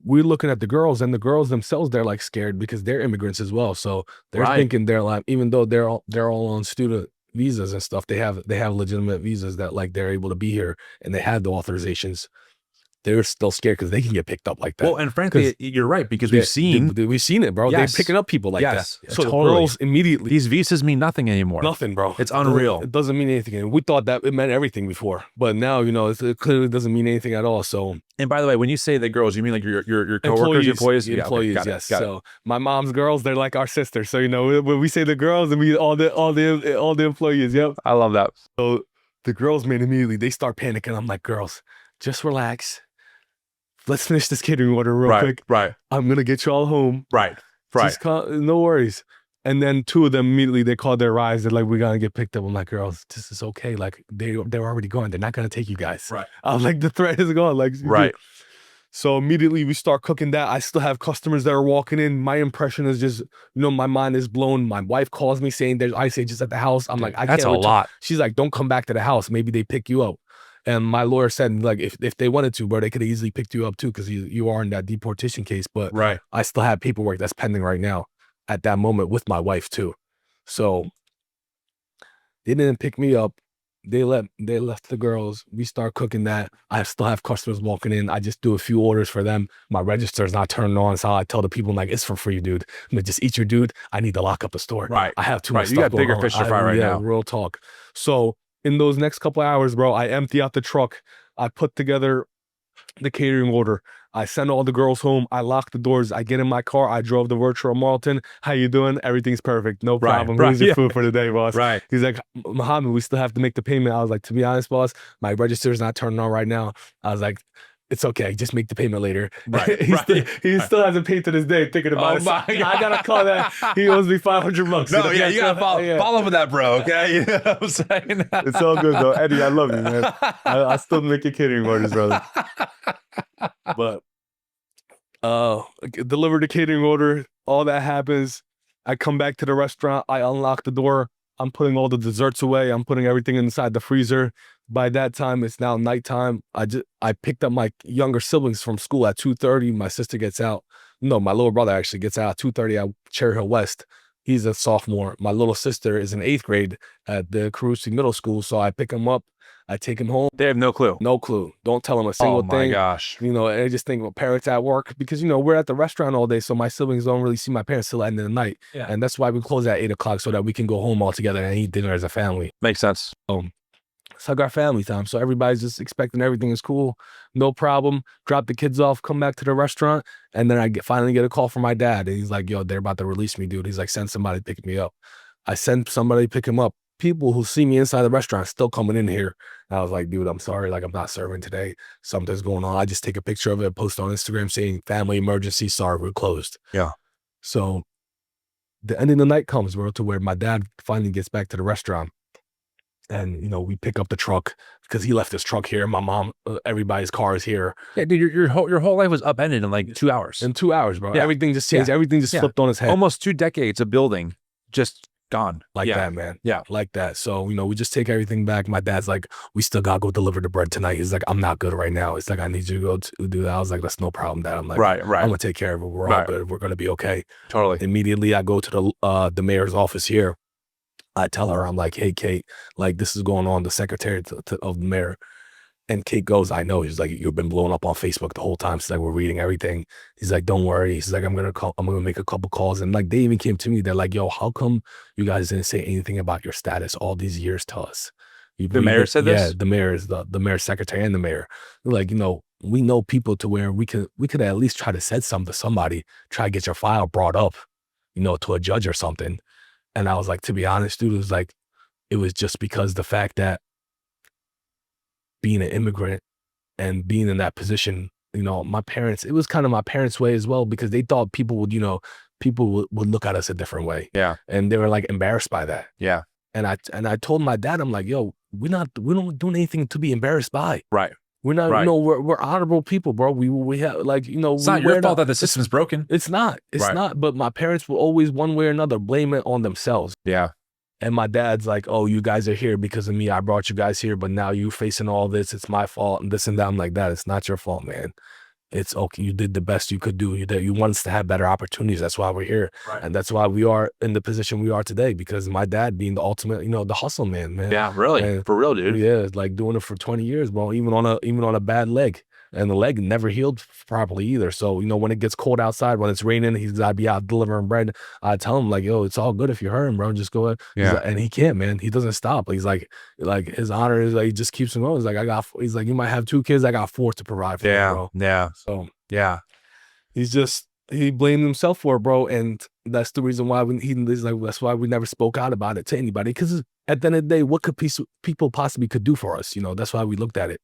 we're looking at the girls, and the girls themselves, they're like scared because they're immigrants as well. So they're thinking they're like, even though they're all on student visas and stuff, they have legitimate visas that like they're able to be here and they have the authorizations. They're still scared because they can get picked up like that. Well, and frankly, you're right, because we've seen it, bro. Yes. They're picking up people like Yes, that. So totally. the girls immediately, these visas mean nothing anymore. nothing, bro. It's unreal. It doesn't mean anything. And we thought that it meant everything before, but now it clearly doesn't mean anything at all. So, And by the way, when you say the girls, you mean like your coworkers, employees? Yeah, okay, employees, got it, yes. got it. So my mom's girls, they're like our sisters. So when we say the girls, and we all the employees. Yep. I love that. So the girls, man, immediately they start panicking. I'm like, girls, just relax. Let's finish this catering order real quick. Right. I'm gonna get you all home. Right. Just no worries. And then two of them immediately they called their rides. They're like, we're gonna get picked up. I'm like, girls, this is okay. Like they're already gone. They're not gonna take you guys. Right. I was like, the threat is gone. Like, Right. So immediately we start cooking that. I still have customers that are walking in. My impression is just, my mind is blown. My wife calls me saying there's ICE agents at the house. I'm like, I That's can't a lot. She's like, don't come back to the house. Maybe they pick you up. And my lawyer said, like, if they wanted to, bro, they could have easily picked you up too, because you are in that deportation case. But Right. I still have paperwork that's pending right now at that moment with my wife too. So they didn't pick me up. They left the girls. We start cooking that. I still have customers walking in. I just do a few orders for them. My register is not turned on. So I tell the people, like, it's for free, dude. I'm like, just eat your dude. I need to lock up the store. Right. I have too much You stuff got bigger going on. fish to fry right now. Real talk. So in those next couple of hours, bro, I empty out the truck. I put together the catering order. I send all the girls home. I lock the doors. I get in my car. I drove to Virtual Marlton. How you doing? Everything's perfect. No problem. Here's your food for the day, boss. Right. He's like, Muhammad, we still have to make the payment. I was like, to be honest, boss, my register's not turning on right now. I was like, it's okay. Just make the payment later. Right. He still hasn't paid to this day thinking about it. My I got to call that. He owes me $500. No, yeah, you got to follow up with that, bro, okay? You know what I'm saying? It's all good, though. Eddie, I love you, man. I still make your catering orders, brother. But deliver the catering order. All that happens. I come back to the restaurant. I unlock the door. I'm putting all the desserts away. I'm putting everything inside the freezer. By that time, it's now nighttime. I picked up my younger siblings from school at 2:30. My sister gets out. No, my little brother actually gets out at 2:30 at Cherry Hill West. He's a sophomore. My little sister is in 8th grade at the Carusi Middle School. So I pick him up. I take him home. They have no clue. No clue. Don't tell them a single thing. Oh my gosh. And I just think, well, parents at work, because, we're at the restaurant all day. So my siblings don't really see my parents till the end of the night. Yeah. And that's why we close at 8 o'clock so that we can go home all together and eat dinner as a family. Makes sense. It's like our family time. So everybody's just expecting everything is cool. No problem. Drop the kids off, come back to the restaurant. And then I finally get a call from my dad. And he's like, yo, they're about to release me, dude. He's like, send somebody to pick me up. I send somebody to pick him up. people who see me inside the restaurant still coming in here. And I was like, dude, I'm sorry. Like, I'm not serving today. Something's going on. I just take a picture of it, post on Instagram saying family emergency. Sorry, we're closed. Yeah. So the end of the night comes, bro, to where my dad finally gets back to the restaurant. And, you know, we pick up the truck because he left his truck here. My mom, everybody's car is here. Yeah, dude, your whole life was upended in like 2 hours. In 2 hours, bro. Yeah. Everything just changed. Yeah. Everything just flipped on his head. Almost 2 decades of building just gone. Like that, man. Yeah. Like that. So, you know, we just take everything back. My dad's like, we still got to go deliver the bread tonight. He's like, I'm not good right now. It's like, I need you to go to do that. I was like, that's no problem, Dad. I'm like, Right. I'm going to take care of it. We're all good. We're going to be okay. Totally. Immediately, I go to the mayor's office here. I tell her, I'm like, hey, Kate, like, this is going on, the secretary of the mayor. And Kate goes, I know. He's like, you've been blowing up on Facebook the whole time. She's like, we're reading everything. He's like, don't worry. He's like, I'm going to make a couple calls. And like, they even came to me. They're like, yo, how come you guys didn't say anything about your status all these years to us? The mayor said this? Yeah, the mayor is the mayor's secretary and the mayor. They're like, you know, we know people to where we could at least try to said something to somebody, try to get your file brought up, you know, to a judge or something. And I was like, to be honest, dude, it was just because the fact that being an immigrant and being in that position, you know, my parents, it was kind of my parents' way as well, because they thought people would, you know, would look at us a different way. Yeah. And they were like embarrassed by that. Yeah. And I told my dad, I'm like, yo, we don't do anything to be embarrassed by. Right. We're not, you know, we're honorable people, bro. We have, like, you know, it's not your fault that the system's broken. It's not. It's not. But my parents will always, one way or another, blame it on themselves. Yeah. And my dad's like, oh, you guys are here because of me. I brought you guys here, but now you facing all this. It's my fault and this and that. I'm like, that it's not your fault, man. It's okay. You did the best you could do. You want us to have better opportunities. That's why we're here. Right. And that's why we are in the position we are today, because my dad being the ultimate, you know, the hustle man, man. Yeah, really. And for real, dude. Yeah, like doing it for 20 years, bro, even on a bad leg. And the leg never healed properly either. So, you know, when it gets cold outside, when it's raining, he's got to be out delivering bread. I tell him, like, yo, it's all good if you're hurting, bro. Just go ahead. Yeah. Like, and he can't, man. He doesn't stop. He's like his honor is like, he just keeps him going. He's like, you might have 2 kids. I got 4 to provide for them, bro. Yeah. So, yeah. He blamed himself for it, bro. And that's the reason why that's why we never spoke out about it to anybody. Because at the end of the day, what could people possibly could do for us? You know, that's why we looked at it.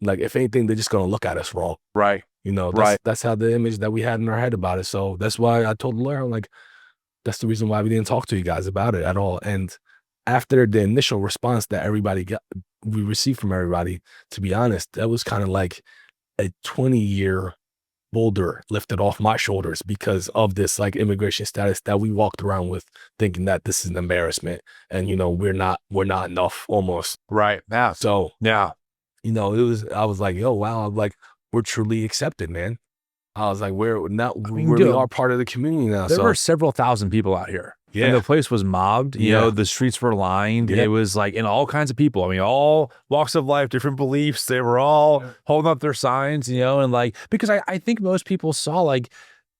Like, if anything, they're just going to look at us wrong. Right. You know, right. That's how the image that we had in our head about it. So that's why I told the lawyer, I'm like, that's the reason why we didn't talk to you guys about it at all. And after the initial response that we received from everybody, to be honest, that was kind of like a 20-year boulder lifted off my shoulders because of this like immigration status that we walked around with, thinking that this is an embarrassment and, you know, we're not enough almost. Right. Yeah. So, yeah. You know, I was like, yo, wow. I'm like, we're truly accepted, man. I was like, we really are part of the community now. There were several thousand people out here. Yeah. And the place was mobbed. You know, the streets were lined. Yeah. It was like, and all kinds of people. I mean, all walks of life, different beliefs. They were all holding up their signs, you know, and like, because I think most people saw like,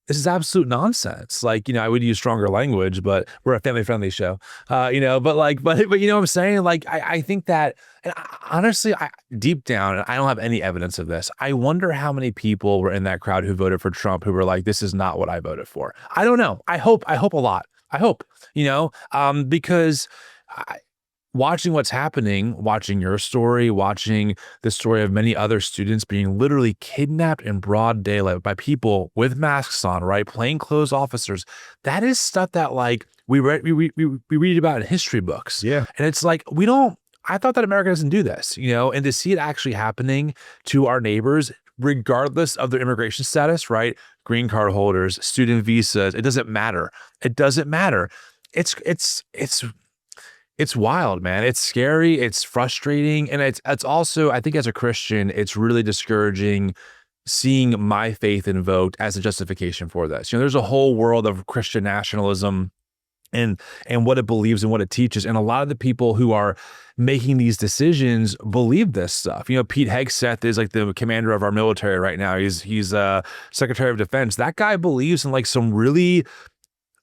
this is absolute nonsense. Like, you know, I would use stronger language, but we're a family-friendly show, you know, but you know what I'm saying? Like, I think that, and honestly, deep down, and I don't have any evidence of this, I wonder how many people were in that crowd who voted for Trump who were like, this is not what I voted for. I don't know. I hope a lot. I hope, you know, because watching what's happening, watching your story, watching the story of many other students being literally kidnapped in broad daylight by people with masks on, right? Plainclothes officers. That is stuff that like we read about in history books. Yeah. And it's like, I thought that America doesn't do this, you know, and to see it actually happening to our neighbors, regardless of their immigration status, right? Green card holders, student visas, it doesn't matter. It doesn't matter. It's wild, man. It's scary. It's frustrating. And it's also, I think as a Christian, it's really discouraging seeing my faith invoked as a justification for this. You know, there's a whole world of Christian nationalism and what it believes and what it teaches. And a lot of the people who are making these decisions believe this stuff. You know, Pete Hegseth is like the commander of our military right now. He's Secretary of Defense. That guy believes in like some really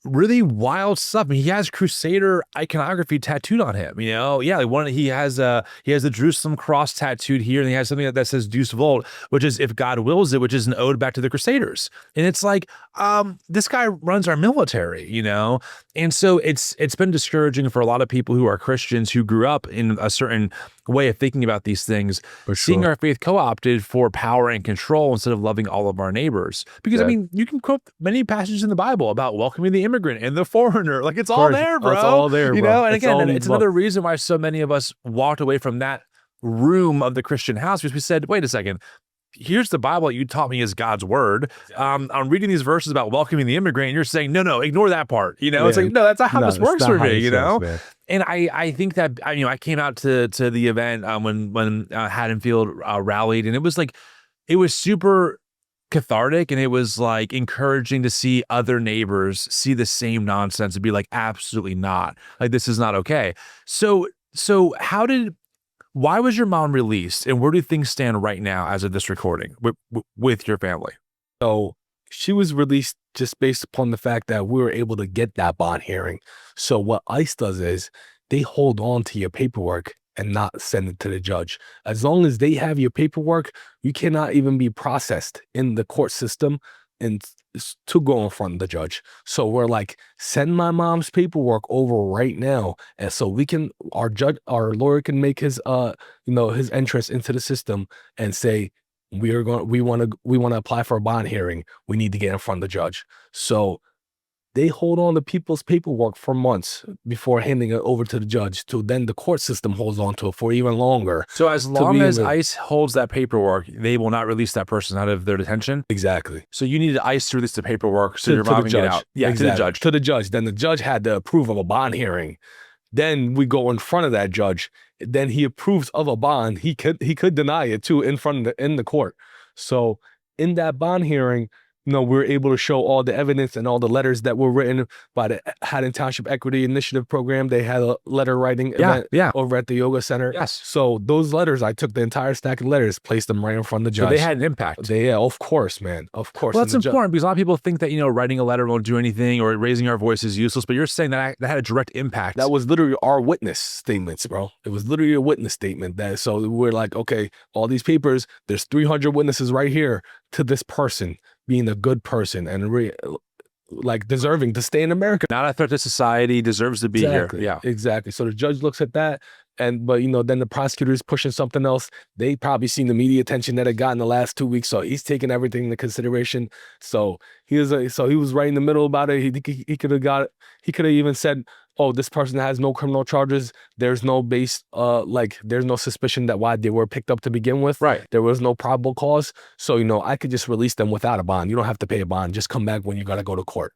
wild stuff. I mean, he has Crusader iconography tattooed on him, you know? Yeah, like he has the Jerusalem cross tattooed here, and he has something that says Deus Vult, which is if God wills it, which is an ode back to the Crusaders. And it's like, this guy runs our military, you know? And so it's been discouraging for a lot of people who are Christians who grew up in a certain way of thinking about these things, seeing our faith co-opted for power and control instead of loving all of our neighbors. Because I mean, you can quote many passages in the Bible about welcoming the immigrant and the foreigner. Like it's all there, bro. It's all there, you bro. know? And again, it's another reason why so many of us walked away from that room of the Christian house, because we said, wait a second, here's the Bible that you taught me is God's word. I'm reading these verses about welcoming the immigrant, and you're saying, no, ignore that part. You know, it's like, no, that's not how this works for me, you know? And I think that, you know, I came out to the event when Haddonfield rallied, and it was like, it was super cathartic, and it was like encouraging to see other neighbors see the same nonsense and be like, absolutely not. Like, this is not okay. So why was your mom released, and where do things stand right now as of this recording with your family? So she was released just based upon the fact that we were able to get that bond hearing. So what ICE does is they hold on to your paperwork and not send it to the judge. As long as they have your paperwork, you cannot even be processed in the court system and to go in front of the judge. So we're like, send my mom's paperwork over right now, and so we can, our lawyer can make his his entrance into the system and say, we want to apply for a bond hearing. We need to get in front of the judge. So they hold on to people's paperwork for months before handing it over to the judge. So then the court system holds on to it for even longer. So as long as ICE holds that paperwork, they will not release that person out of their detention? Exactly. So you need ICE to release the paperwork so your mom can get out. Yeah, exactly. to the judge. To the judge. Then the judge had to approve of a bond hearing. Then we go in front of that judge. Then he approves of a bond. He could deny it too in the court. So in that bond hearing, we're able to show all the evidence and all the letters that were written by the Haddon Township Equity Initiative Program. They had a letter writing event over at the yoga center. Yes. So those letters, I took the entire stack of letters, placed them right in front of the judge. So they had an impact. Of course, man. Of course. Well, that's important because a lot of people think that, writing a letter won't do anything or raising our voice is useless, but you're saying that had a direct impact. That was literally our witness statements, bro. It was literally a witness statement. So we're like, okay, all these papers, there's 300 witnesses right here to this person being a good person and deserving to stay in America. Not a threat to society, deserves to be here. Yeah, exactly. So the judge looks at that, but then the prosecutor is pushing something else. They probably seen the media attention that it got in the last 2 weeks, so he's taking everything into consideration. So he was right in the middle about it. He could have even said, oh, this person has no criminal charges. There's no there's no suspicion that why they were picked up to begin with. Right. There was no probable cause. So, I could just release them without a bond. You don't have to pay a bond. Just come back when you got to go to court.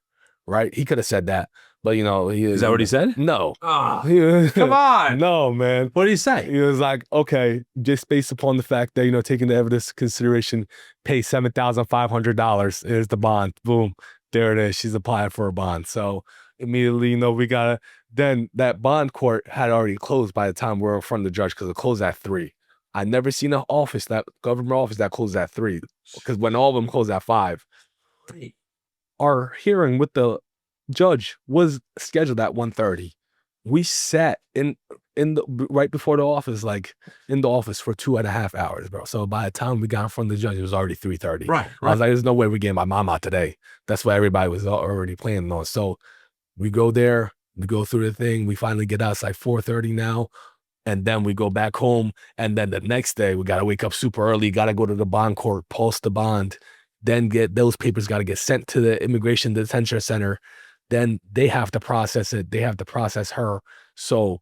Right. He could have said that. But, is that what he said? No. Come on. No, man. What did he say? He was like, okay, just based upon the fact that, taking the evidence into consideration, pay $7,500 is the bond. Boom. There it is. She's applying for a bond. So immediately, then that bond court had already closed by the time we were in front of the judge because it closed at 3. I never seen an government office that closed at 3 because when all of them closed at 5. Our hearing with the judge was scheduled at 1:30. We sat right before the office, in the office for 2.5 hours, bro. So by the time we got in front of the judge, it was already 3:30. Right. I was like, there's no way we're getting my mom out today. That's what everybody was already planning on. So we go there, we go through the thing. We finally get out. It's like 4:30 now. And then we go back home. And then the next day, we got to wake up super early, got to go to the bond court, post the bond, then get those papers got to get sent to the immigration detention center. Then they have to process it. They have to process her. So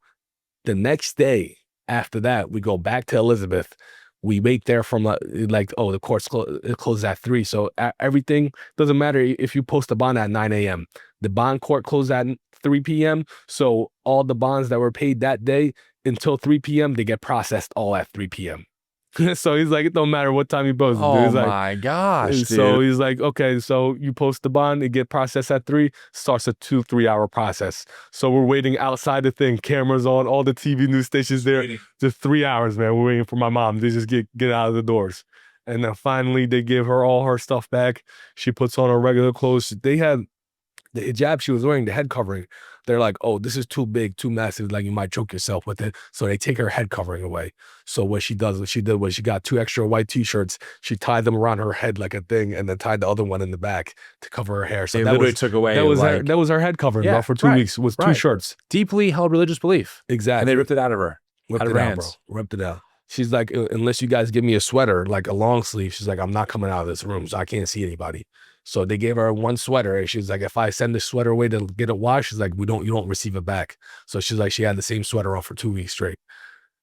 the next day after that, we go back to Elizabeth. We wait there from the court's it closes at 3. So everything doesn't matter if you post a bond at 9 a.m. The bond court closed at 3 p.m. So all the bonds that were paid that day until 3 p.m., they get processed all at 3 p.m. So he's like, it don't matter what time you post it. Oh he's my gosh, dude. So he's like, okay, so you post the bond, it get processed at 3, starts a 2-3 hour process. So we're waiting outside the thing, cameras on, all the TV news stations there. Just 3 hours, man. We're waiting for my mom. They just get out of the doors. And then finally they give her all her stuff back. She puts on her regular clothes. They had the hijab she was wearing, the head covering. they're like, oh, this is too big, too massive, like you might choke yourself with it. So they take her head covering away. So what she did was she got 2 extra white t-shirts, she tied them around her head like a thing, and then tied the other one in the back to cover her hair. So They that literally was took away that was like, that was her head covering, bro, for 2 weeks with 2 shirts. Deeply held religious belief. Exactly. And they ripped it out of her. Ripped out of it her out, bro. hands. Ripped it out. She's like, unless you guys give me a sweater, like a long sleeve, she's like, I'm not coming out of this room, so I can't see anybody. So they gave her 1 sweater, and she's like, if I send this sweater away to get it washed, she's like, you don't receive it back. So she's like, she had the same sweater on for 2 weeks straight,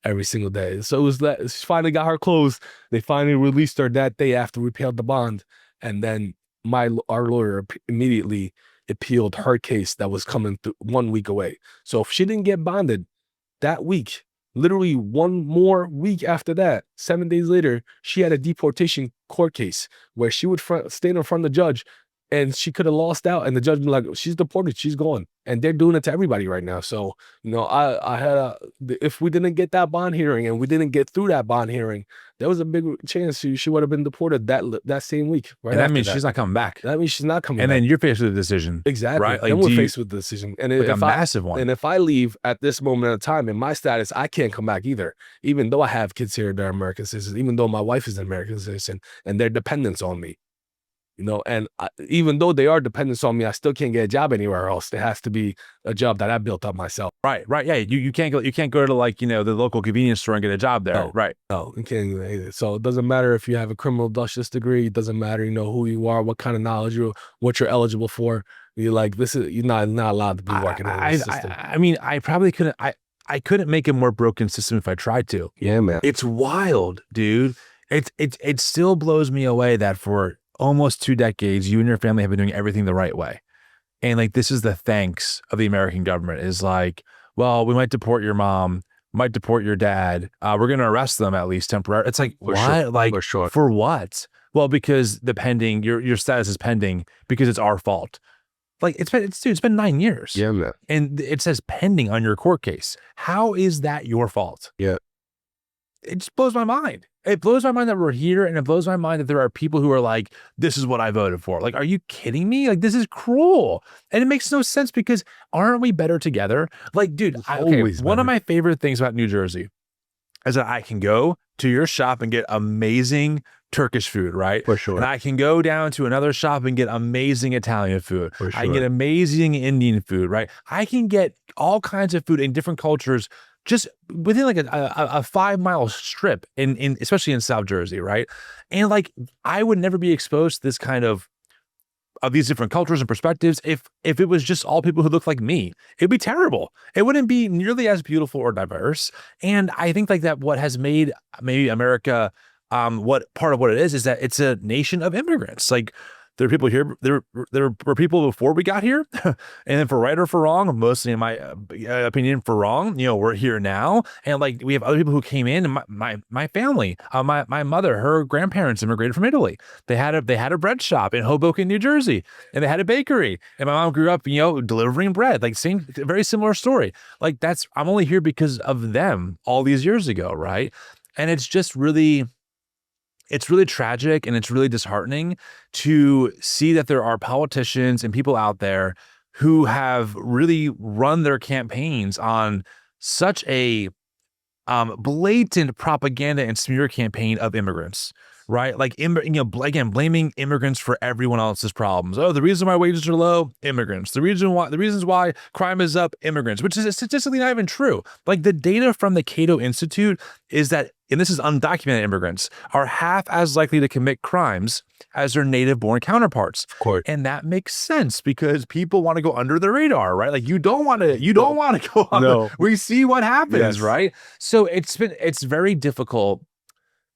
every single day. So it was that she finally got her clothes. They finally released her that day after we paid the bond, and then our lawyer immediately appealed her case that was coming through 1 week away. So if she didn't get bonded that week, literally 1 more week after that, 7 days later, she had a deportation court case where she would stand in front of the judge, and she could have lost out, and the judge would be like, she's deported, she's gone. And they're doing it to everybody right now. So, you know, I had if we didn't get that bond hearing and we didn't get through that bond hearing, there was a big chance she would have been deported that same week. Right, and that means she's not coming back. That means she's not coming back. And then you're faced with a decision. Exactly. Right? Like, then we're faced with the decision. And like a massive one. And if I leave at this moment in time in my status, I can't come back either. Even though I have kids here that are American citizens, even though my wife is an American citizen, and they're dependents on me. You know, and even though they are dependents on me, I still can't get a job anywhere else. It has to be a job that I built up myself. Right. Yeah. You can't go to, like, you know, the local convenience store and get a job there. No, right. No, you can't do that either. So it doesn't matter if you have a criminal justice degree. It doesn't matter, you know, who you are, what kind of knowledge what you're eligible for. You're like, you're not allowed to be working in this system. I mean, I probably couldn't. I couldn't make a more broken system if I tried to. Yeah, man. It's wild, dude. It still blows me away that for almost 2 decades, you and your family have been doing everything the right way. And like, this is the thanks of the American government is like, well, we might deport your mom, might deport your dad. We're going to arrest them at least temporarily. It's like, what? Sure. Like, sure. For what? Well, because your status is pending because it's our fault. Like, it's been 9 years. Yeah, man. And it says pending on your court case. How is that your fault? Yeah. It just blows my mind. It blows my mind that we're here, and it blows my mind that there are people who are like, this is what I voted for. Like, are you kidding me? Like, this is cruel. And it makes no sense because aren't we better together? Like, dude, one of my favorite things about New Jersey is that I can go to your shop and get amazing Turkish food, right? For sure. And I can go down to another shop and get amazing Italian food. For sure. I can get amazing Indian food, right? I can get all kinds of food in different cultures just within like a 5-mile strip especially in South Jersey, right? And like, I would never be exposed to this kind of these different cultures and perspectives if it was just all people who look like me. It'd be terrible. It wouldn't be nearly as beautiful or diverse. And I think like that what has made maybe America what part of what it is that it's a nation of immigrants. Like, there are people here, there were people before we got here, and then for right or for wrong, mostly in my opinion for wrong, you know, we're here now. And like, we have other people who came in, and my family, my mother, her grandparents immigrated from Italy. They had a bread shop in Hoboken, New Jersey, and they had a bakery. And my mom grew up, you know, delivering bread, like very similar story. Like, I'm only here because of them all these years ago, right? And it's just really, it's really tragic, and it's really disheartening to see that there are politicians and people out there who have really run their campaigns on such a blatant propaganda and smear campaign of immigrants, right? Like, you know, again, blaming immigrants for everyone else's problems. Oh, the reason why wages are low, immigrants. The reasons why crime is up, immigrants, which is statistically not even true. Like, the data from the Cato Institute is that, and this is undocumented immigrants, are half as likely to commit crimes as their native-born counterparts. Of course. And that makes sense because people want to go under the radar, right? Like, you don't want to go on. We see what happens, right? So it's very difficult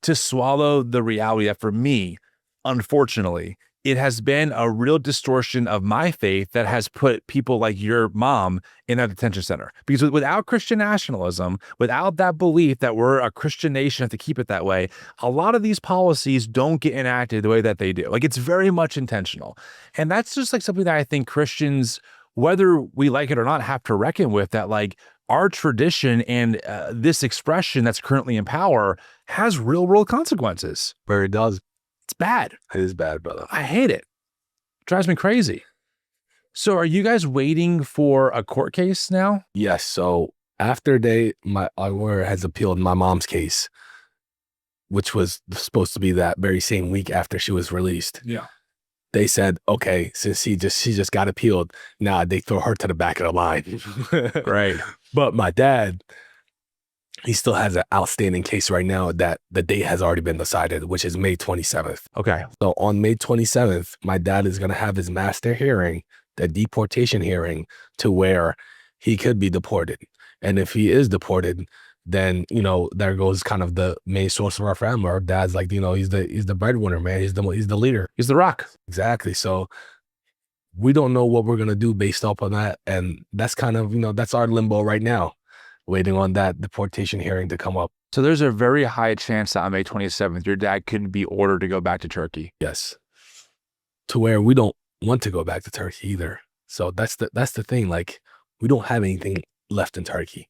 to swallow the reality that for me, unfortunately, it has been a real distortion of my faith that has put people like your mom in that detention center. Because without Christian nationalism, without that belief that we're a Christian nation, have to keep it that way, a lot of these policies don't get enacted the way that they do. Like, it's very much intentional. And that's just like something that I think Christians, whether we like it or not, have to reckon with, that like, our tradition and this expression that's currently in power has real world consequences. Where it does. It's bad. It is bad, brother. I hate it. It drives me crazy. So are you guys waiting for a court case now? Yes. So after our lawyer has appealed my mom's case, which was supposed to be that very same week after she was released. Yeah. They said, okay, since she just got appealed, now they throw her to the back of the line. Right. But my dad, he still has an outstanding case right now that the date has already been decided, which is May 27th. Okay. So on May 27th, my dad is going to have his master hearing, the deportation hearing, to where he could be deported. And if he is deported, then, you know, there goes kind of the main source of our family. Our dad's like, you know, he's the breadwinner, man. He's the leader. He's the rock. Exactly. So we don't know what we're going to do based off of that. And that's kind of, you know, that's our limbo right now, waiting on that deportation hearing to come up. So there's a very high chance that on May 27th, your dad could be ordered to go back to Turkey. Yes. To where we don't want to go back to Turkey either. So that's the thing. Like, we don't have anything left in Turkey.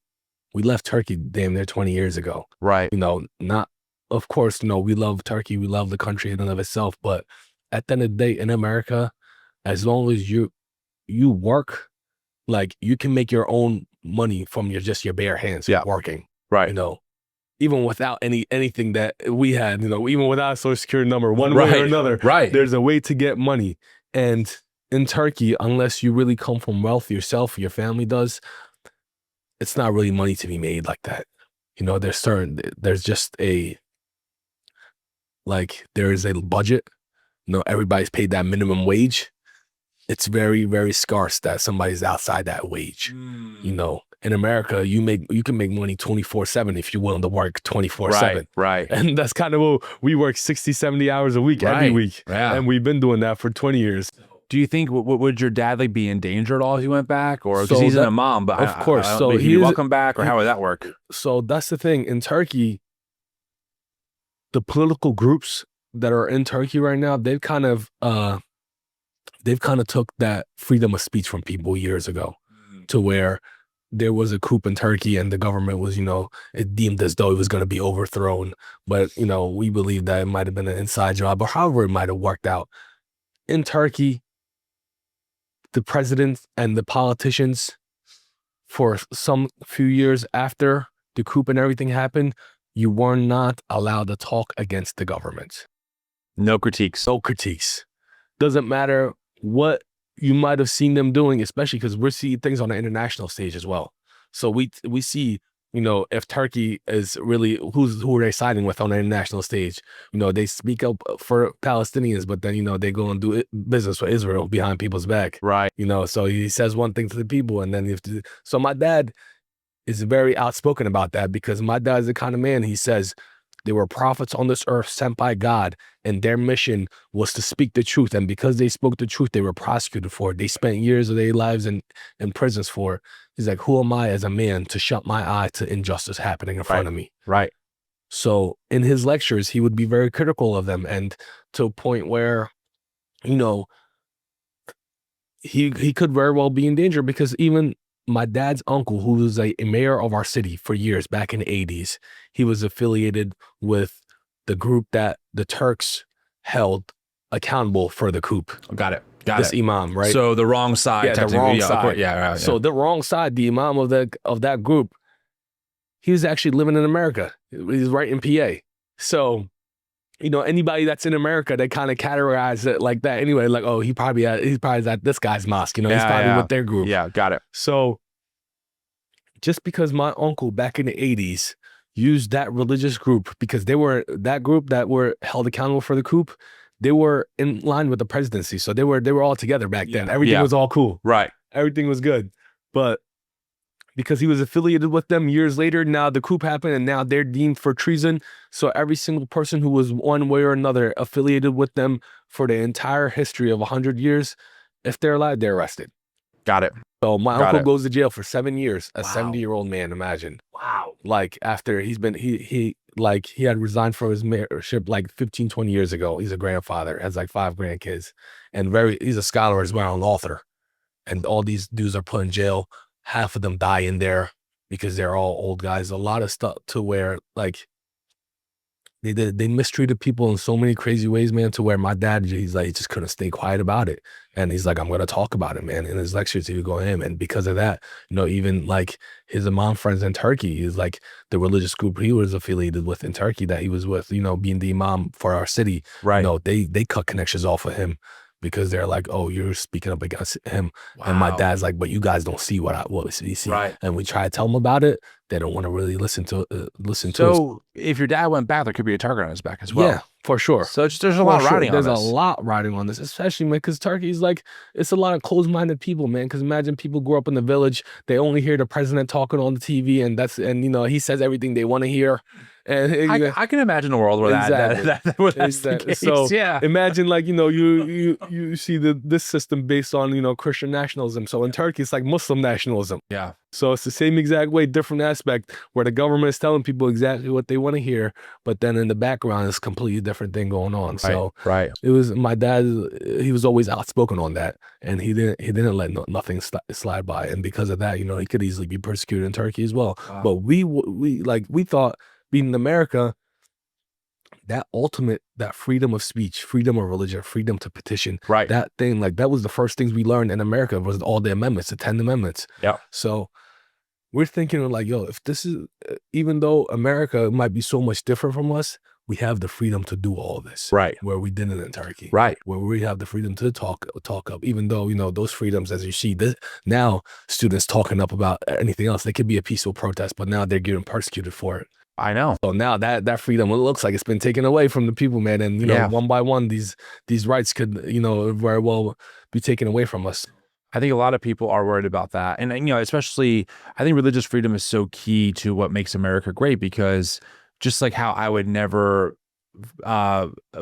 We left Turkey damn near 20 years ago. Right. You know, of course, you know, we love Turkey. We love the country in and of itself. But at the end of the day, in America, as long as you work, like, you can make your own money from your bare hands working. Right. You know, even without anything that we had, you know, even without a social security number, one way or another, there's a way to get money. And in Turkey, unless you really come from wealth yourself, your family does, it's not really money to be made like that. You know, there's just there is a budget. You know, everybody's paid that minimum wage. It's very, very scarce that somebody's outside that wage. You know, in America, you can make money 24/7 if you're willing to work 24/7. Right. And that's kind of what we work 60, 70 hours a week, every week. Yeah. And we've been doing that for 20 years. Do you think, would your dad like be in danger at all if he went back? Or because he's an imam, but of course. So he'd welcome back, or how would that work? So that's the thing. In Turkey, the political groups that are in Turkey right now, they've kind of took that freedom of speech from people years ago, to where there was a coup in Turkey and the government was, you know, it deemed as though it was going to be overthrown. But, you know, we believe that it might have been an inside job, or however it might have worked out. In Turkey, the president and the politicians, for some few years after the coup and everything happened, you were not allowed to talk against the government. No critiques. No critiques. Doesn't matter what you might have seen them doing, especially because we're seeing things on the international stage as well. So we see, you know, if Turkey is really, who are they siding with on the international stage? You know, they speak up for Palestinians, but then, you know, they go and do business with Israel behind people's back. Right. You know, so he says one thing to the people, and then you have to. So my dad is very outspoken about that, because my dad is the kind of man, he says, there were prophets on this earth sent by God, and their mission was to speak the truth. And because they spoke the truth, they were prosecuted for it. They spent years of their lives in prisons for it. He's like, who am I as a man to shut my eye to injustice happening in front of me? Right. So in his lectures, he would be very critical of them, and to a point where, you know, he could very well be in danger, because even my dad's uncle, who was a mayor of our city for years back in the 80s, he was affiliated with the group that the Turks held accountable for the coup. Got it. This imam, right? So the wrong side. Yeah, the wrong side. Yeah. So the wrong side, the imam of that group, he was actually living in America. He's right in PA. So, you know, anybody that's in America, they kind of categorize it like that anyway. Like, oh, he's probably at this guy's mosque. You know, he's probably with their group. Yeah, got it. So just because my uncle back in the 80s used that religious group, because they were that group that were held accountable for the coup, they were in line with the presidency. So they were all together back then. Everything was all cool. Right. Everything was good. But because he was affiliated with them years later, now the coup happened and now they're deemed for treason. So every single person who was one way or another affiliated with them for the entire history of 100 years, if they're alive, they're arrested. Got it. So my uncle goes to jail for 7 years, a 70-year-old man, imagine. Wow. Like, after he had resigned from his mayorship like 15, 20 years ago. He's a grandfather, has like 5 grandkids, and he's a scholar as well, an author. And all these dudes are put in jail. Half of them die in there because they're all old guys. A lot of stuff to where, like, They mistreated people in so many crazy ways, man, to where my dad, he's like, he just couldn't stay quiet about it. And he's like, I'm going to talk about it, man. In his lectures, he would go in. And because of that, even like his Imam friends in Turkey is like the religious group he was affiliated with in Turkey that he was with, being the Imam for our city. Right. They cut connections off of him because they're like, oh, you're speaking up against him. Wow. And my dad's like, but you guys don't see what we see. Right. And we try to tell them about it. They don't want to really listen to us. So if your dad went back, there could be a target on his back as well. Yeah, for sure. So there's a lot riding on this. There's a lot riding on this, especially, man, because Turkey's like, it's a lot of closed-minded people, man. Because imagine people grew up in the village, they only hear the president talking on the TV, and he says everything they want to hear. And I can imagine a world where that's the case. So yeah. imagine like, you see this system based on, Christian nationalism. So in Turkey, it's like Muslim nationalism. Yeah. So it's the same exact way, different aspect, where the government is telling people exactly what they want to hear, but then in the background, it's a completely different thing going on. Right, so right. It was my dad. He was always outspoken on that, and he didn't let nothing slide by. And because of that, he could easily be persecuted in Turkey as well. Wow. But we thought, being in America, that freedom of speech, freedom of religion, freedom to petition, right, that thing, like that was the first things we learned in America, was all the amendments, the 10 amendments. Yeah. So we're thinking like, yo, if this is, even though America might be so much different from us, we have the freedom to do all this. Right. Where we didn't in Turkey. Right. Where we have the freedom to talk up, even though, those freedoms, as you see, now students talking up about anything else, they could be a peaceful protest, but now they're getting persecuted for it. I know. So now that freedom, it looks like it's been taken away from the people, man. And, one by one, these rights could, very well be taken away from us. I think a lot of people are worried about that. And, especially, I think religious freedom is so key to what makes America great, because just like how I would never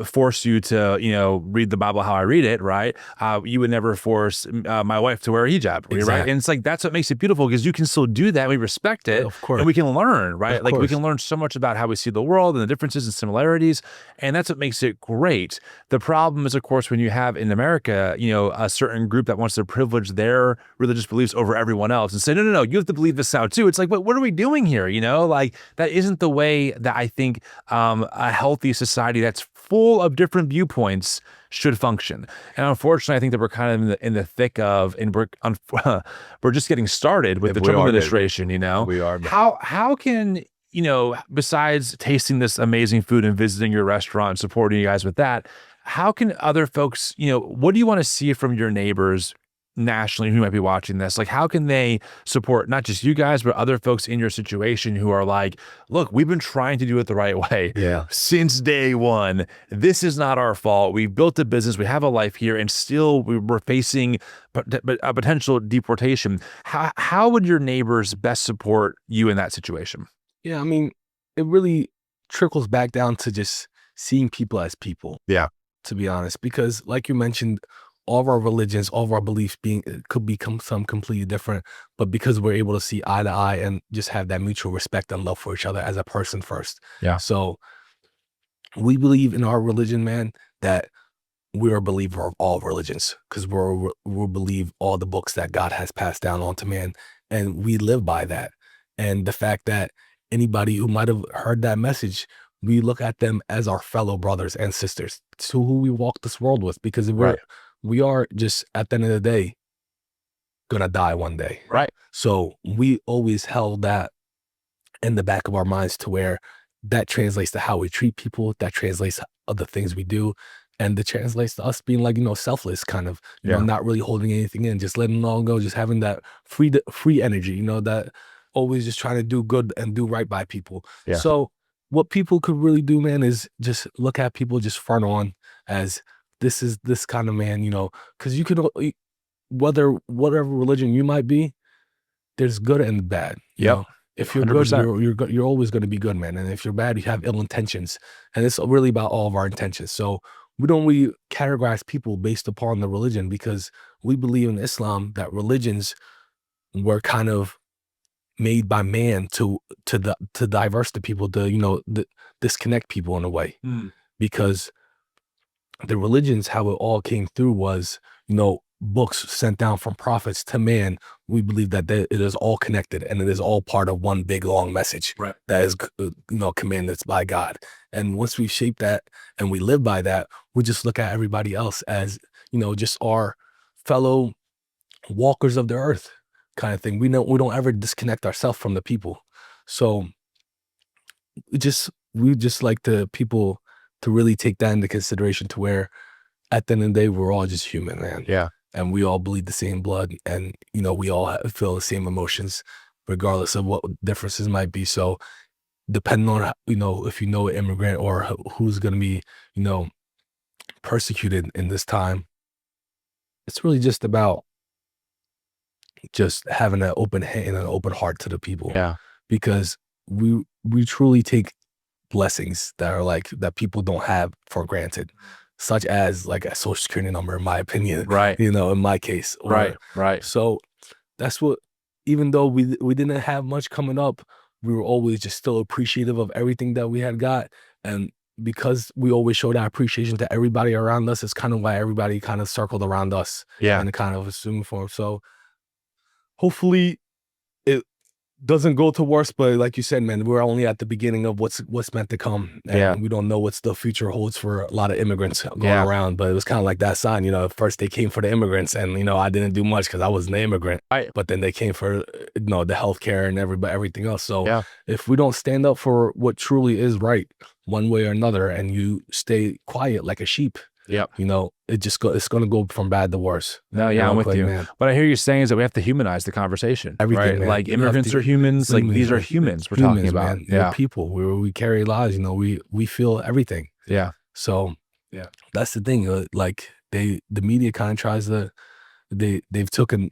force you to, read the Bible how I read it, right? You would never force my wife to wear a hijab, Exactly. right? And it's like, that's what makes it beautiful, because you can still do that. We respect it. Of course. And we can learn, right? Of Like course. we can learn so much about how we see the world and the differences and similarities. And that's what makes it great. The problem is, of course, when you have in America, a certain group that wants to privilege their religious beliefs over everyone else and say, no, you have to believe this out too. It's like, what are we doing here? Like that isn't the way that I think a healthy society that's full of different viewpoints should function. And unfortunately, I think that we're kind of in the thick of, and we're just getting started with the Trump administration. We are. How can, besides tasting this amazing food and visiting your restaurant and supporting you guys with that, how can other folks, what do you want to see from your neighbors nationally who might be watching this? Like, how can they support not just you guys, but other folks in your situation who are like, look, we've been trying to do it the right way since day one. This is not our fault. We've built a business. We have a life here, and still we're facing a potential deportation. How would your neighbors best support you in that situation? Yeah, I mean, it really trickles back down to just seeing people as people. Yeah. To be honest, because like you mentioned, all of our religions, all of our beliefs could become some completely different, but because we're able to see eye to eye and just have that mutual respect and love for each other as a person first. Yeah. So we believe in our religion, man, that we're a believer of all religions, because we believe all the books that God has passed down onto man, and we live by that. And the fact that anybody who might have heard that message, we look at them as our fellow brothers and sisters to who we walk this world with, because we are just, at the end of the day, gonna die one day. Right. So we always held that in the back of our minds, to where that translates to how we treat people, that translates to other things we do, and it translates to us being like, selfless, kind of, not really holding anything in, just letting it all go, just having that free energy, that always just trying to do good and do right by people. Yeah. So what people could really do, man, is just look at people just front on as, this is this kind of man, because you could, whatever religion you might be, there's good and bad. Yep. If you're 100%. Good, you're always going to be good, man. And if you're bad, you have ill intentions. And it's really about all of our intentions. So we don't really categorize people based upon the religion, because we believe in Islam that religions were kind of made by man to diverse the people, to disconnect people in a way. Because the religions, how it all came through was, books sent down from prophets to man, we believe that it is all connected and it is all part of one big long message that is commanded by God. And once we shape that and we live by that, we just look at everybody else as just our fellow walkers of the earth kind of thing. We don't ever disconnect ourselves from the people. So we just like the people to really take that into consideration, to where at the end of the day, we're all just human, man. Yeah. And we all bleed the same blood, and we all feel the same emotions, regardless of what differences might be. So depending on if an immigrant or who's going to be persecuted in this time, it's really just about just having an open hand and an open heart to the people. Yeah. Because we truly take blessings that are that people don't have for granted, such as like a social security number, in my opinion. Right. In my case. Right. So that's what, even though we didn't have much coming up, we were always just still appreciative of everything that we had got. And because we always showed that appreciation to everybody around us, it's kind of why everybody kind of circled around us. Yeah. And kind of assumed for. So hopefully it doesn't go to worse, but like you said, man, we're only at the beginning of what's meant to come. And we don't know what's the future holds for a lot of immigrants going around. But it was kind of like that sign, first they came for the immigrants, and I didn't do much because I wasn't an immigrant. Right. But then they came for the healthcare and everything else. So if we don't stand up for what truly is right, one way or another, and you stay quiet like a sheep, it's going to go from bad to worse. No, yeah, I'm with you. Man. What I hear you saying is that we have to humanize the conversation. Everything, right? Man. Like immigrants are humans. Like these are humans we're talking about. Man. They're people. We carry lives. We feel everything. Yeah. So that's the thing. Like the media kind of tries to, they've taken,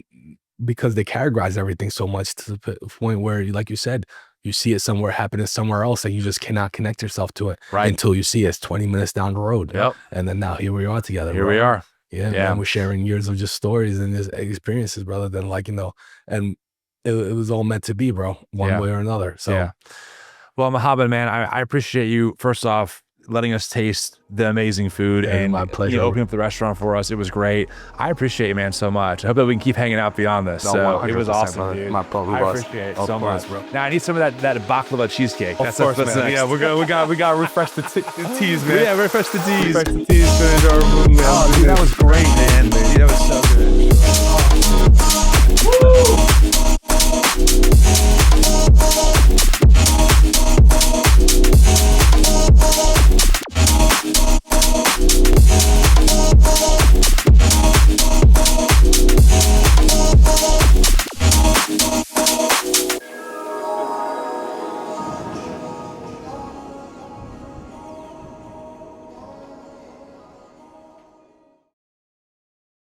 because they categorize everything so much to the point where, like you said, you see it somewhere happening somewhere else, and you just cannot connect yourself to it until you see it's 20 minutes down the road. Yep. And then now here we are together. Here we are. Yeah. Man, we're sharing years of just stories and just experiences, brother. Then and it was all meant to be, bro, one way or another. So, well, Muhammed, man, I appreciate you, first off, letting us taste the amazing food and my pleasure. Opening up the restaurant for us. It was great. I appreciate you, man, so much. I hope that we can keep hanging out beyond this. So it was awesome, brother. dude. My pleasure. I appreciate it so much, bro. Now I need some of that baklava cheesecake. Of course, man. Next. Yeah, we got to refresh the teas, man. Yeah, refresh the teas. Refresh the teas, finish our food, man. Oh, dude, that was great, man. Dude, that was so good.